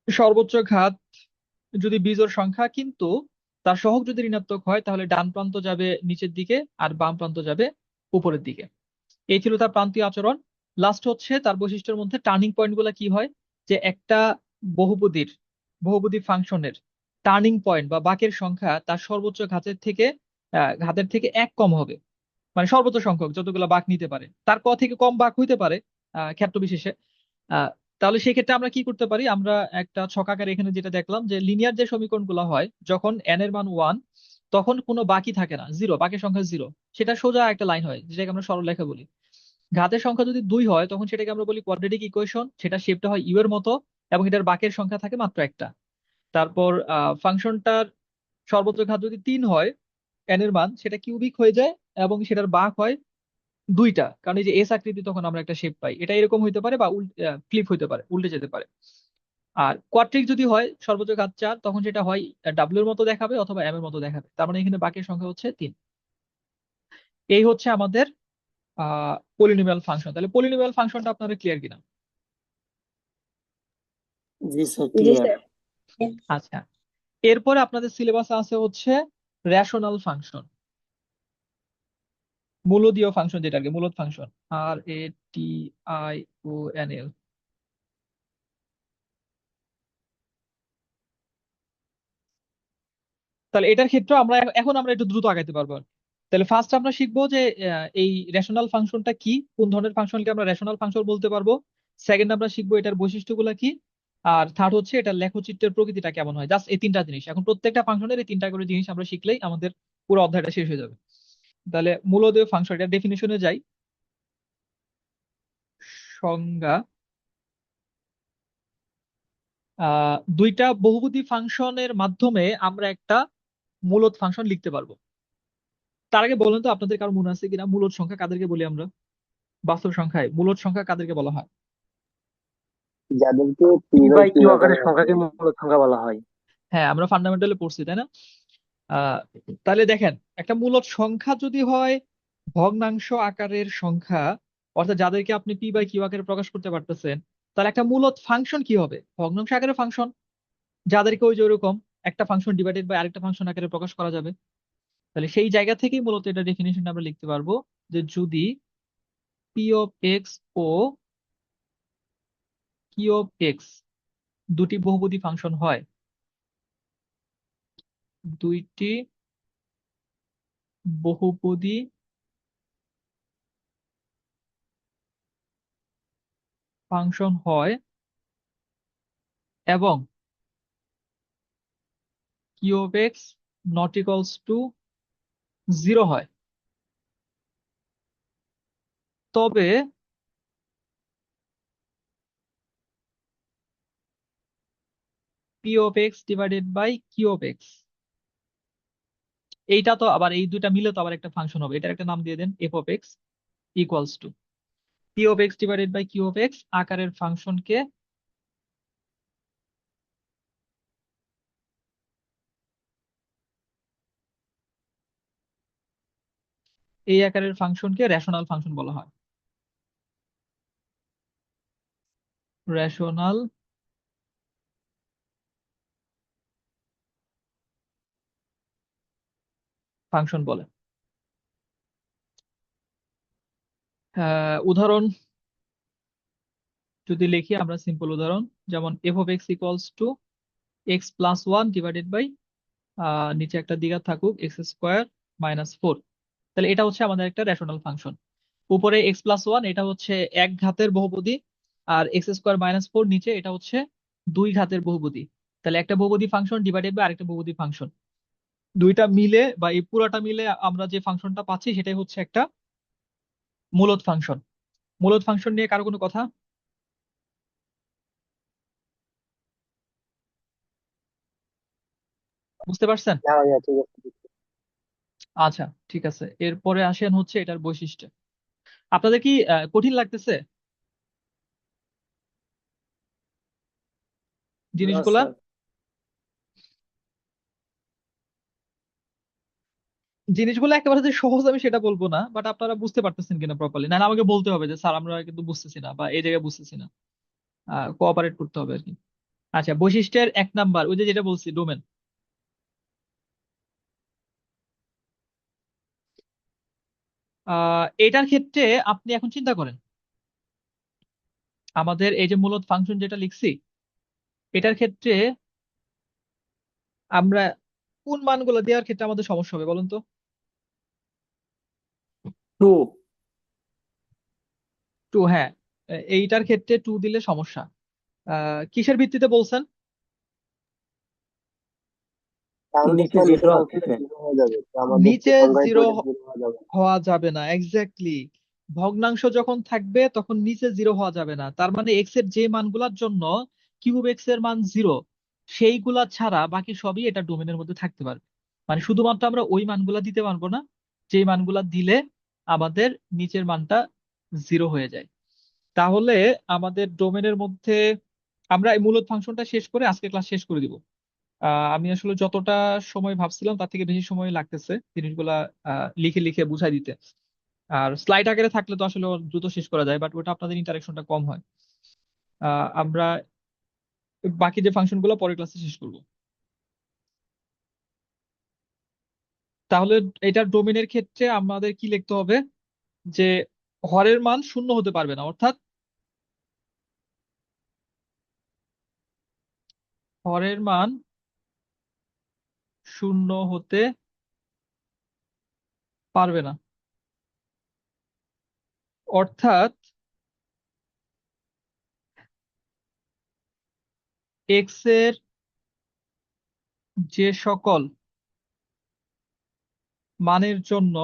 সর্বোচ্চ ঘাত যদি বিজোড় সংখ্যা কিন্তু তার সহগ যদি ঋণাত্মক হয়, তাহলে ডান প্রান্ত যাবে নিচের দিকে আর বাম প্রান্ত যাবে উপরের দিকে। এই ছিল তার প্রান্তীয় আচরণ। লাস্ট হচ্ছে তার বৈশিষ্ট্যের মধ্যে টার্নিং পয়েন্ট গুলা কি হয়, যে একটা বহুপদীর বহুপদী ফাংশনের টার্নিং পয়েন্ট বা বাঁকের সংখ্যা তার সর্বোচ্চ ঘাতের থেকে এক কম হবে, মানে সর্বোচ্চ সংখ্যক যতগুলো বাঁক নিতে পারে তার থেকে কম বাঁক হইতে পারে ক্ষেত্র বিশেষে। আহ, তাহলে সেই ক্ষেত্রে আমরা কি করতে পারি, আমরা একটা ছকাকারে এখানে যেটা দেখলাম যে লিনিয়ার যে সমীকরণগুলো হয় যখন n এর মান 1 তখন কোনো বাকি থাকে না, জিরো, বাকির সংখ্যা জিরো, সেটা সোজা একটা লাইন হয় যেটাকে আমরা সরলরেখা বলি। ঘাতের সংখ্যা যদি 2 হয় তখন সেটাকে আমরা বলি কোয়াড্রেটিক ইকুয়েশন, সেটা শেপটা হয় ইউ এর মতো এবং এটার বাঁকের সংখ্যা থাকে মাত্র একটা। তারপর ফাংশনটার সর্বোচ্চ ঘাত যদি 3 হয় n এর মান, সেটা কিউবিক হয়ে যায় এবং সেটার বাঁক হয় দুইটা, কারণ এই যে এস আকৃতি তখন আমরা একটা শেপ পাই, এটা এরকম হইতে পারে বা ফ্লিপ হইতে পারে, উল্টে যেতে পারে। আর কোয়াট্রিক যদি হয় সর্বোচ্চ ঘাত 4 তখন সেটা হয় ডাব্লিউ এর মতো দেখাবে অথবা এম এর মতো দেখাবে, তার মানে এখানে বাকির সংখ্যা হচ্ছে 3। এই হচ্ছে আমাদের পলিনোমিয়াল ফাংশন। তাহলে পলিনোমিয়াল ফাংশনটা আপনারা ক্লিয়ার কিনা? জি স্যার জি ক্লিয়ার। স্যার। আচ্ছা, এরপরে আপনাদের সিলেবাসে আছে হচ্ছে রেশনাল ফাংশন, মূলদীয় ফাংশন, যেটাকে মূলদ ফাংশন, RATIONL। তাহলে এটার ক্ষেত্রে এখন আমরা একটু দ্রুত আগাইতে পারবো আর কি। তাহলে ফার্স্ট আমরা শিখবো যে এই রেশনাল ফাংশনটা কি, কোন ধরনের ফাংশনকে আমরা রেশনাল ফাংশন বলতে পারবো। সেকেন্ড আমরা শিখবো এটার বৈশিষ্ট্যগুলো কি। আর থার্ড হচ্ছে এটার লেখচিত্রের প্রকৃতিটা কেমন হয়। জাস্ট এই তিনটা জিনিস, এখন প্রত্যেকটা ফাংশনের এই তিনটা করে জিনিস আমরা শিখলেই আমাদের পুরো অধ্যায়টা শেষ হয়ে যাবে। তাহলে মূলদীয় ফাংশন, এটা ডেফিনিশনে যাই। সংজ্ঞা, দুইটা বহুপদী ফাংশনের মাধ্যমে আমরা একটা মূলদ ফাংশন লিখতে পারবো। তার আগে বলেন তো আপনাদের কারো মনে আছে কিনা মূলদ সংখ্যা কাদেরকে বলি আমরা? বাস্তব সংখ্যায় মূলদ সংখ্যা কাদেরকে বলা হয়? যাদেরকে p p by by q q আকারে আকারের সংখ্যাকে মূলদ সংখ্যা বলা হয়। হ্যাঁ, আমরা ফান্ডামেন্টালে পড়ছি তাই না? আহ তাহলে দেখেন, একটা মূলদ সংখ্যা যদি হয় ভগ্নাংশ আকারের সংখ্যা, অর্থাৎ যাদেরকে আপনি পি বাই কিউ আকারে প্রকাশ করতে পারতেছেন, তাহলে একটা মূলদ ফাংশন কি হবে? ভগ্নাংশ আকারের ফাংশন, যাদেরকে ওই যে ওরকম একটা ফাংশন ডিভাইডেড বাই আরেকটা ফাংশন আকারে প্রকাশ করা যাবে। তাহলে সেই জায়গা থেকেই মূলত এটা ডেফিনিশন আমরা লিখতে পারবো যে যদি পি অফ এক্স ও কিউ অফ এক্স দুটি বহুপদী ফাংশন হয়, দুইটি বহুপদী ফাংশন হয় এবং q of x not equals to 0 হয়, তবে p of x divided by q of x, এইটা তো আবার এই দুইটা মিলে তো আবার একটা ফাংশন হবে, এটার একটা নাম দিয়ে then f of x equals to p of x divided by q of x আকারের ফাংশনকে এই আকারের ফাংশনকে রেশনাল ফাংশন বলা হয়। রেশনাল ফাংশন বলে। উদাহরণ যদি লিখি আমরা, সিম্পল উদাহরণ, যেমন f of x equals to x plus one divided by নিচে একটা দ্বিঘাত থাকুক এক্স স্কোয়ার মাইনাস 4। তাহলে এটা হচ্ছে আমাদের একটা রেশনাল ফাংশন। উপরে এক্স প্লাস ওয়ান এটা হচ্ছে এক ঘাতের বহুপদী, আর এক্স স্কোয়ার মাইনাস 4 নিচে এটা হচ্ছে দুই ঘাতের বহুপদী। তাহলে একটা বহুপদী ফাংশন ডিভাইডেড বাই আরেকটা বহুপদী ফাংশন, দুইটা মিলে বা এই পুরাটা মিলে আমরা যে ফাংশনটা পাচ্ছি সেটাই হচ্ছে একটা মূলদ ফাংশন। মূলদ ফাংশন নিয়ে কারো কোনো কথা? বুঝতে পারছেন? হ্যাঁ ভাইয়া ঠিক আছে। আচ্ছা, ঠিক আছে, এরপরে আসেন হচ্ছে এটার বৈশিষ্ট্য। আপনাদের কি কঠিন লাগতেছে না জিনিসগুলা? স্যার। জিনিসগুলো একেবারে যে সহজ আমি সেটা বলবো না, বাট আপনারা বুঝতে পারতেছেন কিনা প্রপারলি, না আমাকে বলতে হবে যে স্যার আমরা কিন্তু বুঝতেছি না বা এই জায়গায় বুঝতেছি না, কোঅপারেট করতে হবে আর কি। আচ্ছা, বৈশিষ্ট্যের 1 নাম্বার, ওই যে যেটা বলছি ডোমেন। এটার ক্ষেত্রে আপনি এখন চিন্তা করেন, আমাদের এই যে মূলত ফাংশন যেটা লিখছি এটার ক্ষেত্রে আমরা কোন মানগুলো দেওয়ার ক্ষেত্রে আমাদের সমস্যা হবে বলুন তো? টু। টু, হ্যাঁ। এইটার ক্ষেত্রে টু দিলে সমস্যা। কিসের ভিত্তিতে বলছেন? কারণ নিচে স্যার নিচে জিরো ফাংশন আছে। জিরো হয়ে যাবে, তো আমাদের যে নিচে সংজ্ঞায়িত জিরো ওইটা জিরো হয়ে যাবে। হওয়া যাবে না, এক্স্যাক্টলি। ভগ্নাংশ যখন থাকবে তখন নিচে জিরো হওয়া যাবে না, তার মানে এক্স এর যে মানগুলোর জন্য কিউব এক্স এর মান জিরো, সেইগুলা ছাড়া বাকি সবই এটা ডোমেনের মধ্যে থাকতে পারবে। মানে শুধুমাত্র আমরা ওই মানগুলা দিতে পারবো না যেই মানগুলা দিলে আমাদের নিচের মানটা জিরো হয়ে যায়। তাহলে আমাদের ডোমেনের মধ্যে আমরা এই মূলদ ফাংশনটা শেষ করে আজকে ক্লাস শেষ করে দিব। আমি আসলে যতটা সময় ভাবছিলাম তার থেকে বেশি সময় লাগতেছে জিনিসগুলা লিখে লিখে বুঝাই দিতে। আর স্লাইড আকারে থাকলে তো আসলে দ্রুত শেষ করা যায়, বাট ওটা আপনাদের ইন্টারেকশনটা কম হয়। আমরা বাকি যে ফাংশন গুলো পরের ক্লাসে শেষ করব। তাহলে এটার ডোমেনের ক্ষেত্রে আমাদের কি লিখতে হবে, যে হরের মান শূন্য হতে পারবে না, অর্থাৎ হরের মান শূন্য হতে পারবে না। অর্থাৎ এক্স এর যে সকল মানের জন্য,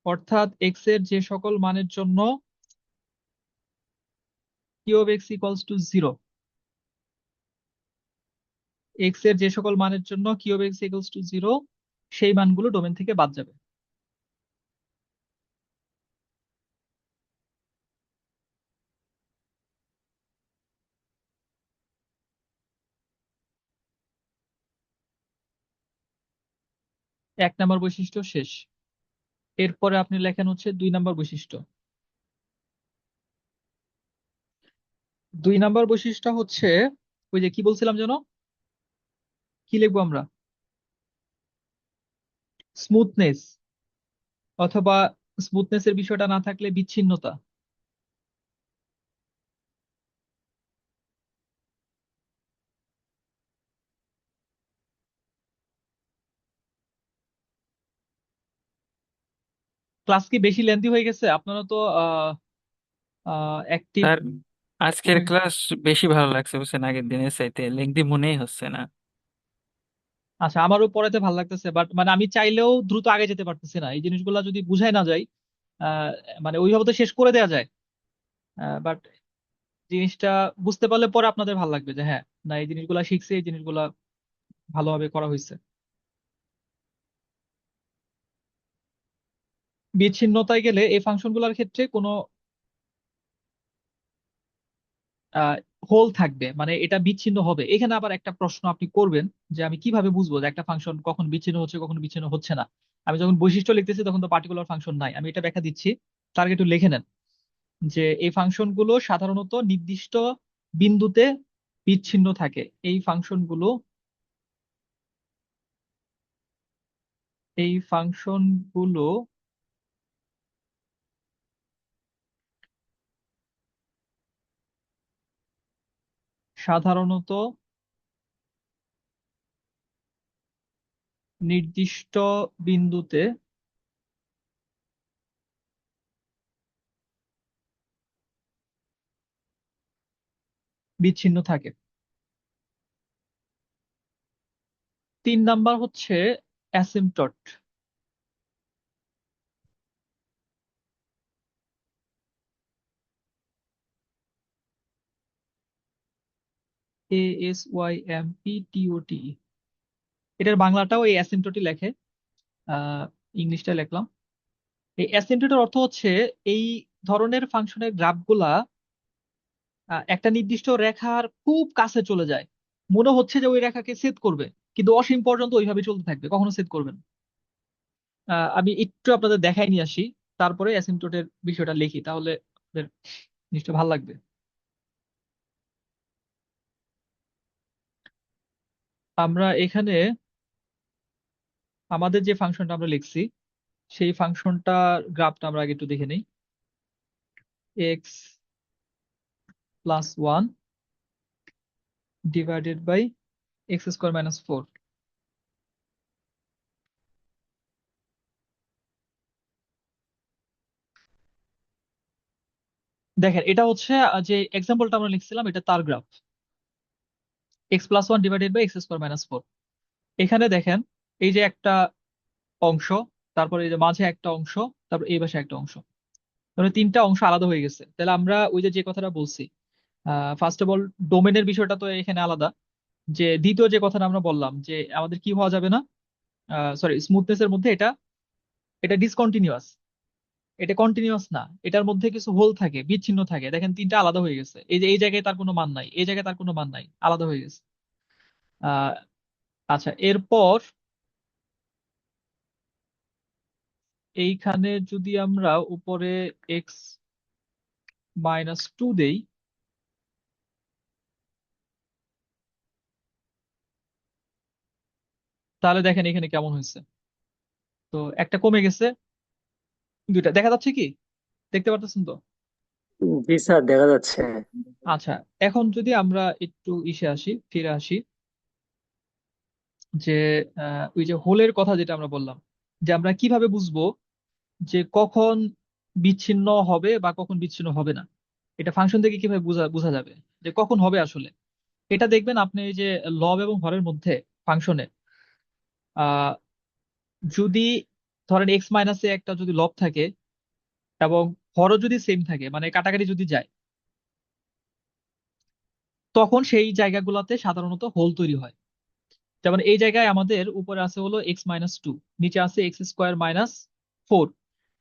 অর্থাৎ এক্স এর যে সকল মানের জন্য cube x equals to zero, x এর যে সকল মানের জন্য cube x equals to zero, সেই মানগুলো ডোমেন থেকে বাদ যাবে। এক নাম্বার বৈশিষ্ট্য শেষ। এরপরে আপনি লেখেন হচ্ছে 2 নাম্বার বৈশিষ্ট্য। 2 নাম্বার বৈশিষ্ট্য হচ্ছে ওই যে কি বলছিলাম যেন, কি লিখবো আমরা? স্মুথনেস, অথবা স্মুথনেস এর বিষয়টা না থাকলে বিচ্ছিন্নতা। ক্লাস কি বেশি লেন্দি হয়ে গেছে? আপনারা তো অ্যাক্টিভ। স্যার আজকের ক্লাস বেশি ভালো লাগছে বুঝছেন, আগের দিনের চাইতে লেংদি মনেই হচ্ছে না। আচ্ছা, আমারও পড়াতে ভালো লাগতেছে, বাট মানে আমি চাইলেও দ্রুত আগে যেতে পারতেছি না। এই জিনিসগুলো যদি বুঝাই না যায়, আহ, মানে ওইভাবে তো শেষ করে দেওয়া যায়, বাট জিনিসটা বুঝতে পারলে পরে আপনাদের ভালো লাগবে যে হ্যাঁ, না এই জিনিসগুলা শিখছি, এই জিনিসগুলা ভালোভাবে করা হয়েছে। বিচ্ছিন্নতায় গেলে এই ফাংশনগুলোর ক্ষেত্রে কোনো হোল থাকবে, মানে এটা বিচ্ছিন্ন হবে। এখানে আবার একটা প্রশ্ন আপনি করবেন যে আমি কিভাবে বুঝবো যে একটা ফাংশন কখন বিচ্ছিন্ন হচ্ছে কখন বিচ্ছিন্ন হচ্ছে না। আমি যখন বৈশিষ্ট্য লিখতেছি তখন তো পার্টিকুলার ফাংশন নাই, আমি এটা ব্যাখ্যা দিচ্ছি, তার আগে একটু লিখে নেন যে এই ফাংশনগুলো সাধারণত নির্দিষ্ট বিন্দুতে বিচ্ছিন্ন থাকে। এই ফাংশনগুলো সাধারণত নির্দিষ্ট বিন্দুতে বিচ্ছিন্ন থাকে। 3 নাম্বার হচ্ছে অ্যাসিম্পটট। ASYMPTOT, এটার বাংলাটাও এই অ্যাসিম্পটটই লেখে, ইংলিশটা লিখলাম। এই অ্যাসিম্পটটের অর্থ হচ্ছে এই ধরনের ফাংশনের গ্রাফগুলা একটা নির্দিষ্ট রেখার খুব কাছে চলে যায়, মনে হচ্ছে যে ওই রেখাকে ছেদ করবে, কিন্তু অসীম পর্যন্ত ওইভাবে চলতে থাকবে, কখনো ছেদ করবে না। আমি একটু আপনাদের দেখাই নিয়ে আসি, তারপরে অ্যাসিম্পটটের বিষয়টা লিখি, তাহলে আপনাদের জিনিসটা ভালো লাগবে। আমরা এখানে আমাদের যে ফাংশনটা আমরা লিখছি সেই ফাংশনটার গ্রাফটা আমরা আগে একটু দেখে নিই। X plus one divided by x square minus four. দেখেন এটা হচ্ছে যে এক্সাম্পলটা আমরা লিখছিলাম এটা তার graph, x+1 divided by x²-4। এখানে দেখেন এই যে একটা অংশ, তারপরে এই যে মাঝে একটা অংশ, তারপর এই পাশে একটা অংশ, মানে তিনটা অংশ আলাদা হয়ে গেছে। তাহলে আমরা ওই যে যে কথাটা বলছি, ফার্স্ট অফ অল ডোমেনের বিষয়টা তো এখানে আলাদা। যে দ্বিতীয় যে কথাটা আমরা বললাম যে আমাদের কি হওয়া যাবে না, সরি, স্মুথনেস এর মধ্যে এটা এটা ডিসকন্টিনিউয়াস, এটা কন্টিনিউয়াস না, এটার মধ্যে কিছু হোল থাকে, বিচ্ছিন্ন থাকে। দেখেন তিনটা আলাদা হয়ে গেছে, এই যে এই জায়গায় তার কোনো মান নাই, এই জায়গায় তার কোনো মান নাই, আলাদা হয়ে গেছে। আহ আচ্ছা, এরপর এইখানে যদি আমরা উপরে x-2 দেই, তাহলে দেখেন এখানে কেমন হয়েছে। তো একটা কমে গেছে, দুইটা দেখা যাচ্ছে কি, দেখতে পারতেছেন তো? জি স্যার, দেখা যাচ্ছে। আচ্ছা, এখন যদি আমরা একটু ফিরে আসি, যে ওই যে হোলের কথা যেটা আমরা বললাম, যে আমরা কিভাবে বুঝবো যে কখন বিচ্ছিন্ন হবে বা কখন বিচ্ছিন্ন হবে না, এটা ফাংশন থেকে কিভাবে বোঝা বোঝা যাবে যে কখন হবে আসলে। এটা দেখবেন আপনি এই যে লব এবং হরের মধ্যে ফাংশনে, আহ যদি ধরেন x-এ একটা যদি লব থাকে এবং হরও যদি সেম থাকে, মানে কাটাকাটি যদি যায়, তখন সেই জায়গাগুলোতে সাধারণত হোল তৈরি হয়। যেমন এই জায়গায় আমাদের উপরে আছে হলো x-2, নিচে আছে x²-4।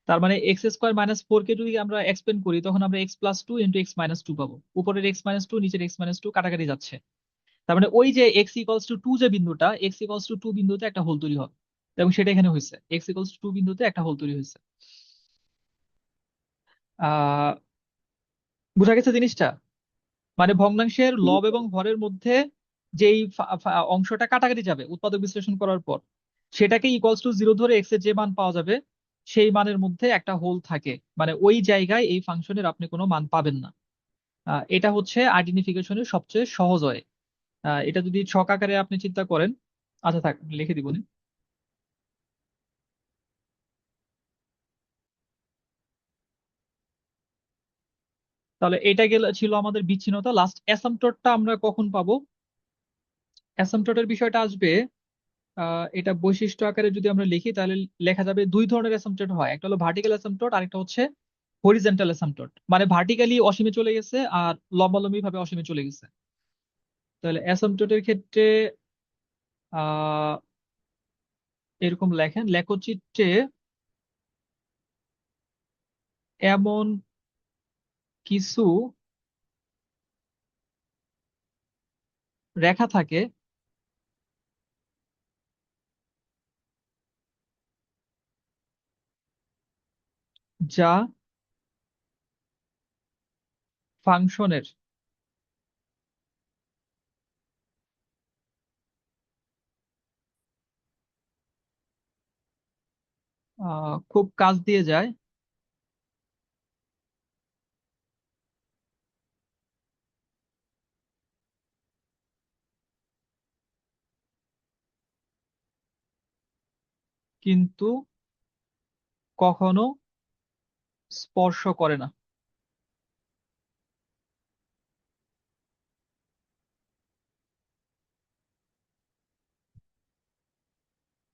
তার মানে x²-4 কে যদি আমরা এক্সপেন্ড করি, তখন আমরা x+2 ইন্টু x-2 পাবো। উপরের x-2 নিচের x-2 কাটাকাটি যাচ্ছে, তার মানে ওই যে x=2 যে বিন্দুটা, x=2 বিন্দুতে একটা হোল তৈরি হবে, এবং সেটা এখানে হয়েছে, x=2 বিন্দুতে একটা হোল তৈরি হয়েছে। আহ বুঝা গেছে জিনিসটা? মানে ভগ্নাংশের লব এবং ভরের মধ্যে যেই অংশটা কাটাকাটি যাবে উৎপাদক বিশ্লেষণ করার পর, সেটাকে =0 ধরে x এর যে মান পাওয়া যাবে, সেই মানের মধ্যে একটা হোল থাকে, মানে ওই জায়গায় এই ফাংশনের আপনি কোনো মান পাবেন না। এটা হচ্ছে আইডেন্টিফিকেশনের সবচেয়ে সহজ হয়। এটা যদি ছক আকারে আপনি চিন্তা করেন, আচ্ছা থাক লিখে দিব নি। তাহলে এটা ছিল আমাদের বিচ্ছিন্নতা। লাস্ট অ্যাসাম্পটরটা আমরা কখন পাবো? অ্যাসাম্পটরের বিষয়টা আসবে, এটা বৈশিষ্ট্য আকারে যদি আমরা লিখি, তাহলে লেখা যাবে দুই ধরনের অ্যাসাম্পটর হয়, একটা হলো ভার্টিক্যাল অ্যাসাম্পটর, আরেকটা হচ্ছে হরিজন্টাল অ্যাসাম্পটর। মানে ভার্টিক্যালি অসীমে চলে গেছে আর লম্বালম্বি ভাবে অসীমে চলে গেছে। তাহলে অ্যাসাম্পটরের ক্ষেত্রে আহ এরকম লেখেন, লেখচিত্রে এমন কিছু রেখা থাকে যা ফাংশনের খুব কাছ দিয়ে যায়, কিন্তু কখনো স্পর্শ করে না।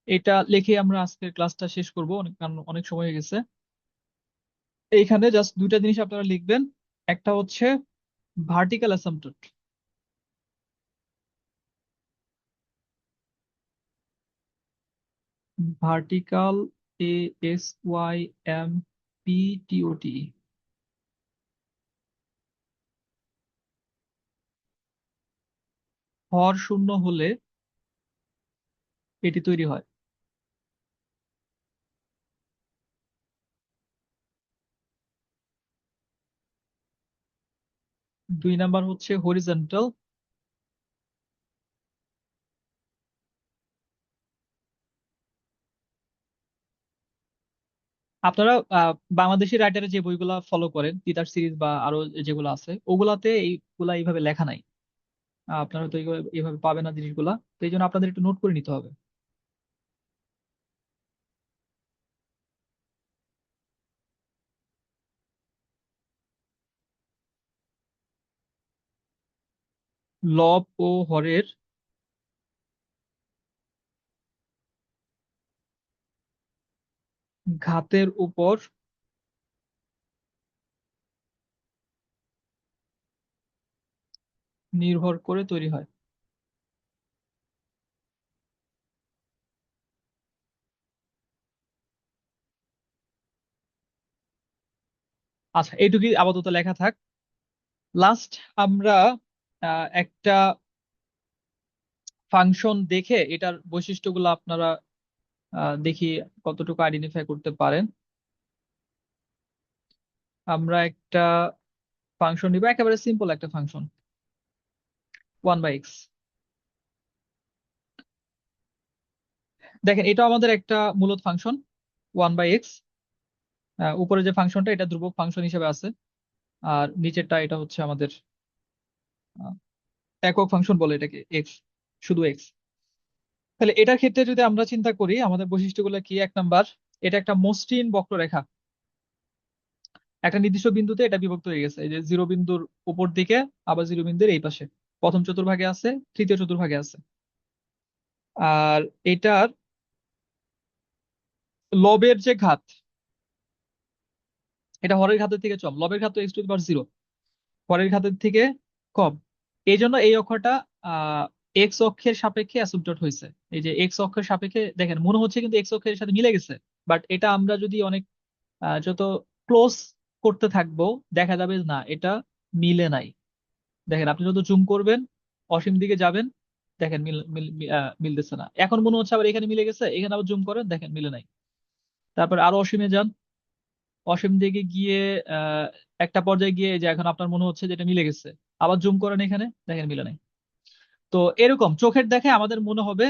এটা লিখে আমরা আজকের ক্লাসটা শেষ করব, অনেক কারণ অনেক সময় হয়ে গেছে। এইখানে জাস্ট দুইটা জিনিস আপনারা লিখবেন, একটা হচ্ছে ভার্টিক্যাল অ্যাসাম্পটর, ভার্টিক্যাল, ASYMPTOT, হর শূন্য হলে এটি তৈরি হয়। দুই নাম্বার হচ্ছে হরিজন্টাল। আপনারা বাংলাদেশি রাইটারের যে বইগুলা ফলো করেন, তিতাস সিরিজ বা আরো যেগুলো আছে, ওগুলাতে এইগুলা এইভাবে লেখা নাই। আপনারা তো এইভাবে পাবেন না জিনিসগুলা, তো এই জন্য আপনাদের একটু নোট করে নিতে হবে। লব ও হরের ঘাতের উপর নির্ভর করে তৈরি হয়। আচ্ছা, এইটুকুই আপাতত লেখা থাক। লাস্ট আমরা একটা ফাংশন দেখে এটার বৈশিষ্ট্যগুলো আপনারা দেখি কতটুকু আইডেন্টিফাই করতে পারেন। আমরা একটা ফাংশন নিব, একেবারে সিম্পল একটা ফাংশন, 1/x। দেখেন, এটা আমাদের একটা মূলত ফাংশন 1/x। উপরে যে ফাংশনটা এটা ধ্রুবক ফাংশন হিসেবে আছে, আর নিচেরটা এটা হচ্ছে আমাদের আহ, একক ফাংশন বলে এটাকে, এক্স, শুধু এক্স। তাহলে এটার ক্ষেত্রে যদি আমরা চিন্তা করি আমাদের বৈশিষ্ট্যগুলো কি, 1 নাম্বার, এটা একটা মসৃণ বক্ররেখা। একটা নির্দিষ্ট বিন্দুতে এটা বিভক্ত হয়ে গেছে, এই যে 0 বিন্দুর উপর দিকে, আবার 0 বিন্দুর এই পাশে, প্রথম চতুর্ভাগে আছে, তৃতীয় চতুর্ভাগে আছে। আর এটার লবের যে ঘাত, এটা হরের ঘাতের থেকে কম, লবের ঘাত তো x⁻0, হরের ঘাতের থেকে কম। এই জন্য এই অক্ষরটা এক্স অক্ষের সাপেক্ষে অ্যাসিম্পটট হয়েছে। এই যে এক্স অক্ষের সাপেক্ষে দেখেন মনে হচ্ছে কিন্তু এক্স অক্ষের সাথে মিলে গেছে, বাট এটা আমরা যদি অনেক যত ক্লোজ করতে থাকবো দেখা যাবে না এটা মিলে নাই। দেখেন, আপনি যত জুম করবেন, অসীম দিকে যাবেন, দেখেন মিলতেছে না। এখন মনে হচ্ছে আবার এখানে মিলে গেছে, এখানে আবার জুম করেন, দেখেন মিলে নাই। তারপর আরো অসীমে যান, অসীম দিকে গিয়ে আহ একটা পর্যায়ে গিয়ে যে এখন আপনার মনে হচ্ছে যে এটা মিলে গেছে, আবার জুম করেন, এখানে দেখেন মিলে নাই। তো এরকম চোখের দেখে আমাদের মনে হবে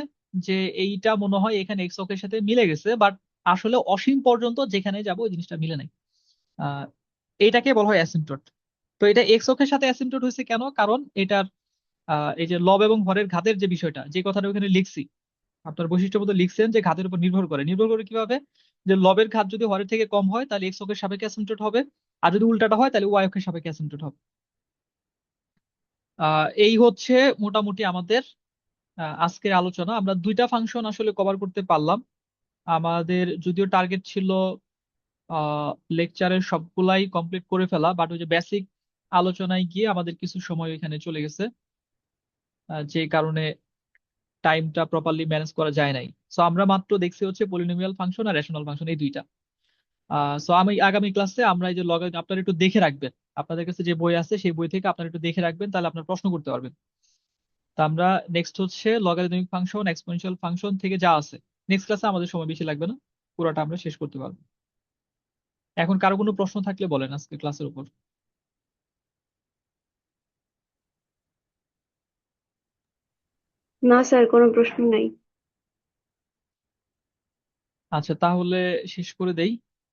যে এইটা মনে হয় এখানে এক্স অক্ষের সাথে মিলে গেছে, বাট আসলে অসীম পর্যন্ত যেখানে যাবো ওই জিনিসটা মিলে নাই। আহ এইটাকে বলা হয় অ্যাসিম্পটট। তো এটা এক্স অক্ষের সাথে অ্যাসিম্পটট হয়েছে কেন? কারণ এটার এই যে লব এবং হরের ঘাতের যে বিষয়টা, যে কথাটা ওখানে লিখছি, আপনার বৈশিষ্ট্য মতো লিখছেন যে ঘাতের উপর নির্ভর করে। নির্ভর করে কিভাবে? যে লবের ঘাত যদি হরের থেকে কম হয় তাহলে এক্স অক্ষের সাপেক্ষে অ্যাসিম্পটট হবে, আর যদি উল্টাটা হয় তাহলে ওয়াই অক্ষের সাপেক্ষে অ্যাসিম্পটট হবে। এই হচ্ছে মোটামুটি আমাদের আজকের আলোচনা। আমরা 2টা ফাংশন আসলে কভার করতে পারলাম। আমাদের যদিও টার্গেট ছিল লেকচারের সবগুলাই কমপ্লিট করে ফেলা, বাট ওই যে বেসিক আলোচনায় গিয়ে আমাদের কিছু সময় এখানে চলে গেছে, যে কারণে টাইমটা প্রপারলি ম্যানেজ করা যায় নাই। সো আমরা মাত্র দেখছি হচ্ছে পলিনোমিয়াল ফাংশন আর রেশনাল ফাংশন, এই দুইটা। সো আমি আগামী ক্লাসে আমরা এই যে আপনারা একটু দেখে রাখবেন, আপনাদের কাছে যে বই আছে সেই বই থেকে আপনারা একটু দেখে রাখবেন, তাহলে আপনারা প্রশ্ন করতে পারবেন। তা আমরা নেক্সট হচ্ছে লগারিদমিক ফাংশন, এক্সপোনেনশিয়াল ফাংশন থেকে যা আছে, নেক্সট ক্লাসে আমাদের সময় বেশি লাগবে না, পুরোটা আমরা শেষ করতে পারবো। এখন কারো কোনো প্রশ্ন থাকলে বলেন আজকে ক্লাসের উপর। না স্যার, কোনো প্রশ্ন নাই। আচ্ছা, তাহলে শেষ করে দেই।